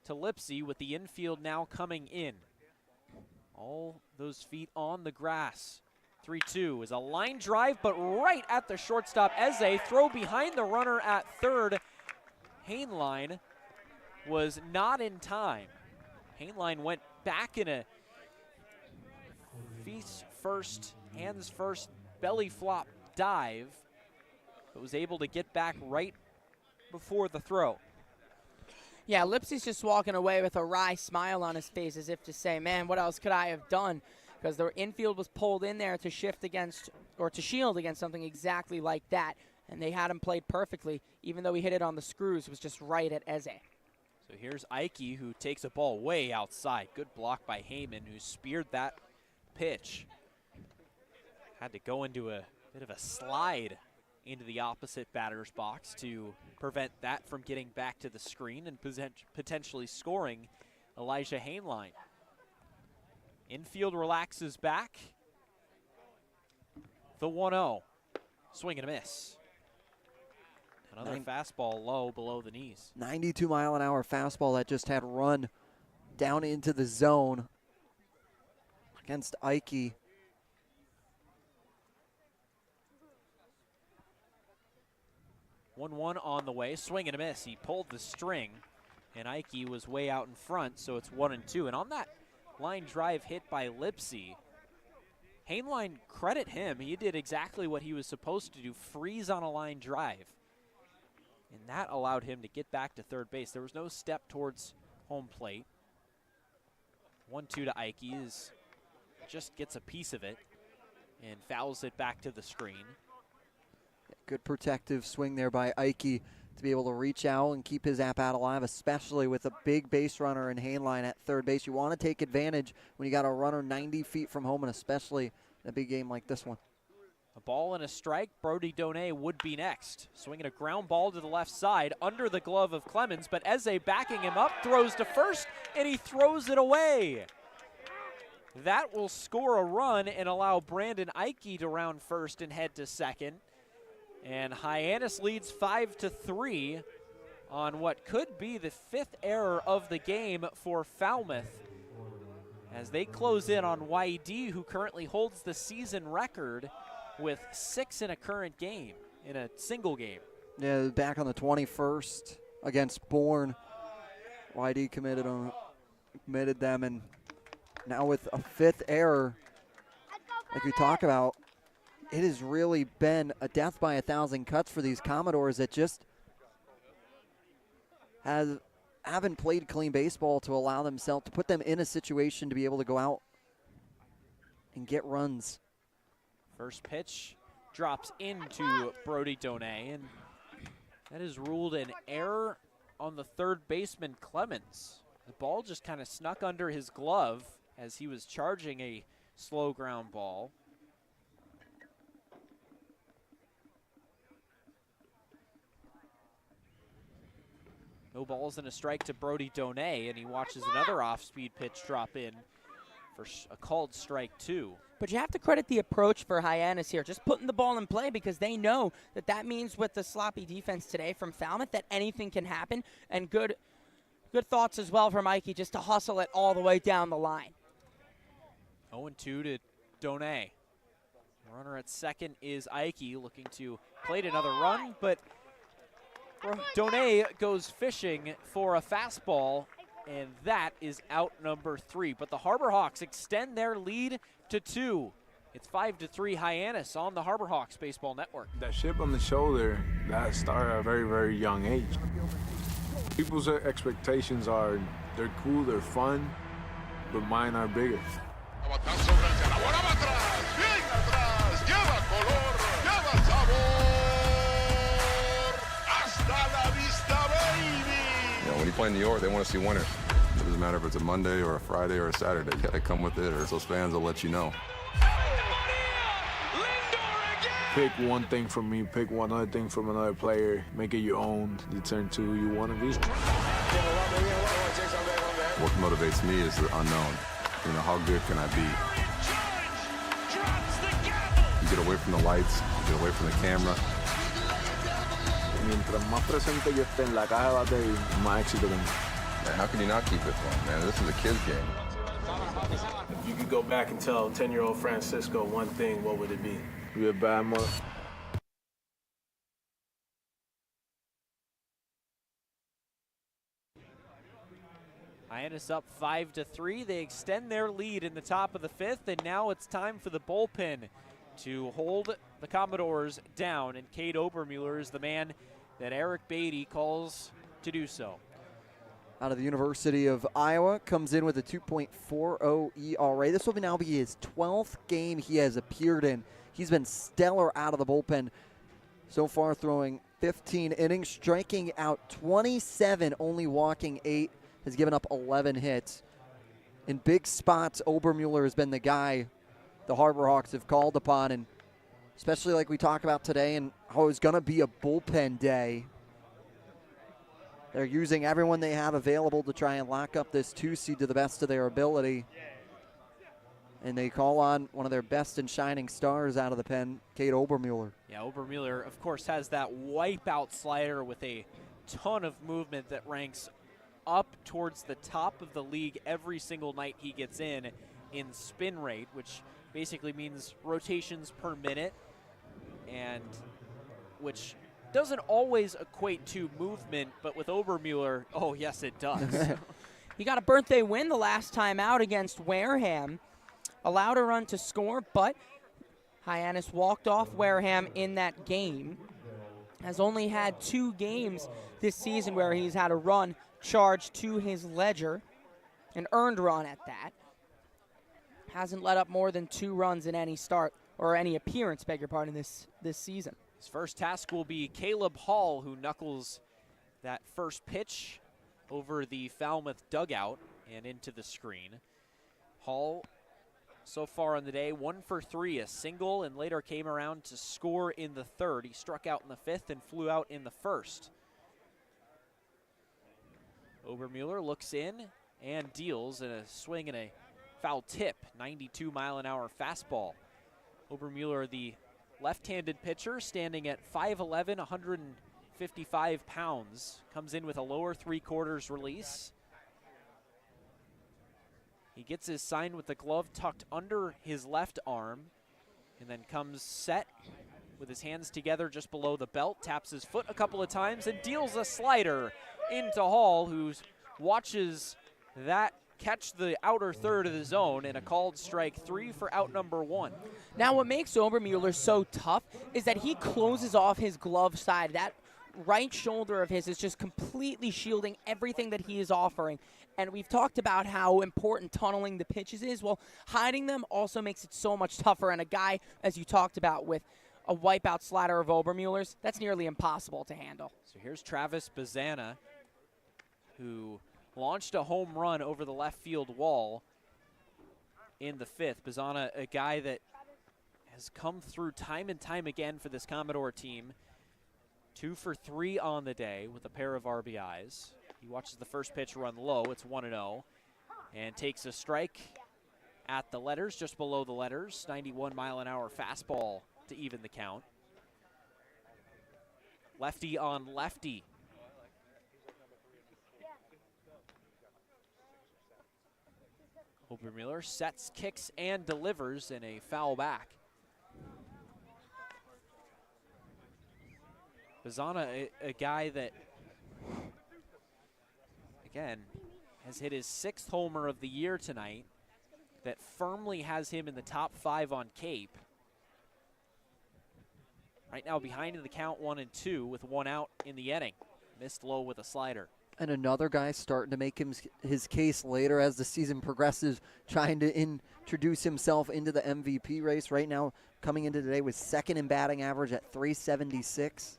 to Lipsy with the infield now coming in. All those feet on the grass. 3-2 is a line drive, but right at the shortstop. Eze, throw behind the runner at third. Hainline was not in time. Hainline went back in a feet first, hands first, belly flop dive, but was able to get back right before the throw. Yeah, Lipsy's just walking away with a wry smile on his face as if to say, man, what else could I have done? Because the infield was pulled in there to shift against, or to shield against something exactly like that. And they had him played perfectly, even though he hit it on the screws. It was just right at Eze. So here's Ike, who takes a ball way outside. Good block by Heyman, who speared that pitch. Had to go into a bit of a slide into the opposite batter's box to prevent that from getting back to the screen and potentially scoring Elijah Hainline. Infield relaxes back. The 1-0. Swing and a miss. Another fastball low below the knees. 92-mile-an-hour fastball that just had run down into the zone against Ike. One on the way, swing and a miss. He pulled the string, and Ike was way out in front, so it's 1-2. And on that line drive hit by Lipsy. Hainline, credit him. He did exactly what he was supposed to do, freeze on a line drive. And that allowed him to get back to third base. There was no step towards home plate. 1-2 to Ike just gets a piece of it and fouls it back to the screen. Good protective swing there by Ike to be able to reach out and keep his at-bat alive, especially with a big base runner in Hainline at third base. You want to take advantage when you got a runner 90 feet from home, and especially in a big game like this one. A ball and a strike. Brody Donay would be next. Swinging a ground ball to the left side under the glove of Clemens, but Eze backing him up, throws to first, and he throws it away. That will score a run and allow Brandon Ike to round first and head to second. And Hyannis leads 5-3 on what could be the 5th error of the game for Falmouth, as they close in on YD, who currently holds the season record with 6 in a current game, in a single game. Yeah, back on the 21st against Bourne, YD committed them, and now with a 5th error, like we talk about, it has really been a death by 1,000 cuts for these Commodores that just haven't played clean baseball to allow themselves to put them in a situation to be able to go out and get runs. First pitch drops into Brody Donay, and that is ruled an error on the third baseman Clemens. The ball just kind of snuck under his glove as he was charging a slow ground ball. No balls and a strike to Brody Donay, and he watches another off-speed pitch drop in for a called strike 2. But you have to credit the approach for Hyannis here, just putting the ball in play, because they know that that means with the sloppy defense today from Falmouth that anything can happen, and good thoughts as well from Ike just to hustle it all the way down the line. 0-2 to Donay. Runner at second is Ike, looking to plate another run, but Donay goes fishing for a fastball, and that is out number 3. But the Harbor Hawks extend their lead to 2. It's 5-3 Hyannis on the Harbor Hawks Baseball Network. That chip on the shoulder, that started at a very, very young age. People's expectations are, they're cool, they're fun, but mine are bigger. When you play in New York, they want to see winners. It doesn't matter if it's a Monday or a Friday or a Saturday. You gotta come with it, or those fans will let you know. Pick one thing from me, pick one other thing from another player, make it your own, you turn to who you want to be. What motivates me is the unknown. You know, how good can I be? You get away from the lights, you get away from the camera. Mientras más presente yo esté en la caja de batería, más éxito tengo. How can you not keep it fun, man? This is a kid's game. If you could go back and tell 10-year-old Francisco one thing, what would it be? Be a bad mother. Hyannis up 5-3. They extend their lead in the top of the 5th, and now it's time for the bullpen to hold the Commodores down, and Cade Obermuller is the man that Eric Beatty calls to do so. Out of the University of Iowa, comes in with a 2.40 ERA. This will now be his 12th game he has appeared in. He's been stellar out of the bullpen so far, throwing 15 innings, striking out 27, only walking 8, has given up 11 hits. In big spots, Obermuller has been the guy the Harbor Hawks have called upon, and especially like we talked about today and how it's going to be a bullpen day. They're using everyone they have available to try and lock up this 2 seed to the best of their ability. And they call on one of their best and shining stars out of the pen, Cade Obermuller. Yeah, Obermuller, of course, has that wipeout slider with a ton of movement that ranks up towards the top of the league every single night he gets in spin rate, which basically means rotations per minute, and which doesn't always equate to movement, but with Obermuller, oh yes it does. He got a birthday win the last time out against Wareham. Allowed a run to score, but Hyannis walked off Wareham in that game. Has only had 2 games this season where he's had a run charged to his ledger, an earned run at that. Hasn't let up more than 2 runs in any start or any appearance, beg your pardon, this season. His first task will be Caleb Hall, who knuckles that first pitch over the Falmouth dugout and into the screen. Hall, so far on the day, 1 for 3, a single, and later came around to score in the 3rd. He struck out in the 5th and flew out in the 1st. Obermuller looks in and deals in a swing and a foul tip, 92-mile-an-hour fastball. Obermuller, the left-handed pitcher, standing at 5'11", 155 pounds, comes in with a lower 3/4 release. He gets his sign with the glove tucked under his left arm and then comes set with his hands together just below the belt, taps his foot a couple of times and deals a slider into Hall, who watches that catch the outer third of the zone, and a called strike 3 for out number 1. Now what makes Obermuller so tough is that he closes off his glove side. That right shoulder of his is just completely shielding everything that he is offering. And we've talked about how important tunneling the pitches is. Well, hiding them also makes it so much tougher. And a guy, as you talked about, with a wipeout slider of Obermuller's, that's nearly impossible to handle. So here's Travis Bazana, who launched a home run over the left field wall in the 5th. Bazana, a guy that has come through time and time again for this Commodore team. 2 for 3 on the day with a pair of RBIs. He watches the first pitch run low. It's 1-0. And takes a strike at the letters, just below the letters. 91-mile-an-hour fastball to even the count. Lefty on lefty. Obermuller sets, kicks, and delivers in a foul back. Bazana, a guy that, again, has hit his 6th homer of the year tonight, that firmly has him in the top 5 on Cape. Right now behind in the count 1-2 with 1 out in the inning. Missed low with a slider. And another guy starting to make his case later as the season progresses, trying to introduce himself into the MVP race. Right now, coming into today with 2nd in batting average at .376.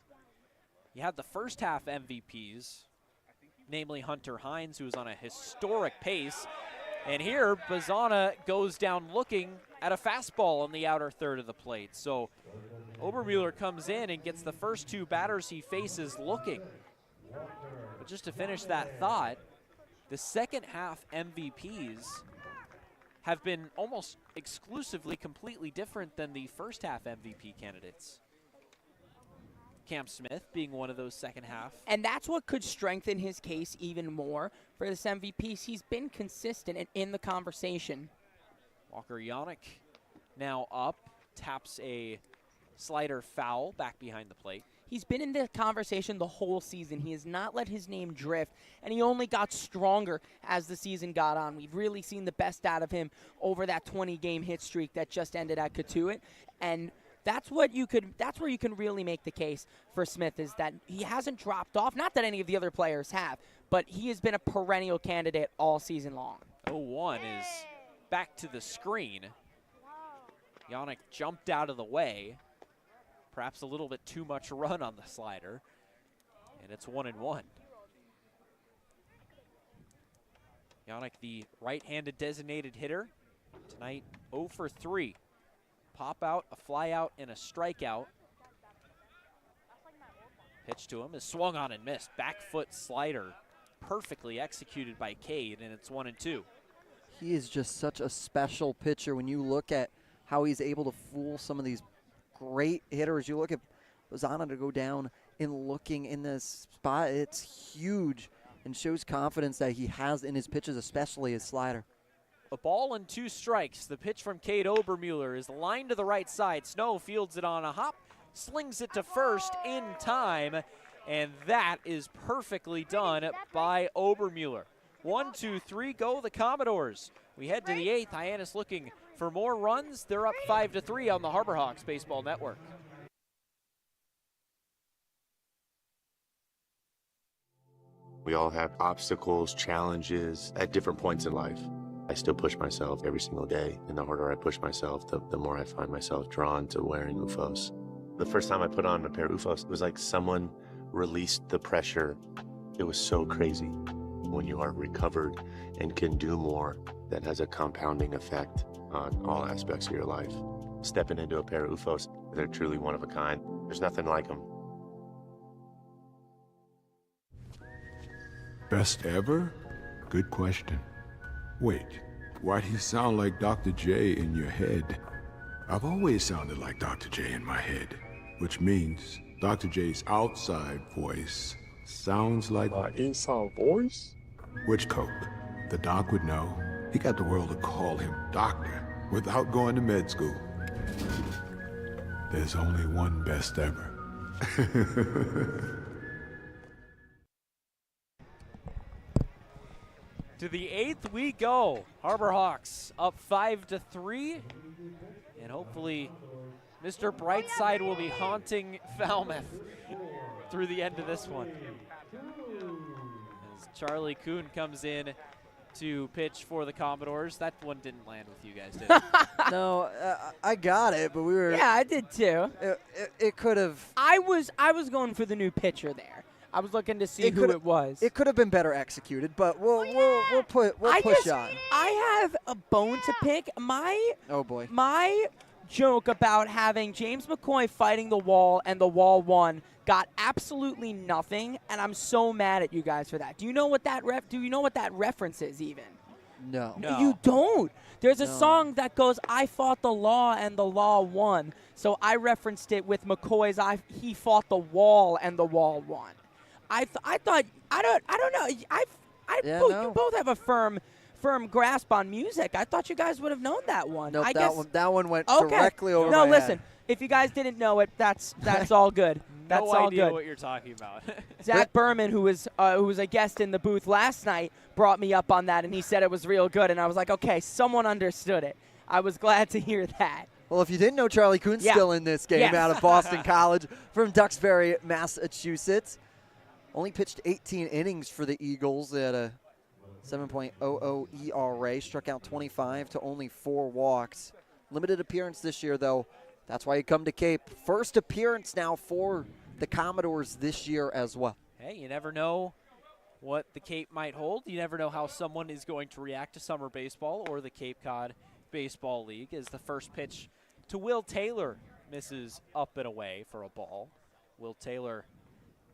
You had the first half MVPs, namely Hunter Hines, who was on a historic pace. And here, Bazana goes down looking at a fastball on the outer third of the plate. So Obermuller comes in and gets the first 2 batters he faces looking. But just to finish that thought, the second half MVPs have been almost exclusively completely different than the first half MVP candidates. Cam Smith being one of those second half. And that's what could strengthen his case even more for this MVP. He's been consistent and in the conversation. Walker Yannick now up, taps a slider foul back behind the plate. He's been in the conversation the whole season. He has not let his name drift, and he only got stronger as the season got on. We've really seen the best out of him over that 20-game hit streak that just ended at Katuitt, and that's where you can really make the case for Smith, is that he hasn't dropped off. Not that any of the other players have, but he has been a perennial candidate all season long. 0-1 is back to the screen. Yannick jumped out of the way. Perhaps a little bit too much run on the slider. And it's 1-1. Yannick, the right-handed designated hitter, tonight 0 for 3. Pop out, a fly out, and a strikeout. Pitch to him is swung on and missed. Back foot slider, perfectly executed by Cade, and it's 1-2. He is just such a special pitcher when you look at how he's able to fool some of these great hitters. You look at Bazana to go down and looking in this spot. It's huge and shows confidence that he has in his pitches, especially his slider. A ball and 2 strikes. The pitch from Cade Obermuller is lined to the right side. Snow fields it on a hop, slings it to first in time, and that is perfectly done by Obermuller. 1, 2, 3, go the Commodores. We head to the 8th. Hyannis looking for more runs. They're up 5-3 on the Harbor Hawks Baseball Network. We all have obstacles, challenges at different points in life. I still push myself every single day, and the harder I push myself, the more I find myself drawn to wearing UFOs. The first time I put on a pair of UFOs, it was like someone released the pressure. It was so crazy. When you are recovered and can do more, that has a compounding effect on all aspects of your life. Stepping into a pair of UFOs, they're truly one of a kind. There's nothing like them. Best ever? Good question. Wait, why do you sound like Dr. J in your head? I've always sounded like Dr. J in my head, which means Dr. J's outside voice sounds like my inside voice? Which Coke? The doc would know. He got the world to call him doctor without going to med school. There's only one best ever. To the 8th we go. Harbor Hawks up 5-3. And hopefully Mr. Brightside will be haunting Falmouth through the end of this one. As Charlie Kuhn comes in to pitch for the Commodores. That one didn't land with you guys, did it? No, I got it, but we were. Yeah, I did too. It could have. I was going for the new pitcher there. I was looking to see who it was. It could have been better executed, but we'll push on. I have a bone to pick. Oh boy. My joke about having James McCoy fighting the wall and the wall won got absolutely nothing, and I'm so mad at you guys for that. Do you know what that reference is even? No. You don't. There's a No. song that goes, "I fought the law and the law won." So I referenced it with McCoy's he fought the wall and the wall won. I don't know. You both have a firm grasp on music. I thought you guys would have known that one. Nope, I that guess, that one went okay. directly over No, my listen. head. If you guys didn't know it, that's all good. That's no all idea good. what you're talking about. Zach Berman, who was a guest in the booth last night, brought me up on that, and he said it was real good. And I was like, okay, someone understood it. I was glad to hear that. Well, if you didn't know, Charlie Kuhn's still in this game out of Boston College from Duxbury, Massachusetts. Only pitched 18 innings for the Eagles at a 7.00 ERA. Struck out 25 to only 4 walks. Limited appearance this year, though. That's why you come to Cape. First appearance now for the Commodores this year as well. Hey, you never know what the Cape might hold. You never know how someone is going to react to summer baseball or the Cape Cod Baseball League, as the first pitch to Will Taylor misses up and away for a ball. Will Taylor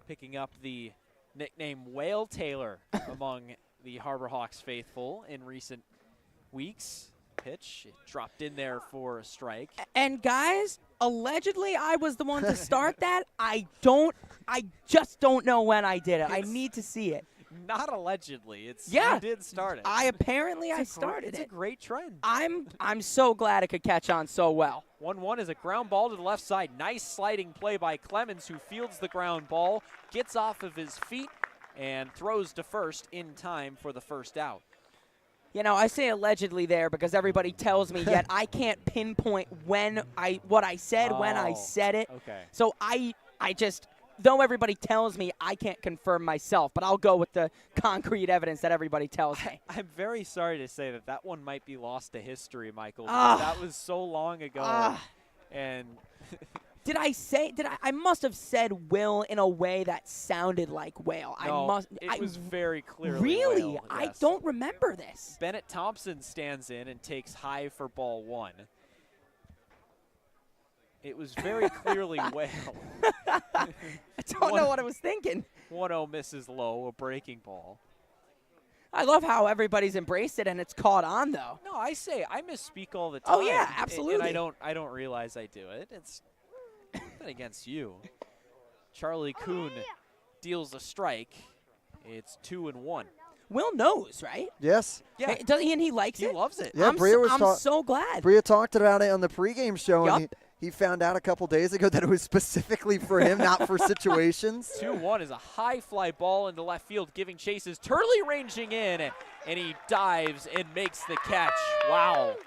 picking up the nickname Whale Taylor among the Harbor Hawks faithful in recent weeks. Pitch dropped in there for a strike. And guys, allegedly I was the one to start that. I just don't know when I did it. I need to see it. Not allegedly. You did start it. I started it. It's a great trend. I'm so glad it could catch on so well. 1-1 is a ground ball to the left side. Nice sliding play by Clemens, who fields the ground ball, gets off of his feet, and throws to first in time for the first out. You know, I say allegedly there because everybody tells me, yet I can't pinpoint what I said when I said it. Okay. So I just, though everybody tells me, I can't confirm myself, but I'll go with the concrete evidence that everybody tells me. I'm very sorry to say that one might be lost to history, Michael. Because that was so long ago. And I must have said Will in a way that sounded like Whale. No, it was very clearly Really? Whale, I yes. don't remember this. Bennett Thompson stands in and takes high for ball 1. It was very clearly Whale. I don't know what I was thinking. 1-0 misses low, a breaking ball. I love how everybody's embraced it and it's caught on, though. No, I misspeak all the time. Oh, yeah, absolutely. And I don't realize I do it. It's not against you. Charlie Kuhn deals a strike. It's 2-1. Will knows, right? Yes. Yeah. Hey, he likes it? He loves it. Yeah, I'm so glad. Bria talked about it on the pregame show, and he found out a couple days ago that it was specifically for him, not for situations. 2-1 is a high fly ball into left field, giving chases. Turley ranging in, and he dives and makes the catch. Wow.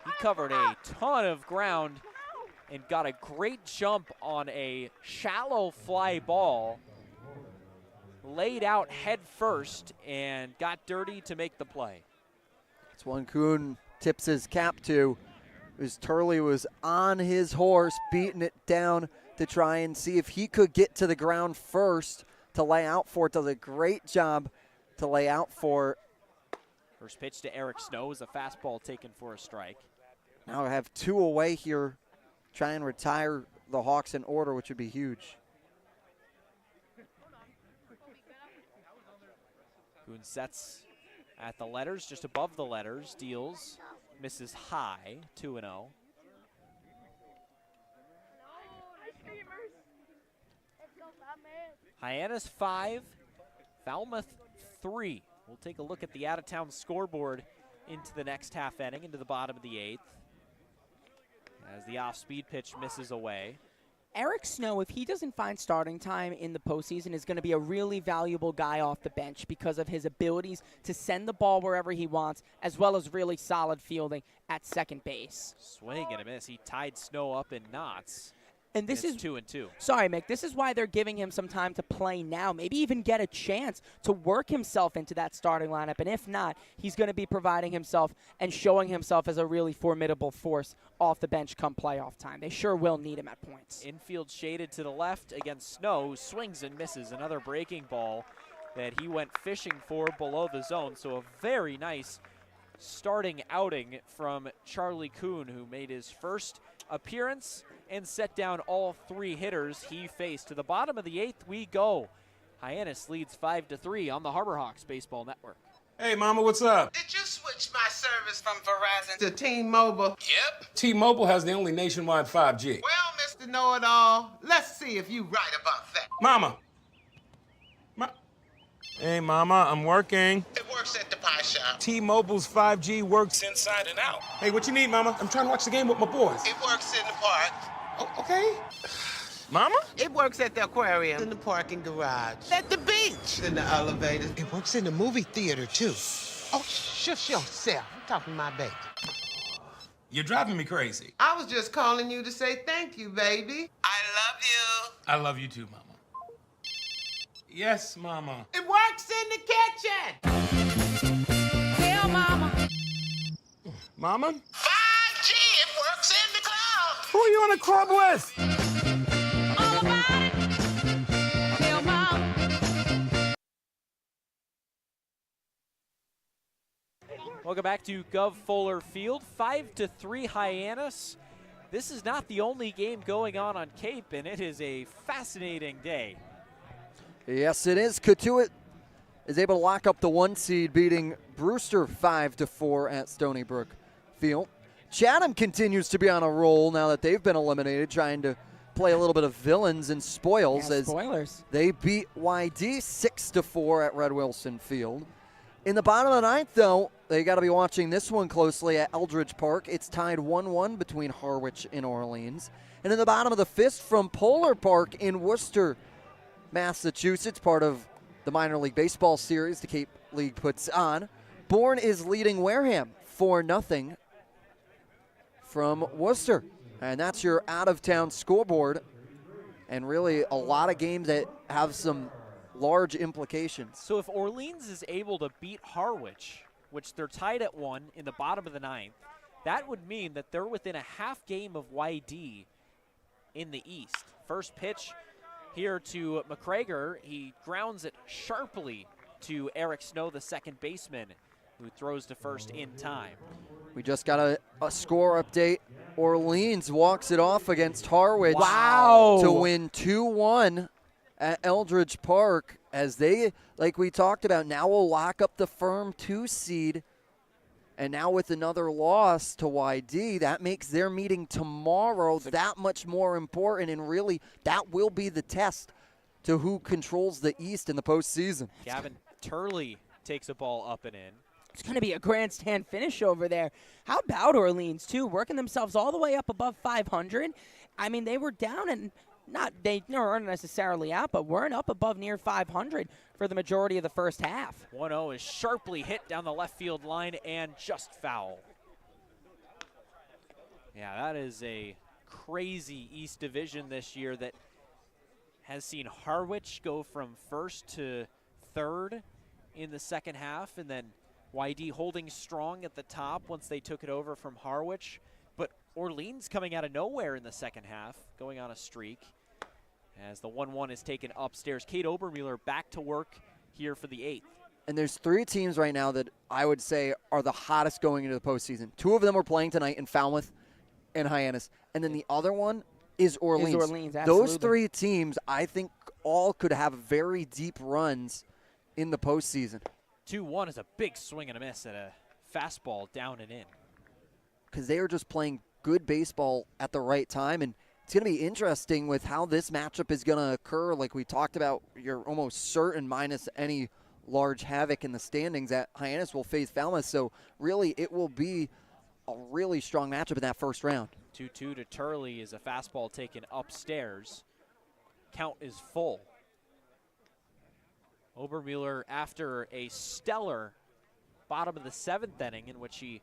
He covered a ton of ground and got a great jump on a shallow fly ball. Laid out head first and got dirty to make the play. That's one Kuhn tips his cap to. As Turley was on his horse, beating it down to try and see if he could get to the ground first to lay out for it. Does a great job to lay out for. First pitch to Eric Snow is a fastball taken for a strike. Now I have 2 away here. Try and retire the Hawks in order, which would be huge. Kuhn sets at the letters, just above the letters, deals, misses high, 2-0. Hyannis 5, Falmouth 3. We'll take a look at the out-of-town scoreboard into the next half inning, into the bottom of the 8th, as the off-speed pitch misses away. Eric Snow, if he doesn't find starting time in the postseason, is going to be a really valuable guy off the bench because of his abilities to send the ball wherever he wants, as well as really solid fielding at second base. Swing and a miss. He tied Snow up in knots. And this is 2-2. Sorry, Mick. This is why they're giving him some time to play now. Maybe even get a chance to work himself into that starting lineup. And if not, he's going to be providing himself and showing himself as a really formidable force off the bench come playoff time. They sure will need him at points. Infield shaded to the left against Snow. Swings and misses. Another breaking ball that he went fishing for below the zone. So a very nice starting outing from Charlie Kuhn, who made his first appearance and set down all 3 hitters he faced. To the bottom of the 8th we go. Hyannis leads 5-3 on the Harbor Hawks Baseball Network. Hey, Mama, what's up? Did you switch my service from Verizon to T-Mobile? Yep. T-Mobile has the only nationwide 5G. Well, Mr. Know-It-All, let's see if you right about that. Mama. Hey, Mama, I'm working. It works at the pie shop. T-Mobile's 5G works inside and out. Hey, what you need, Mama? I'm trying to watch the game with my boys. It works in the park. Oh, okay. Mama? It works at the aquarium, in the parking garage, at the beach, in the elevators. It works in the movie theater, too. Oh, shush yourself. I'm talking to my baby. You're driving me crazy. I was just calling you to say thank you, baby. I love you. I love you too, Mama. Yes, Mama. It works in the kitchen. Hell, Mama. Mama? 5G, it works in the club. Who are you in a club with? All about it. Hell, Mama. Welcome back to Gov Fuller Field. 5-3 Hyannis. This is not the only game going on Cape, and it is a fascinating day. Yes, it is. Katuitt is able to lock up the 1 seed, beating Brewster 5-4 at Stony Brook Field. Chatham continues to be on a roll now that they've been eliminated, trying to play a little bit of villains and spoils as spoilers. They beat YD 6-4 at Red Wilson Field. In the bottom of the 9th, though, they got to be watching this one closely at Eldridge Park. It's tied 1-1 between Harwich and Orleans. And in the bottom of the 5th, from Polar Park in Worcester, Massachusetts, part of the minor league baseball series the Cape League puts on. Bourne is leading Wareham 4-0 from Worcester. And that's your out-of-town scoreboard. And really a lot of games that have some large implications. So if Orleans is able to beat Harwich, which they're tied at 1 in the bottom of the 9th, that would mean that they're within a half game of YD in the East. First pitch here to McGregor. He grounds it sharply to Eric Snow, the second baseman, who throws to first in time. We just got a score update. Orleans walks it off against Harwich to win 2-1 at Eldridge Park, as they, like we talked about, now will lock up the firm 2 seed. And now with another loss to YD, that makes their meeting tomorrow that much more important. And really, that will be the test to who controls the East in the postseason. Gavin Turley takes a ball up and in. It's going to be a grandstand finish over there. How about Orleans, too, working themselves all the way up above 500? I mean, they were down and they weren't necessarily out, but weren't up above near 500 for the majority of the first half. 1-0 is sharply hit down the left field line and just foul. Yeah, that is a crazy East Division this year that has seen Harwich go from first to third in the second half, and then YD holding strong at the top once they took it over from Harwich. But Orleans coming out of nowhere in the second half, going on a streak, as the 1-1 is taken upstairs. Kate Obermueller back to work here for the 8th. And there's 3 teams right now that I would say are the hottest going into the postseason. 2 of them are playing tonight in Falmouth and Hyannis. And then the other one is Orleans. Those 3 teams, I think, all could have very deep runs in the postseason. 2-1 is a big swing and a miss at a fastball down and in. Because they are just playing good baseball at the right time. And it's going to be interesting with how this matchup is going to occur. Like we talked about, you're almost certain, minus any large havoc in the standings, that Hyannis will face Falmouth. So really, it will be a really strong matchup in that first round. 2-2 to Turley is a fastball taken upstairs. Count is full. Obermueller, after a stellar bottom of the 7th inning in which he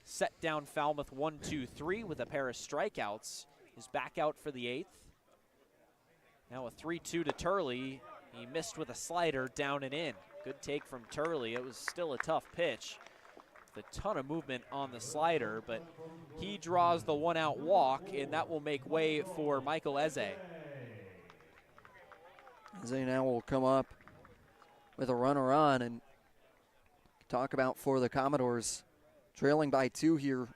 set down Falmouth 1-2-3 with a pair of strikeouts, is back out for the 8th. Now a 3-2 to Turley. He missed with a slider down and in. Good take from Turley. It was still a tough pitch. A ton of movement on the slider, but he draws the 1-out walk, and that will make way for Michael Eze. Eze now will come up with a runner on, and talk about for the Commodores trailing by 2 here.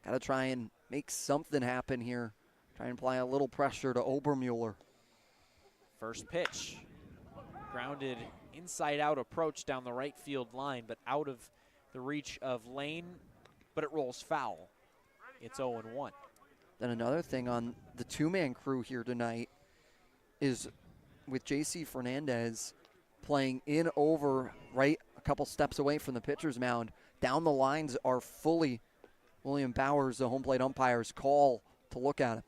Got to try and make something happen here. Try and apply a little pressure to Obermueller. First pitch, grounded inside out approach down the right field line, but out of the reach of Lane, but it rolls foul. It's 0-1. Then another thing on the 2-man crew here tonight is with J.C. Fernandez playing in over right a couple steps away from the pitcher's mound. Down the lines are fully William Bowers, the home plate umpire's call to look at him.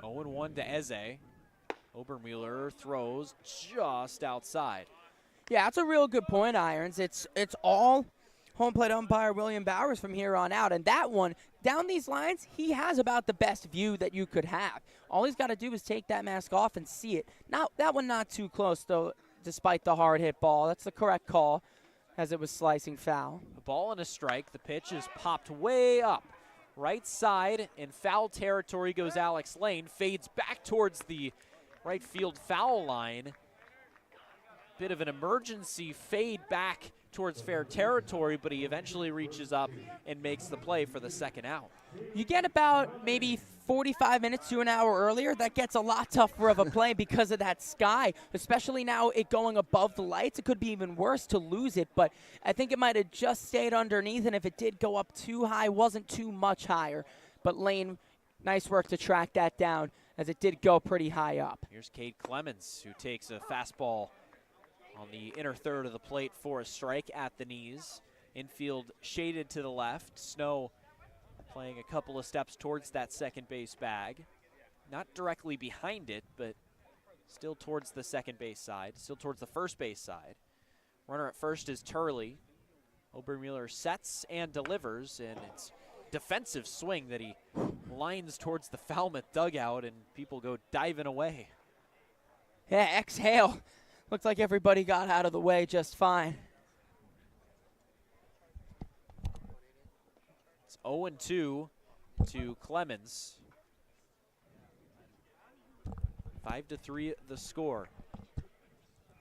0-1 to Eze. Obermueller throws just outside. Yeah, that's a real good point, Irons. It's all home plate umpire William Bowers from here on out. And that one, down these lines, he has about the best view that you could have. All he's got to do is take that mask off and see it. Now, that one not too close, though, despite the hard hit ball. That's the correct call, as it was slicing foul. A ball and a strike. The pitch is popped way up. Right side, in foul territory goes Alex Lane. Fades back towards the right field foul line. Bit of an emergency fade back towards fair territory, but he eventually reaches up and makes the play for the 2nd out. You get about maybe 45 minutes to an hour earlier, that gets a lot tougher of a play because of that sky, especially now it going above the lights. It could be even worse to lose it, but I think it might have just stayed underneath, and if it did go up too high, wasn't too much higher. But Lane, nice work to track that down, as it did go pretty high up. Here's Cade Clemens, who takes a fastball on the inner third of the plate for a strike at the knees. Infield shaded to the left. Snow playing a couple of steps towards that second base bag. Not directly behind it, but still towards the second base side, still towards the first base side. Runner at first is Turley. Obermueller sets and delivers, and it's defensive swing that he lines towards the Falmouth dugout, and people go diving away. Yeah, exhale. Looks like everybody got out of the way just fine. It's 0-2 to Clemens. 5-3 the score.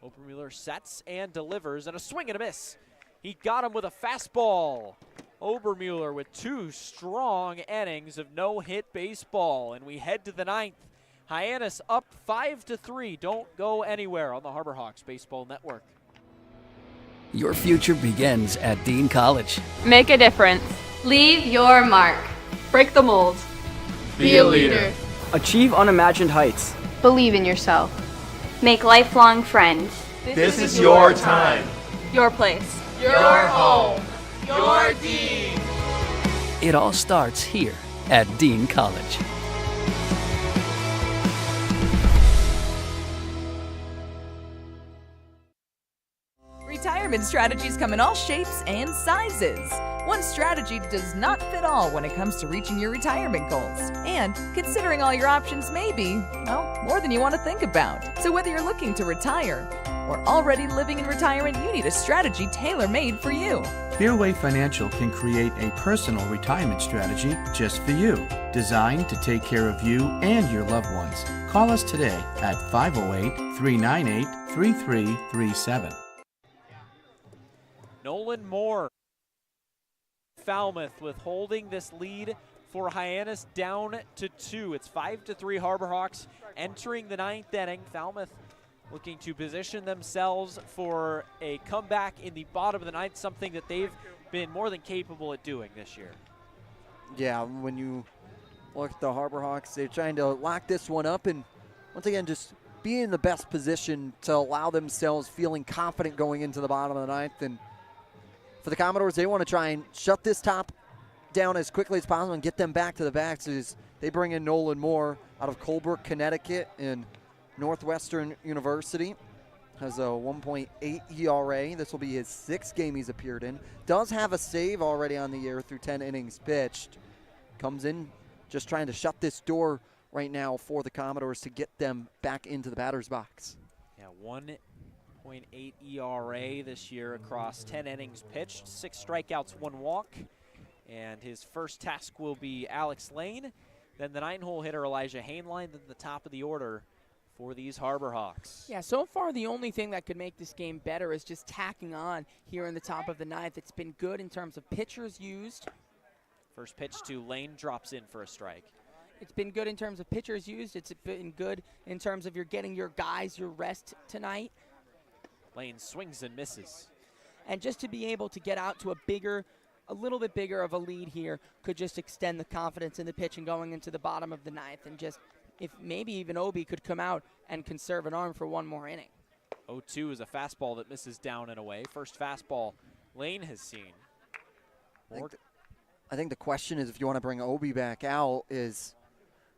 Obermueller sets and delivers, and a swing and a miss. He got him with a fastball. Obermueller with 2 strong innings of no-hit baseball, and we head to the 9th. Hyannis up 5-3. Don't go anywhere on the Harbor Hawks Baseball Network. Your future begins at Dean College. Make a difference. Leave your mark. Break the mold. Be a leader. Achieve unimagined heights. Believe in yourself. Make lifelong friends. This is your time. Your place. Your home. Your Dean. It all starts here at Dean College. Retirement strategies come in all shapes and sizes. One strategy does not fit all when it comes to reaching your retirement goals. And considering all your options may be, well, more than you want to think about. So whether you're looking to retire or already living in retirement, you need a strategy tailor-made for you. Fairway Financial can create a personal retirement strategy just for you, designed to take care of you and your loved ones. Call us today at 508-398-3337. Nolan Moore, Falmouth, with holding this lead for Hyannis down to 2. It's 5-3 Harbor Hawks entering the 9th inning. Falmouth looking to position themselves for a comeback in the bottom of the 9th, something that they've been more than capable at doing this year. Yeah, when you look at the Harbor Hawks, they're trying to lock this one up and once again just be in the best position to allow themselves feeling confident going into the bottom of the 9th. And for the Commodores, they want to try and shut this top down as quickly as possible and get them back to the backs as they bring in Nolan Moore out of Colebrook, Connecticut, and Northwestern University. Has a 1.8 ERA. This will be his 6th game he's appeared in. Does have a save already on the year through 10 innings pitched. Comes in just trying to shut this door right now for the Commodores to get them back into the batter's box. Yeah, 1.8 ERA this year across 10 innings pitched, 6 strikeouts, 1 walk. And his first task will be Alex Lane, then the 9-hole hitter Elijah Hainline, then the top of the order for these Harbor Hawks. Yeah, so far the only thing that could make this game better is just tacking on here in the top of the 9th. It's been good in terms of pitchers used. First pitch to Lane, drops in for a strike. It's been good in terms of pitchers used. It's been good in terms of you're getting your guys your rest tonight. Lane swings and misses. And just to be able to get out to a little bit bigger of a lead here could just extend the confidence in the pitching going into the bottom of the 9th, and just if maybe even Obi could come out and conserve an arm for one more inning. 0-2 is a fastball that misses down and away. First fastball Lane has seen. I think the question is, if you want to bring Obi back out, is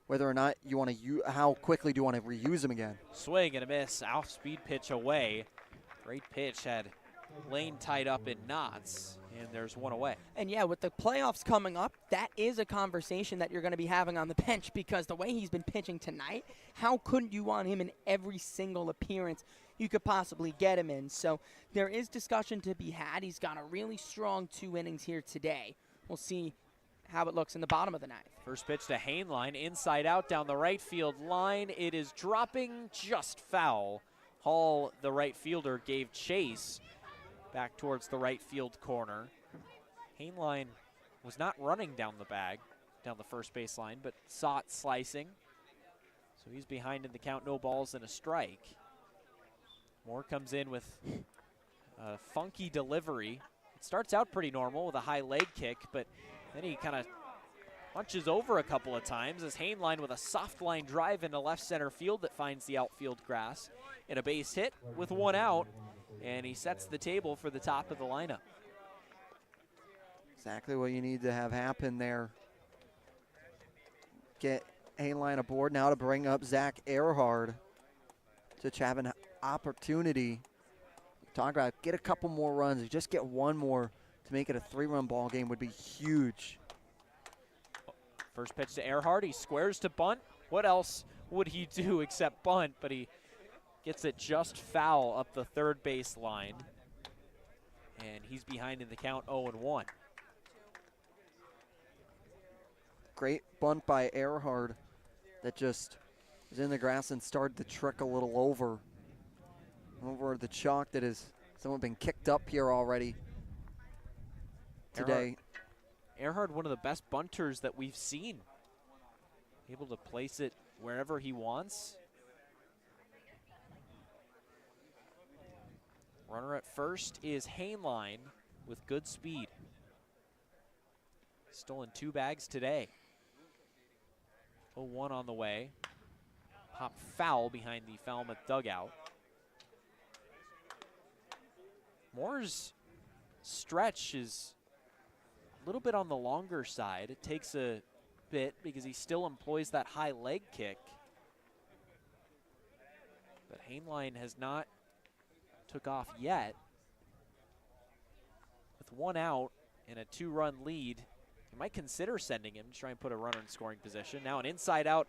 whether or not you want to how quickly do you want to reuse him again? Swing and a miss, off-speed pitch away. Great pitch, had Lane tied up in knots, and there's one away. And yeah, with the playoffs coming up, that is a conversation that you're going to be having on the bench, because the way he's been pitching tonight, how couldn't you want him in every single appearance you could possibly get him in? So there is discussion to be had. He's got a really strong 2 innings here today. We'll see how it looks in the bottom of the 9th. First pitch to Hainline, inside out down the right field line. It is dropping just foul. Hall, the right fielder, gave chase back towards the right field corner. Hainline was not running down the bag, down the first baseline, but saw it slicing. So he's behind in the count, no balls and a strike. Moore comes in with a funky delivery. It starts out pretty normal with a high leg kick, but then he kind of punches over a couple of times as Hainline with a soft line drive into left center field that finds the outfield grass. And a base hit with 1 out, and he sets the table for the top of the lineup. Exactly what you need to have happen there. Get Hainline aboard now to bring up Zach Earhart to have an opportunity. Talk about get a couple more runs. If you just get 1 more to make it a 3-run ball game would be huge. First pitch to Earhart. He squares to bunt. What else would he do except bunt? But he gets it just foul up the third base line. And he's behind in the count 0-1. Great bunt by Earhart that just was in the grass and started to trick a little over the chalk that has somewhat been kicked up here already today. Earhart, one of the best bunters that we've seen. Able to place it wherever he wants. Runner at first is Hainline with good speed. Stolen 2 bags today. 0-1 on the way. Pop foul behind the Falmouth dugout. Moore's stretch is a little bit on the longer side. It takes a bit because he still employs that high leg kick. But Hainline has not took off yet. With 1 out and a 2-run lead, you might consider sending him to try and put a runner in scoring position. Now an inside out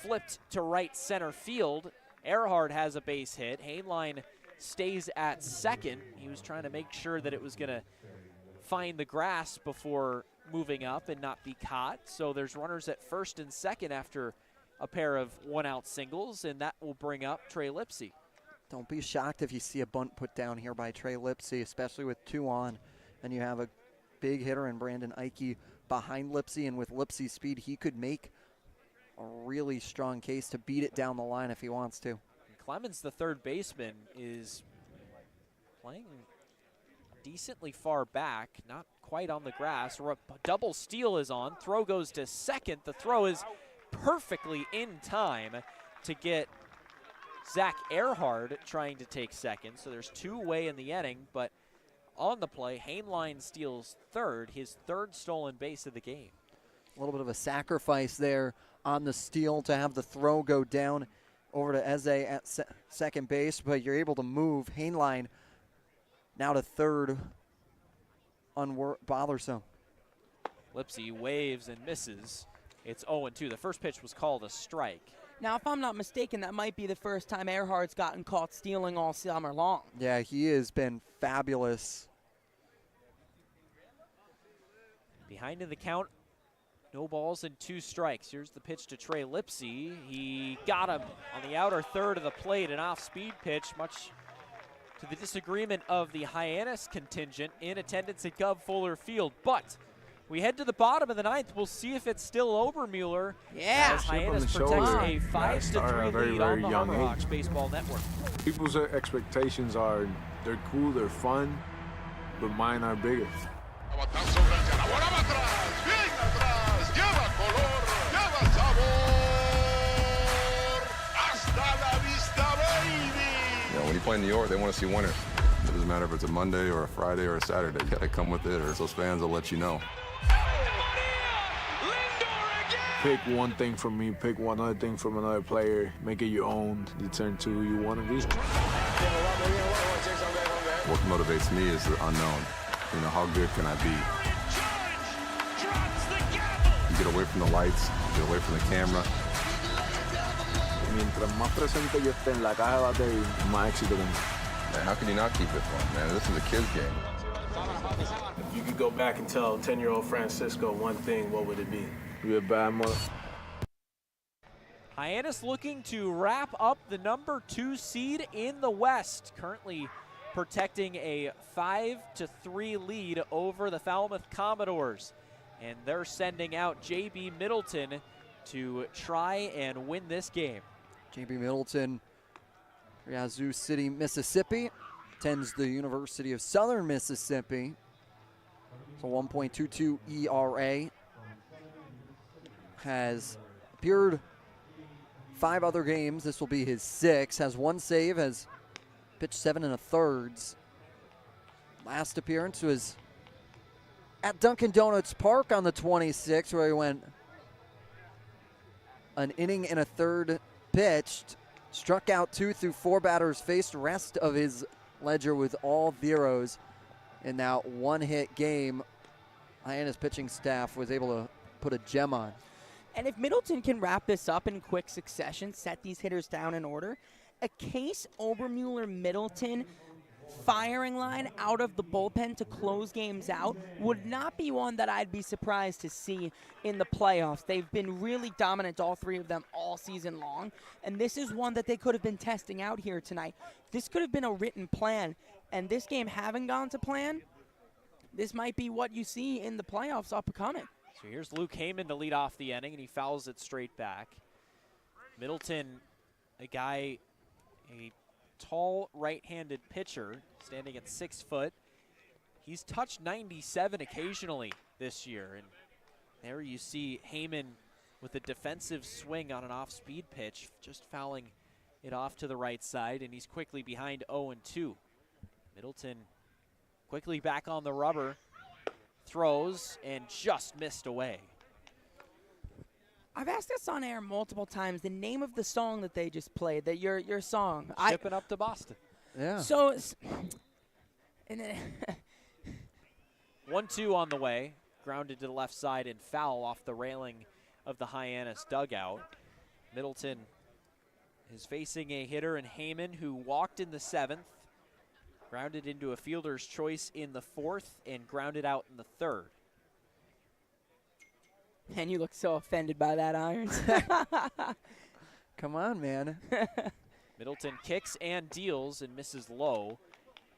flipped to right center field. Earhart has a base hit. Hainline stays at second. He was trying to make sure that it was going to find the grass before moving up and not be caught. So there's runners at first and second after a pair of 1-out singles, and that will bring up Trey Lipsy. Don't be shocked if you see a bunt put down here by Trey Lipsy, especially with 2 on, and you have a big hitter in Brandon Ike behind Lipsy, and with Lipsy's speed, he could make a really strong case to beat it down the line if he wants to. Clemens, the third baseman, is playing decently far back, not quite on the grass. Double steal is on. Throw goes to second. The throw is perfectly in time to get Zach Earhart trying to take second. So there's 2 away in the inning, but on the play, Hainline steals third, his 3rd stolen base of the game. A little bit of a sacrifice there on the steal to have the throw go down over to Eze at second base, but you're able to move Hainline now to third, bothersome. Lipsy waves and misses. It's 0-2. The first pitch was called a strike. Now, if I'm not mistaken, that might be the first time Earhart's gotten caught stealing all summer long. Yeah, he has been fabulous. Behind in the count, no balls and 2 strikes. Here's the pitch to Trey Lipsy. He got him on the outer third of the plate, an off-speed pitch, much to the disagreement of the Hyannis contingent in attendance at Gov Fuller Field. But we head to the bottom of the 9th. We'll see if it's still Obermueller. Yeah. As Hyannis protects a 5-3 lead on the Harbor Hawks Baseball Network. People's expectations are they're cool, they're fun, but mine are bigger. When you play in New York, they want to see winners. It doesn't matter if it's a Monday or a Friday or a Saturday. You got to come with it, or those fans will let you know. Pick one thing from me, pick one other thing from another player, make it your own, determine who you want to be. What motivates me is the unknown. You know, how good can I be? You get away from the lights, you get away from the camera. Mientras más presente yo esté en la caja de batería, más éxito tengo. Man, how can you not keep it fun, man? This is a kid's game. If you could go back and tell 10-year-old Francisco one thing, what would it be? You're a bad mother. Hyannis looking to wrap up the number 2 seed in the West, currently protecting a 5-3 lead over the Falmouth Commodores. And they're sending out J.B. Middleton to try and win this game. J.B. Middleton, Yazoo City, Mississippi, attends the University of Southern Mississippi. So 1.22 ERA. Has appeared 5 other games. This will be his 6th. Has 1 save, has pitched 7 1/3. Last appearance was at Dunkin' Donuts Park on the 26th, where he went an inning and a third pitched, struck out 2 through 4 batters faced. Rest of his ledger with all zeros in that 1-hit game. Hyannis pitching staff was able to put a gem on. And if Middleton can wrap this up in quick succession, set these hitters down in order, a Case Obermuller-Middleton firing line out of the bullpen to close games out would not be one that I'd be surprised to see in the playoffs. They've been really dominant, all 3 of them, all season long, and this is one that they could have been testing out here tonight. This could have been a written plan, and this game having gone to plan, this might be what you see in the playoffs upcoming. So here's Luke Heyman to lead off the inning, and he fouls it straight back. Middleton, a tall right-handed pitcher, standing at 6 foot. He's touched 97 occasionally this year, and there you see Heyman with a defensive swing on an off-speed pitch, just fouling it off to the right side, and he's quickly behind 0-2. Middleton quickly back on the rubber. Throws and just missed away. I've asked this on air multiple times, the name of the song that they just played, that your song. Shipping up to Boston. Yeah. So, and then 1-2 on the way. Grounded to the left side and foul off the railing of the Hyannis dugout. Middleton is facing a hitter in Heyman, who walked in the 7th, grounded into a fielder's choice in the 4th, and grounded out in the 3rd. And you look so offended by that, Irons. Come on, man. Middleton kicks and deals and misses low.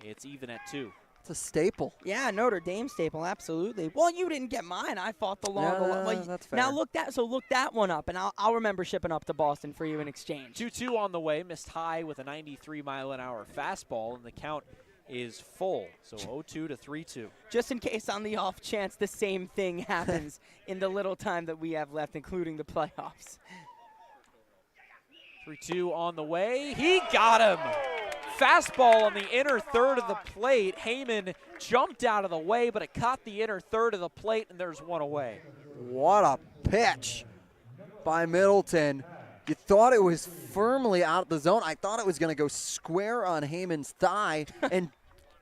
It's even at 2. It's a staple. Yeah, Notre Dame staple, absolutely. Well, you didn't get mine. I fought the long. Well, that's fair. Now look that one up, and I'll remember shipping up to Boston for you in exchange. 2-2 on the way. Missed high with a 93-mile-an-hour fastball, and the count is full. So 0-2 to 3-2. Just in case, on the off chance the same thing happens in the little time that we have left, including the playoffs. 3-2 on the way. He got him. Fastball on the inner third of the plate. Heyman jumped out of the way, but it caught the inner third of the plate, and there's one away. What a pitch by Middleton. You thought it was firmly out of the zone. I thought it was going to go square on Heyman's thigh and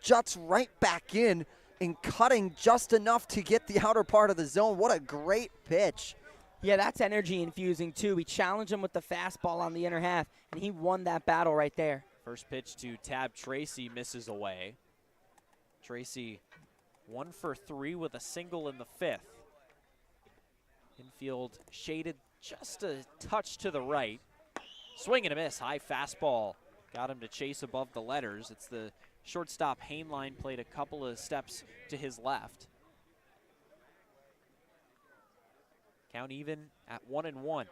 juts right back in and cutting just enough to get the outer part of the zone. What a great pitch. Yeah, that's energy infusing too. We challenged him with the fastball on the inner half, and he won that battle right there. First pitch to Tab Tracy misses away. Tracy 1 for 3 with a single in the 5th. Infield shaded just a touch to the right. Swing and a miss. High fastball. Got him to chase above the letters. It's the shortstop Hainline played a couple of steps to his left. Count even at 1-1.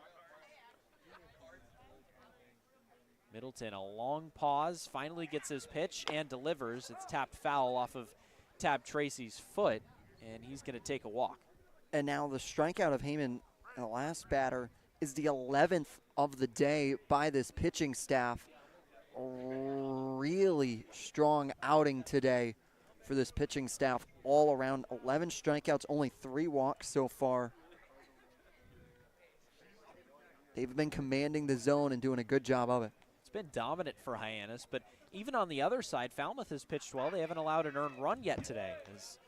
Middleton, a long pause, finally gets his pitch and delivers. It's tapped foul off of Tab Tracy's foot, and he's going to take a walk. And now the strikeout of Heyman, the last batter, is the 11th of the day by this pitching staff. Really strong outing today for this pitching staff all around. 11 strikeouts, only 3 walks so far. They've been commanding the zone and doing a good job of it. It's been dominant for Hyannis, but even on the other side, Falmouth has pitched well. They haven't allowed an earned run yet today, as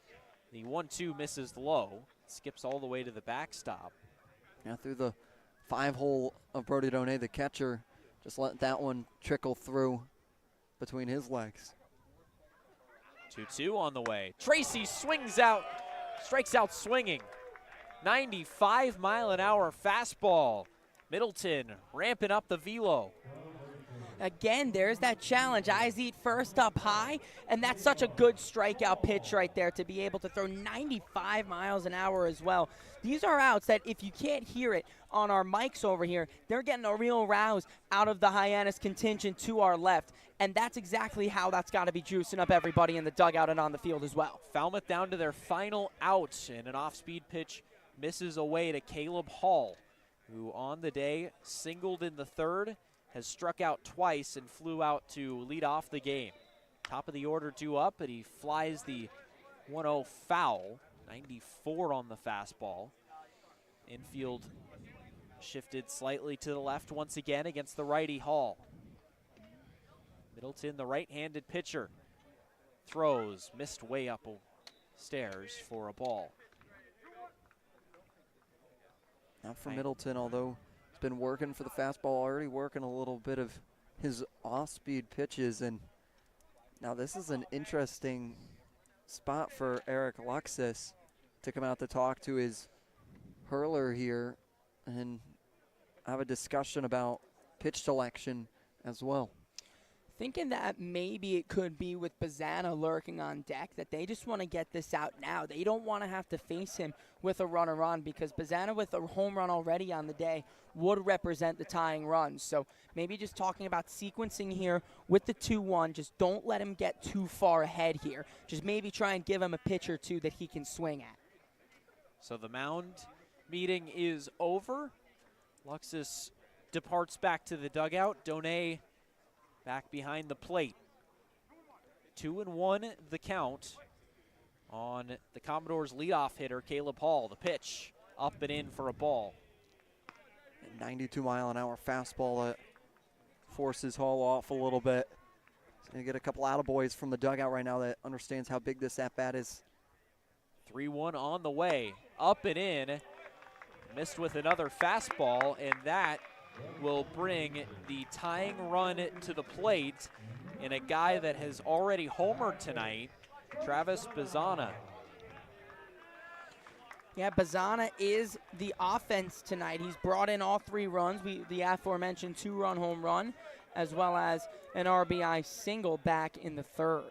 the 1-2 misses low, skips all the way to the backstop. Now through the 5-hole of Brody Donay, the catcher, just let that one trickle through between his legs. 2-2 on the way. Tracy swings out, strikes out swinging. 95-mile-an-hour fastball. Middleton ramping up the velo. Again, there's that challenge. Eyes eat first up high, and that's such a good strikeout pitch right there to be able to throw 95 miles an hour as well. These are outs that if you can't hear it on our mics over here, they're getting a real rouse out of the Hyannis contingent to our left, and that's exactly how that's got to be juicing up everybody in the dugout and on the field as well. Falmouth down to their final out, and an off-speed pitch misses away to Caleb Hall, who on the day singled in the 3rd, has struck out twice and flew out to lead off the game. Top of the order, 2 up, but he flies the 1-0 foul. 94 on the fastball. Infield shifted slightly to the left once again against the righty Hall. Middleton, the right-handed pitcher, throws, missed way up stairs for a ball. Not for Middleton, although he's been working for the fastball, already working a little bit of his off-speed pitches. And now this is an interesting spot for Eric Alexis to come out to talk to his hurler here and have a discussion about pitch selection as well. Thinking that maybe it could be with Bazzana lurking on deck, that they just want to get this out now. They don't want to have to face him with a runner on, because Bazzana with a home run already on the day would represent the tying run. So maybe just talking about sequencing here with the 2-1. Just don't let him get too far ahead here. Just maybe try and give him a pitch or two that he can swing at. So the mound meeting is over. Luxus departs back to the dugout. Donay back behind the plate. 2-1 the count. on the Commodores' leadoff hitter, Caleb Hall. The pitch up and in for a ball. 92-mile-an-hour fastball that forces Hall off a little bit. He's going to get a couple attaboys from the dugout right now that understands how big this at-bat is. 3-1 on the way, up and in. Missed with another fastball, and that will bring the tying run to the plate in a guy that has already homered tonight, Travis Bazana. Yeah, Bazana is the offense tonight. He's brought in all 3 runs, the aforementioned 2-run home run, as well as an RBI single back in the 3rd.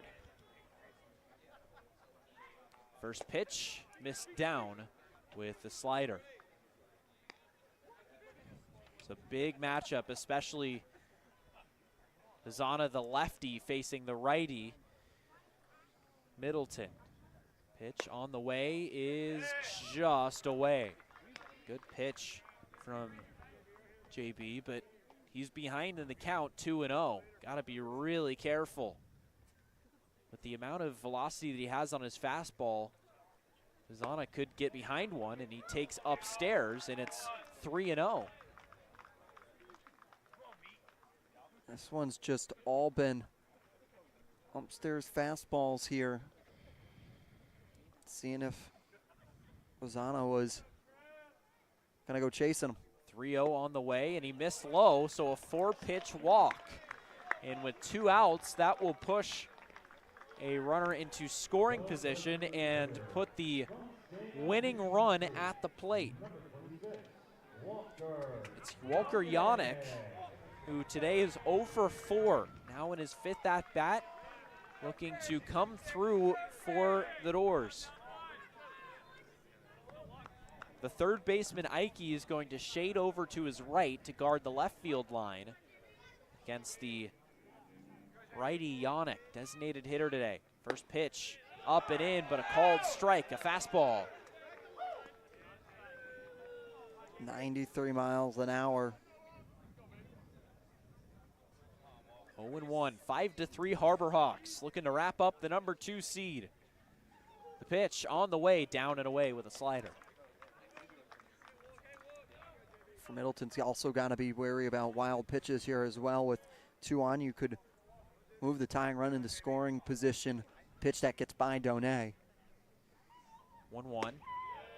First pitch, missed down with the slider. It's a big matchup, especially Bazana, the lefty, facing the righty, Middleton. Pitch on the way is just away. Good pitch from JB, but he's behind in the count, 2-0. Got to be really careful. With the amount of velocity that he has on his fastball, Bazana could get behind one, and he takes upstairs, and it's 3-0. This one's just all been upstairs fastballs here. Seeing if Bazana was going to go chasing him. 3-0 on the way, and he missed low, so a 4-pitch walk. And with 2 outs, that will push a runner into scoring position and put the winning run at the plate. It's Walker Yannick, who today is 0 for 4, now in his 5th at-bat, looking to come through for the Doors. The third baseman, Ike, is going to shade over to his right to guard the left field line against the righty Yannick, designated hitter today. First pitch, up and in, but a called strike, a fastball. 93 miles an hour. 0-1, 5-3 Harbor Hawks, looking to wrap up the number 2 seed. The pitch on the way, down and away with a slider. For Middleton's also got to be wary about wild pitches here as well. With 2 on, you could move the tying run into scoring position. Pitch that gets by Donay. 1-1,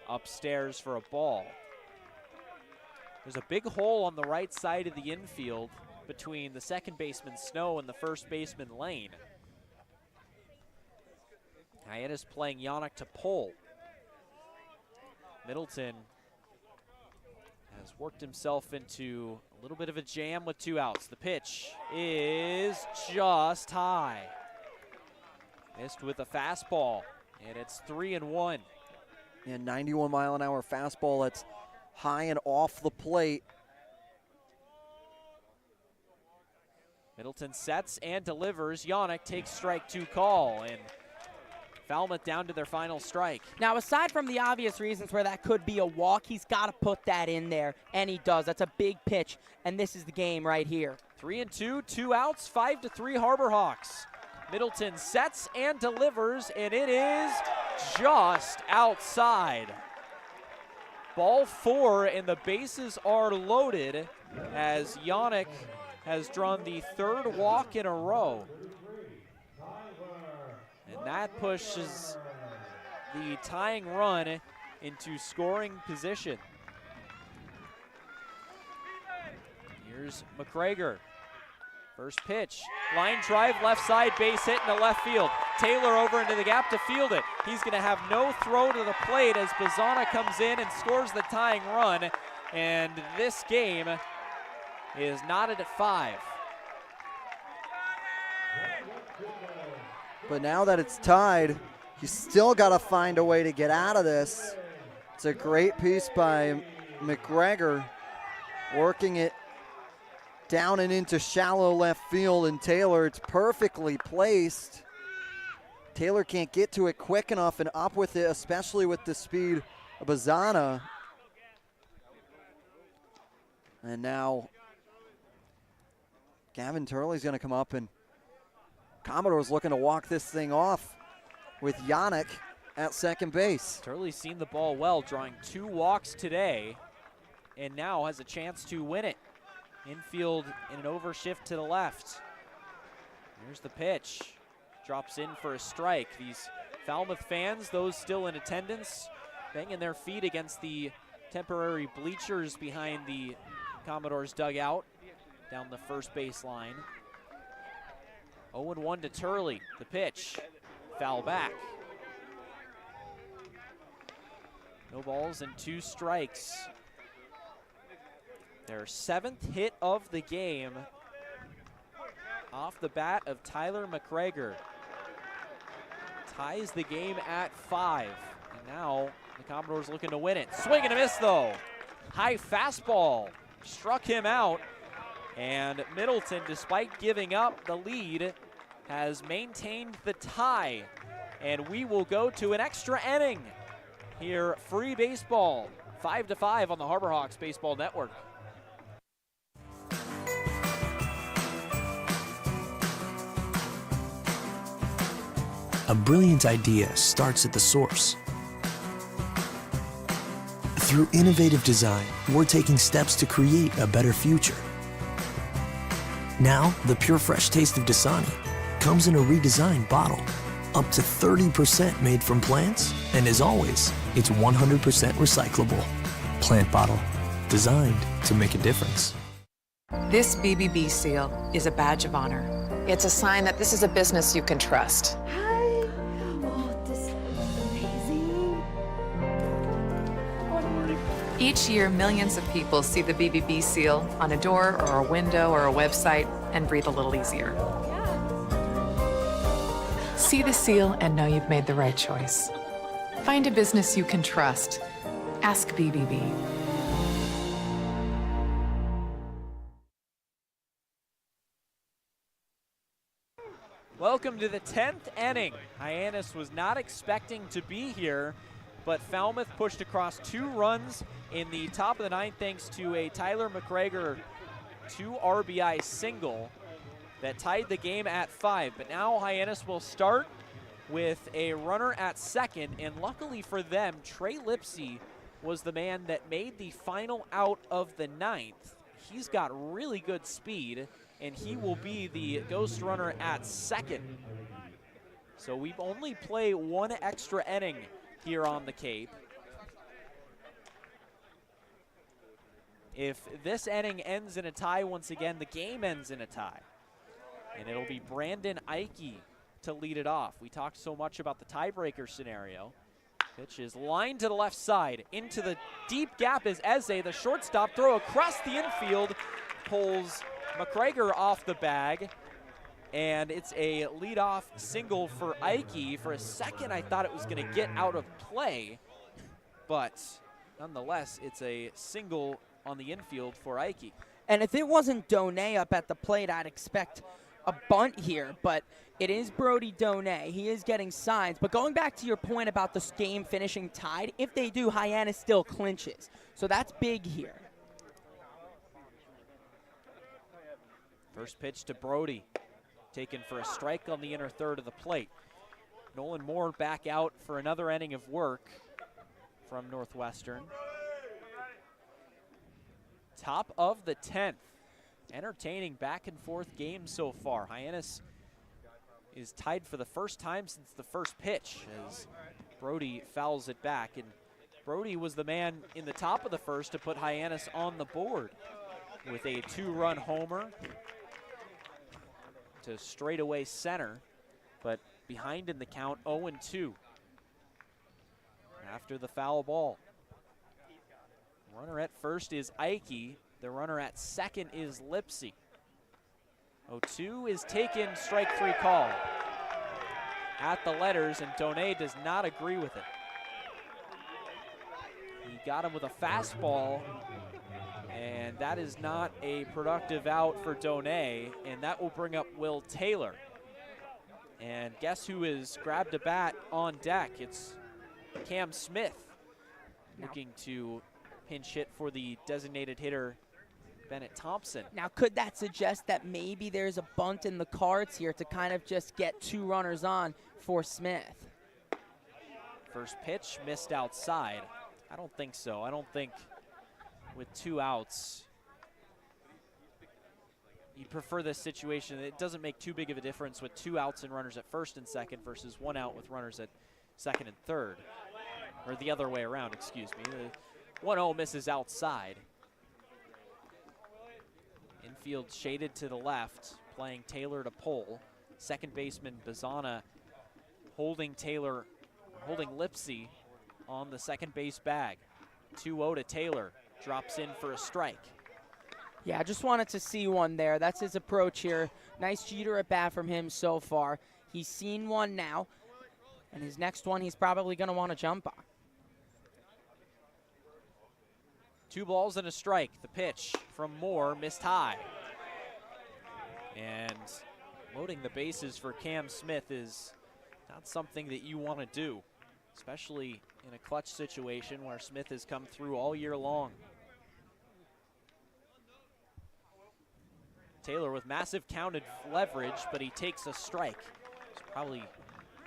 upstairs for a ball. There's a big hole on the right side of the infield between the second baseman Snow and the first baseman Lane. Hyannis playing Yannick to pull. Middleton has worked himself into a little bit of a jam with 2 outs. The pitch is just high. Missed with a fastball, and it's 3-1. And 91-mile-an-hour fastball that's high and off the plate. Middleton sets and delivers. Yannick takes strike 2 call, and Falmouth down to their final strike. Now, aside from the obvious reasons where that could be a walk, he's got to put that in there, and he does. That's a big pitch, and this is the game right here. 3-2, 2 outs, 5-3 Harbor Hawks. Middleton sets and delivers, and it is just outside. Ball 4, and the bases are loaded as Yannick has drawn the 3rd walk in a row. And that pushes the tying run into scoring position. Here's McGregor. First pitch, line drive, left side, base hit into left field. Taylor over into the gap to field it. He's going to have no throw to the plate as Bazana comes in and scores the tying run. And this game is knotted at 5. But now that it's tied, you still got to find a way to get out of this. It's a great piece by McGregor, working it down and into shallow left field, and Taylor, it's perfectly placed. Taylor can't get to it quick enough and up with it, especially with the speed of Bazana. And now Gavin Turley's going to come up, and Commodores looking to walk this thing off with Yannick at second base. Turley's seen the ball well, drawing 2 walks today, and now has a chance to win it. Infield in an overshift to the left. Here's the pitch. Drops in for a strike. These Falmouth fans, those still in attendance, banging their feet against the temporary bleachers behind the Commodores dugout down the first base line. 0-1 to Turley. The pitch. Foul back. No balls and 2 strikes. Their 7th hit of the game off the bat of Tyler McGregor. Ties the game at 5. And now the Commodores looking to win it. Swing and a miss though. High fastball struck him out. And Middleton, despite giving up the lead, has maintained the tie. And we will go to an extra inning here. Free baseball, 5-5 on the Harbor Hawks Baseball Network. A brilliant idea starts at the source. Through innovative design, we're taking steps to create a better future. Now, the pure fresh taste of Dasani comes in a redesigned bottle, up to 30% made from plants, and as always, it's 100% recyclable. Plant bottle, designed to make a difference. This BBB seal is a badge of honor. It's a sign that this is a business you can trust. Each year, millions of people see the BBB seal on a door or a window or a website and breathe a little easier. See the seal and know you've made the right choice. Find a business you can trust. Ask BBB. Welcome to the 10th inning. Hyannis was not expecting to be here, but Falmouth pushed across 2 runs in the top of the 9th thanks to a Tyler McGregor 2 RBI single that tied the game at 5. But now Hyannis will start with a runner at second, and luckily for them, Trey Lipsy was the man that made the final out of the 9th. He's got really good speed, and he will be the ghost runner at second. So we only play 1 extra inning here on the Cape. If this inning ends in a tie once again, the game ends in a tie. And it'll be Brandon Ike to lead it off. We talked so much about the tiebreaker scenario. Pitch is lined to the left side. Into the deep gap is Eze, the shortstop. Throw across the infield. Pulls McGregor off the bag. And it's a leadoff single for Ike. For a second, I thought it was going to get out of play. But nonetheless, it's a single on the infield for Ike. And if it wasn't Donay up at the plate, I'd expect a bunt here, but it is Brody Donay. He is getting signs. But going back to your point about this game finishing tied, if they do, Hyannis still clinches. So that's big here. First pitch to Brody, taken for a strike on the inner third of the plate. Nolan Moore back out for another inning of work from Northwestern. Top of the 10th. Entertaining back and forth game so far. Hyannis is tied for the first time since the first pitch as Brody fouls it back. And Brody was the man in the top of the first to put Hyannis on the board with a 2-run homer to straightaway center, but behind in the count 0-2 after the foul ball. Runner at first is Ike. The runner at second is Lipsy. 0-2 is taken, strike 3 call at the letters, and Donay does not agree with it. He got him with a fastball, and that is not a productive out for Donay, and that will bring up Will Taylor. And guess who has grabbed a bat on deck? It's Cam Smith looking to pinch hit for the designated hitter, Bennett Thompson. Now, could that suggest that maybe there's a bunt in the cards here to kind of just get 2 runners on for Smith? First pitch missed outside. I don't think so. I don't think with 2 outs, you'd prefer this situation. It doesn't make too big of a difference with 2 outs and runners at first and second versus 1 out with runners at second and third. Or the other way around, excuse me. The 1-0 misses outside. Infield shaded to the left, playing Taylor to pull. Second baseman Bazana holding Taylor, holding Lipsy on the second base bag. 2-0 to Taylor, drops in for a strike. Yeah, I just wanted to see one there. That's his approach here. Nice Jeter at bat from him so far. He's seen one now, and his next one he's probably going to want to jump on. 2 balls and a strike. The pitch from Moore missed high. And loading the bases for Cam Smith is not something that you want to do, especially in a clutch situation where Smith has come through all year long. Taylor with massive counted leverage, but he takes a strike. He's probably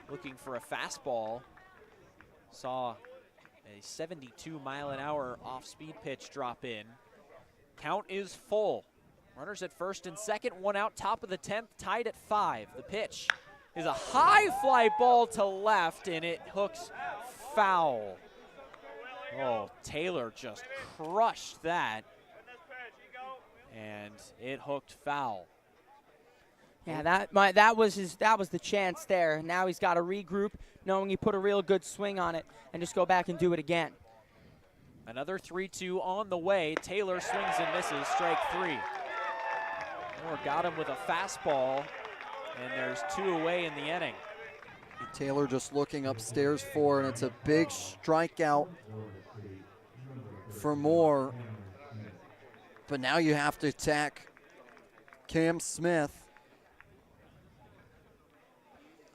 looking for a fastball. Saw a 72-mile-an-hour off-speed pitch drop in. Count is full. Runners at first and second, 1 out, top of the 10th, tied at 5. The pitch is a high fly ball to left, and it hooks foul. Oh, Taylor just crushed that, and it hooked foul. Yeah, that was the chance there. Now he's got to regroup, knowing he put a real good swing on it, and just go back and do it again. Another 3-2 on the way. Taylor swings and misses, strike 3. Moore got him with a fastball, and there's 2 away in the inning. Taylor just looking upstairs for, and it's a big strikeout for Moore. But now you have to attack Cam Smith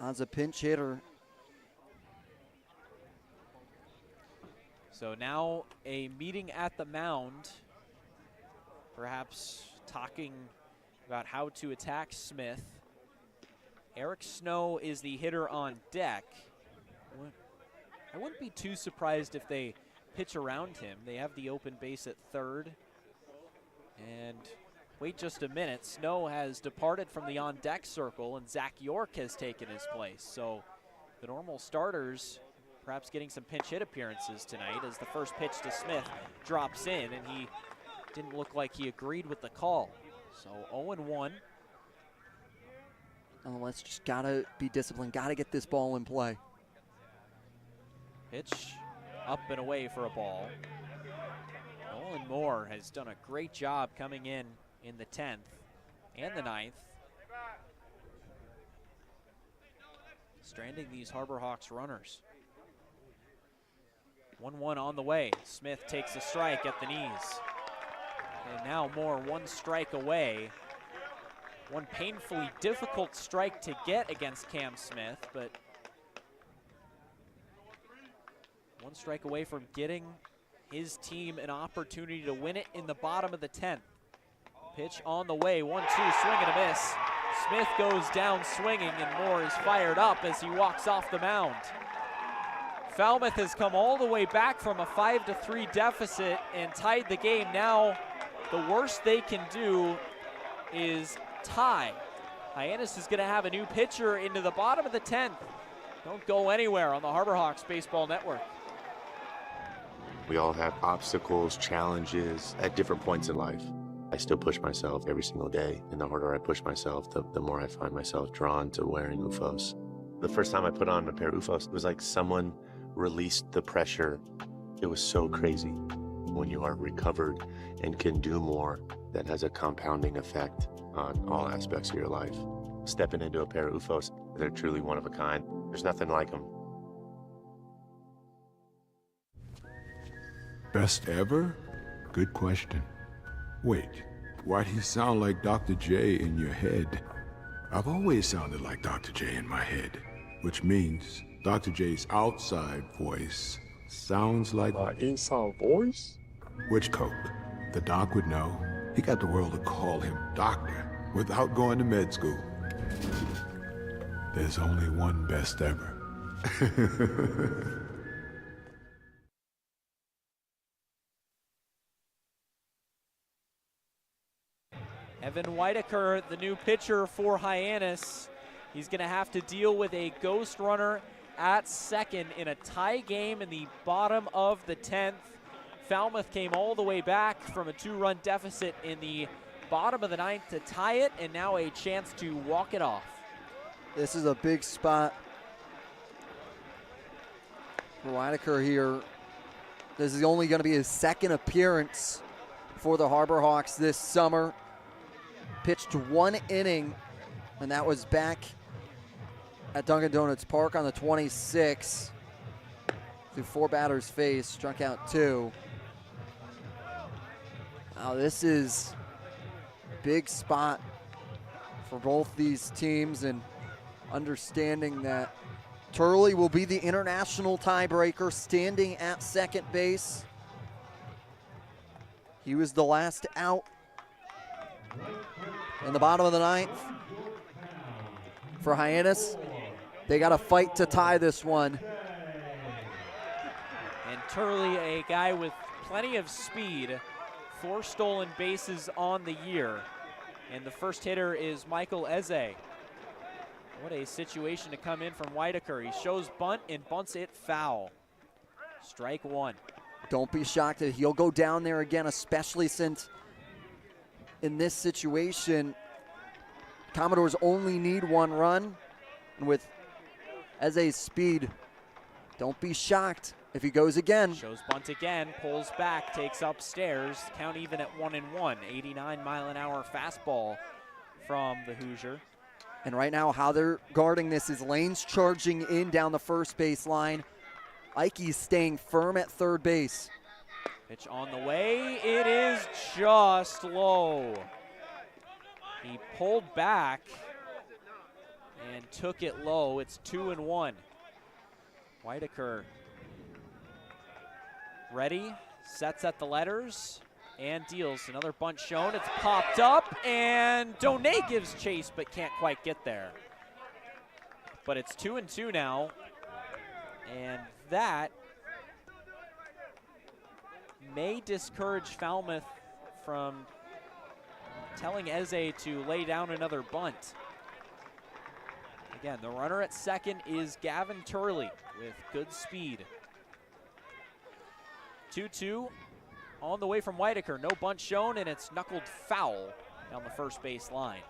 as a pinch hitter. So now a meeting at the mound, perhaps talking about how to attack Smith. Eric Snow is the hitter on deck. I wouldn't be too surprised if they pitch around him. They have the open base at third. And wait just a minute, Snow has departed from the on-deck circle, and Zach York has taken his place. So the normal starters perhaps getting some pinch hit appearances tonight, as the first pitch to Smith drops in, and he didn't look like he agreed with the call. So 0-1. Nonetheless, just gotta be disciplined, gotta get this ball in play. Pitch up and away for a ball. Nolan Moore has done a great job coming in the 10th and the 9th, stranding these Harbor Hawks runners. 1-1 on the way. Smith takes a strike at the knees. And now Moore 1 strike away. One painfully difficult strike to get against Cam Smith, but 1 strike away from getting his team an opportunity to win it in the bottom of the 10th. Pitch on the way, 1-2, swing and a miss. Smith goes down swinging, and Moore is fired up as he walks off the mound. Falmouth has come all the way back from a 5-3 deficit and tied the game. Now the worst they can do is tie. Hyannis is going to have a new pitcher into the bottom of the 10th. Don't go anywhere on the Harbor Hawks Baseball Network. We all have obstacles, challenges at different points in life. I still push myself every single day, and the harder I push myself, the more I find myself drawn to wearing UFOs. The first time I put on a pair of UFOs, it was like someone released the pressure. It was so crazy. When you are recovered and can do more, that has a compounding effect on all aspects of your life. Stepping into a pair of UFOs, they're truly one of a kind. There's nothing like them. Best ever? Good question. Wait, why'd he sound like Dr. J in your head? I've always sounded like Dr. J in my head, which means Dr. J's outside voice sounds like my inside voice? Which Coke? The doc would know. He got the world to call him doctor without going to med school. There's only one best ever. Evan Whitaker, the new pitcher for Hyannis. He's going to have to deal with a ghost runner at second in a tie game in the bottom of the 10th. Falmouth came all the way back from a 2-run deficit in the bottom of the 9th to tie it, and now a chance to walk it off. This is a big spot for Whitaker here. This is only going to be his second appearance for the Harbor Hawks this summer. Pitched 1 inning, and that was back at Dunkin' Donuts Park on the 26th. Through 4 batters faced, struck out 2. Now this is a big spot for both these teams, and understanding that Turley will be the international tiebreaker, standing at second base. He was the last out in the bottom of the 9th. For Hyannis, they got to fight to tie this one. And Turley, a guy with plenty of speed, 4 stolen bases on the year. And the first hitter is Michael Eze. What a situation to come in from Whitaker. He shows bunt and bunts it foul. Strike 1. Don't be shocked that he'll go down there again, especially since in this situation, Commodores only need 1 run. And with Eze's speed, don't be shocked if he goes again. Shows bunt again, pulls back, takes upstairs. Count even at 1-1. 89-mile-an-hour fastball from the Hoosier. And right now, how they're guarding this is Lane's charging in down the first base line. Ikey's staying firm at third base. Pitch on the way. It is just low. He pulled back and took it low. It's 2-1. Whitaker ready, sets at the letters, and deals. Another bunt shown. It's popped up, and Donay gives chase but can't quite get there. But it's 2-2 now, and that may discourage Falmouth from telling Eze to lay down another bunt. Again, the runner at second is Gavin Turley with good speed. 2-2 on the way from Whitaker. No bunt shown, and it's knuckled foul down the first base line.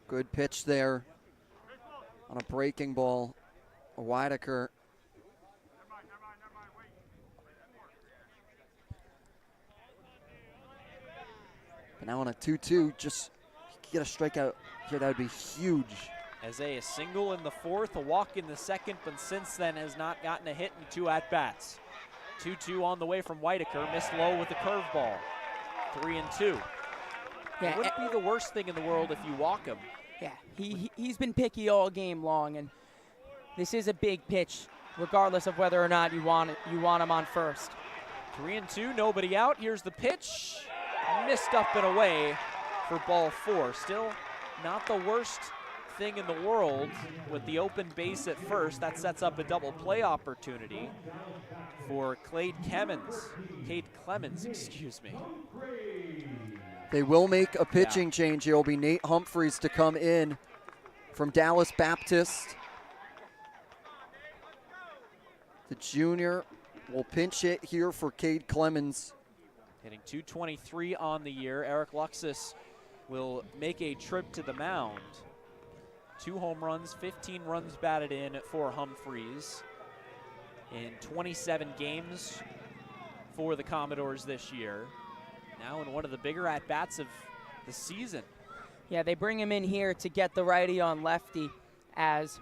Good pitch there on a breaking ball. Whitaker. But now on a 2-2, just get a strikeout here, that would be huge. Eze a single in the 4th, a walk in the 2nd, but since then has not gotten a hit in 2 at-bats. 2-2 on the way from Whitaker, missed low with the curveball. 3-2. Yeah, it wouldn't be the worst thing in the world if you walk him. Yeah, he's been picky all game long, and this is a big pitch, regardless of whether or not you want him on first. 3-2, nobody out. Here's the pitch. Missed up and away for ball 4. Still not the worst thing in the world with the open base at first. That sets up a double play opportunity for Cade Clemens, excuse me. They will make a pitching change here. It'll be Nate Humphreys to come in from Dallas Baptist. The junior will pinch hit here for Cade Clemens. Hitting .223 on the year. Eric Luxus will make a trip to the mound. 2 home runs, 15 runs batted in for Humphreys in 27 games for the Commodores this year. Now in one of the bigger at-bats of the season. Yeah, they bring him in here to get the righty on lefty, as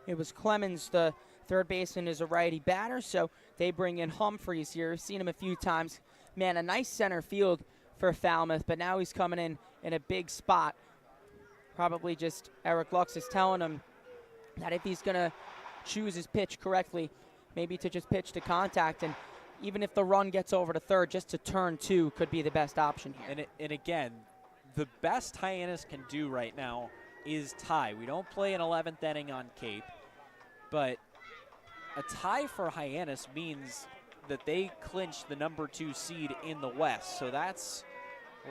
it was Clemens, the third baseman, is a righty batter, so they bring in Humphreys here. I've seen him a few times. Man, a nice center field for Falmouth, but now he's coming in a big spot. Probably just Eric Lux is telling him that if he's going to choose his pitch correctly, maybe to just pitch to contact, and even if the run gets over to third, just to turn 2 could be the best option here. And again, the best Hyannis can do right now is tie. We don't play an 11th inning on Cape, but a tie for Hyannis means that they clinch the number 2 seed in the West. So that's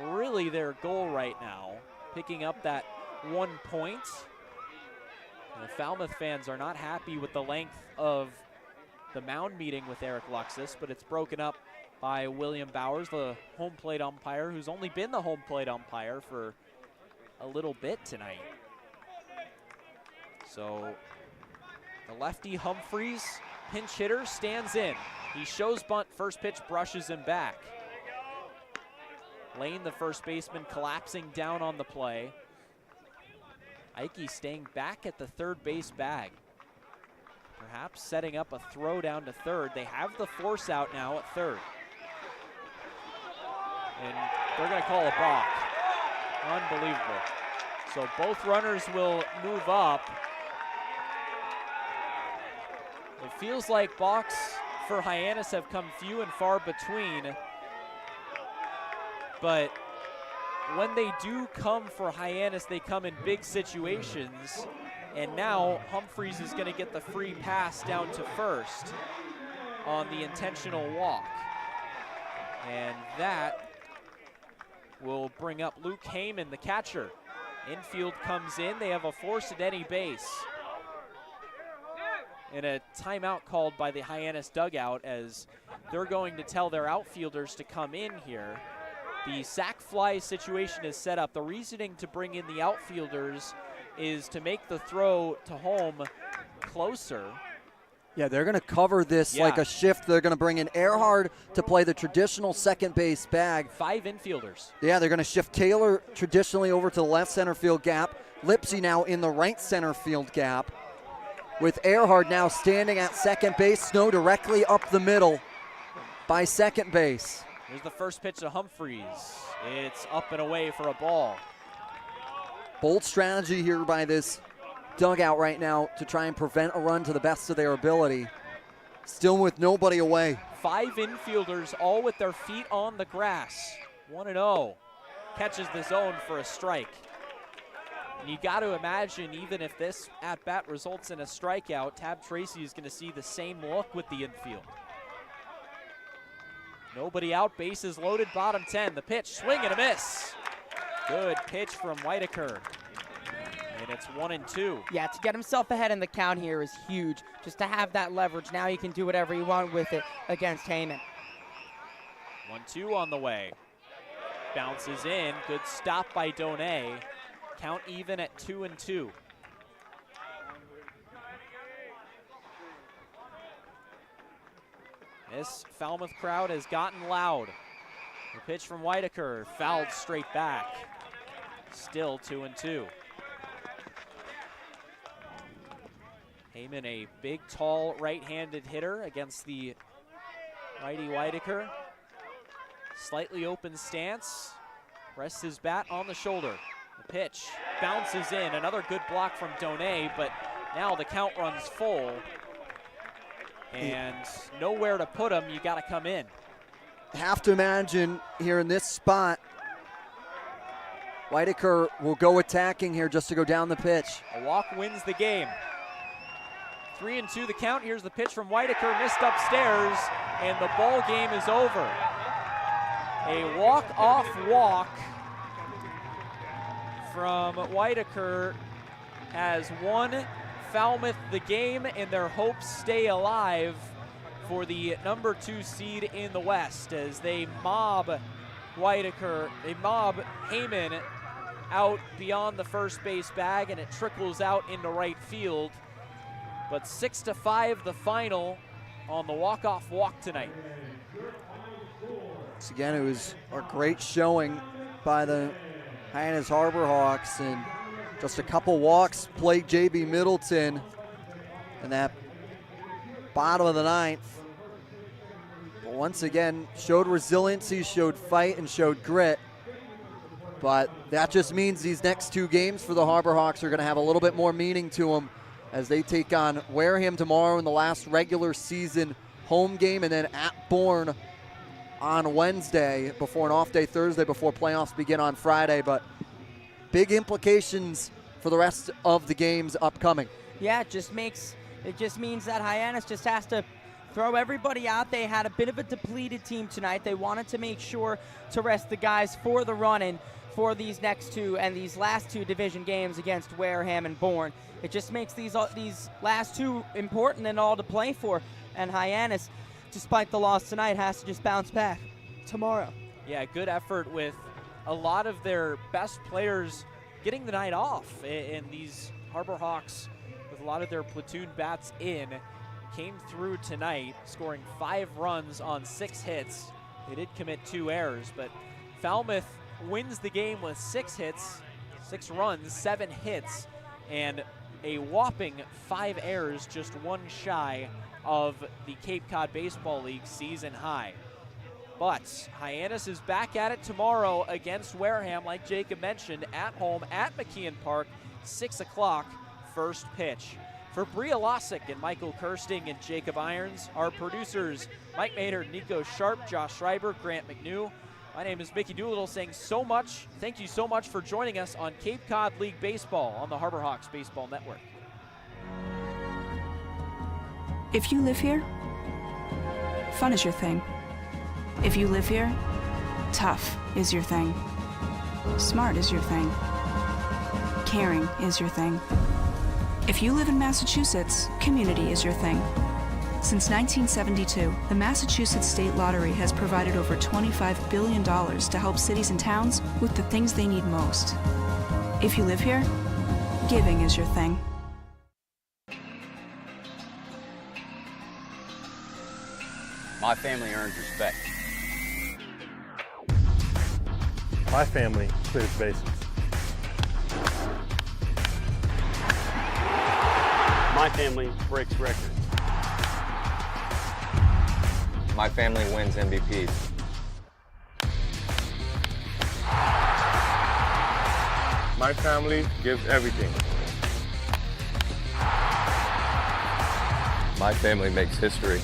really their goal right now, picking up that 1 point. And the Falmouth fans are not happy with the length of the mound meeting with Eric Luxus, but it's broken up by William Bowers, the home plate umpire, who's only been the home plate umpire for a little bit tonight. So the lefty Humphreys, pinch hitter, stands in. He shows bunt, first pitch brushes him back. Lane, the first baseman, collapsing down on the play. Ike staying back at the third base bag. Perhaps setting up a throw down to third. They have the force out now at third. And they're going to call a balk. Unbelievable. So both runners will move up. It feels like balks for Hyannis have come few and far between. But when they do come for Hyannis, they come in big situations. And now Humphreys is going to get the free pass down to first on the intentional walk. And that will bring up Luke Heyman, the catcher. Infield comes in. They have a force at any base. And a timeout called by the Hyannis dugout as they're going to tell their outfielders to come in here. The sac fly situation is set up. The reasoning to bring in the outfielders is to make the throw to home closer. Yeah, they're going to cover this like a shift. They're going to bring in Earhart to play the traditional second base bag. 5 infielders. Yeah, they're going to shift Taylor traditionally over to the left center field gap. Lipsy now in the right center field gap. With Earhart now standing at second base. Snow directly up the middle by second base. Here's the first pitch to Humphreys. It's up and away for a ball. Bold strategy here by this dugout right now to try and prevent a run to the best of their ability. Still with nobody away. 5 infielders, all with their feet on the grass. 1-0. Catches the zone for a strike. And you got to imagine, even if this at-bat results in a strikeout, Tab Tracy is going to see the same look with the infield. Nobody out, bases loaded, bottom 10. The pitch, swing and a miss. Good pitch from Whitaker. And it's 1-2. Yeah, to get himself ahead in the count here is huge. Just to have that leverage. Now he can do whatever he wants with it against Heyman. 1-2 on the way. Bounces in. Good stop by Donay. Count even at 2-2. This Falmouth crowd has gotten loud. The pitch from Whitaker, fouled straight back. Still 2-2. Heyman, a big, tall, right-handed hitter against the righty Whitaker. Slightly open stance. Rests his bat on the shoulder. The pitch bounces in. Another good block from Donay, but now the count runs full. And nowhere to put him, you got to come in. Have to imagine here in this spot, Whitaker will go attacking here just to go down the pitch. A walk wins the game. 3-2 the count. Here's the pitch from Whitaker, missed upstairs, and the ball game is over. A walk-off walk from Whitaker has won Falmouth the game, and their hopes stay alive for the number 2 seed in the West as they mob Whitaker, they mob Heyman out beyond the first base bag, and it trickles out into right field. But 6-5 the final on the walk-off walk tonight. Once again, it was a great showing by the Hyannis Harbor Hawks, and just a couple walks played JB Middleton in that bottom of the 9th. But once again, showed resiliency, showed fight, and showed grit. But that just means these next 2 games for the Harbor Hawks are going to have a little bit more meaning to them as they take on Wareham tomorrow in the last regular season home game, and then at Bourne on Wednesday before an off day Thursday before playoffs begin on Friday. But big implications for the rest of the games upcoming. Yeah, it just means that Hyannis just has to throw everybody out. They had a bit of a depleted team tonight. They wanted to make sure to rest the guys for the run-in for these next two and these last two division games against Wareham and Bourne. It just makes these last two important and all to play for. And Hyannis, despite the loss tonight, has to just bounce back tomorrow. Yeah, good effort with a lot of their best players getting the night off. And these Harbor Hawks, with a lot of their platoon bats in, came through tonight, scoring 5 runs on 6 hits. They did commit 2 errors, but Falmouth wins the game with 6 hits, 6 runs, 7 hits, and a whopping 5 errors, just one shy of the Cape Cod Baseball League season high. But Hyannis is back at it tomorrow against Wareham, like Jacob mentioned, at home at McKeon Park, 6 o'clock, first pitch. For Bria Losick and Michael Kirsting and Jacob Irons, our producers, Mike Maynard, Nico Sharp, Josh Schreiber, Grant McNew. My name is Mickey Doolittle, saying thank you so much for joining us on Cape Cod League Baseball on the Harbor Hawks Baseball Network. If you live here, fun is your thing. If you live here, tough is your thing. Smart is your thing. Caring is your thing. If you live in Massachusetts, community is your thing. Since 1972, the Massachusetts State Lottery has provided over $25 billion to help cities and towns with the things they need most. If you live here, giving is your thing. My family earns respect. My family clears bases. My family breaks records. My family wins MVPs. My family gives everything. My family makes history.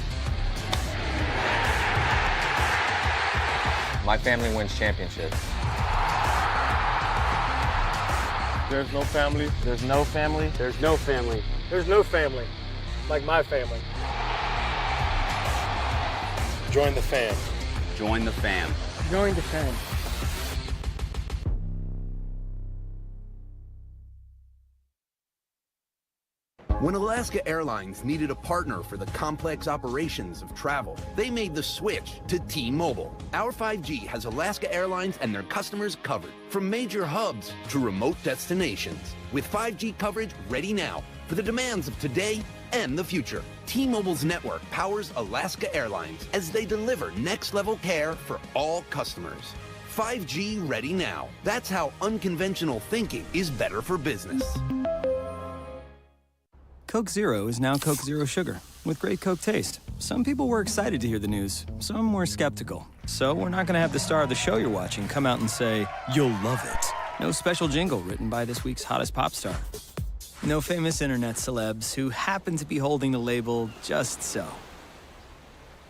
My family wins championships. There's no family. There's no family. There's no family. There's no family like my family. Join the fam. Join the fam. Join the fam. When Alaska Airlines needed a partner for the complex operations of travel, they made the switch to T-Mobile. Our 5G has Alaska Airlines and their customers covered, from major hubs to remote destinations. With 5G coverage ready now for the demands of today and the future, T-Mobile's network powers Alaska Airlines as they deliver next-level care for all customers. 5G ready now. That's how unconventional thinking is better for business. Coke Zero is now Coke Zero Sugar, with great Coke taste. Some people were excited to hear the news, some were skeptical. So we're not going to have the star of the show you're watching come out and say, "You'll love it." No special jingle written by this week's hottest pop star. No famous internet celebs who happen to be holding the label just so.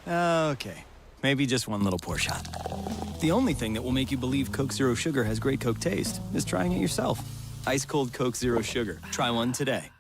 Okay, maybe just one little pour shot. The only thing that will make you believe Coke Zero Sugar has great Coke taste is trying it yourself. Ice cold Coke Zero Sugar. Try one today.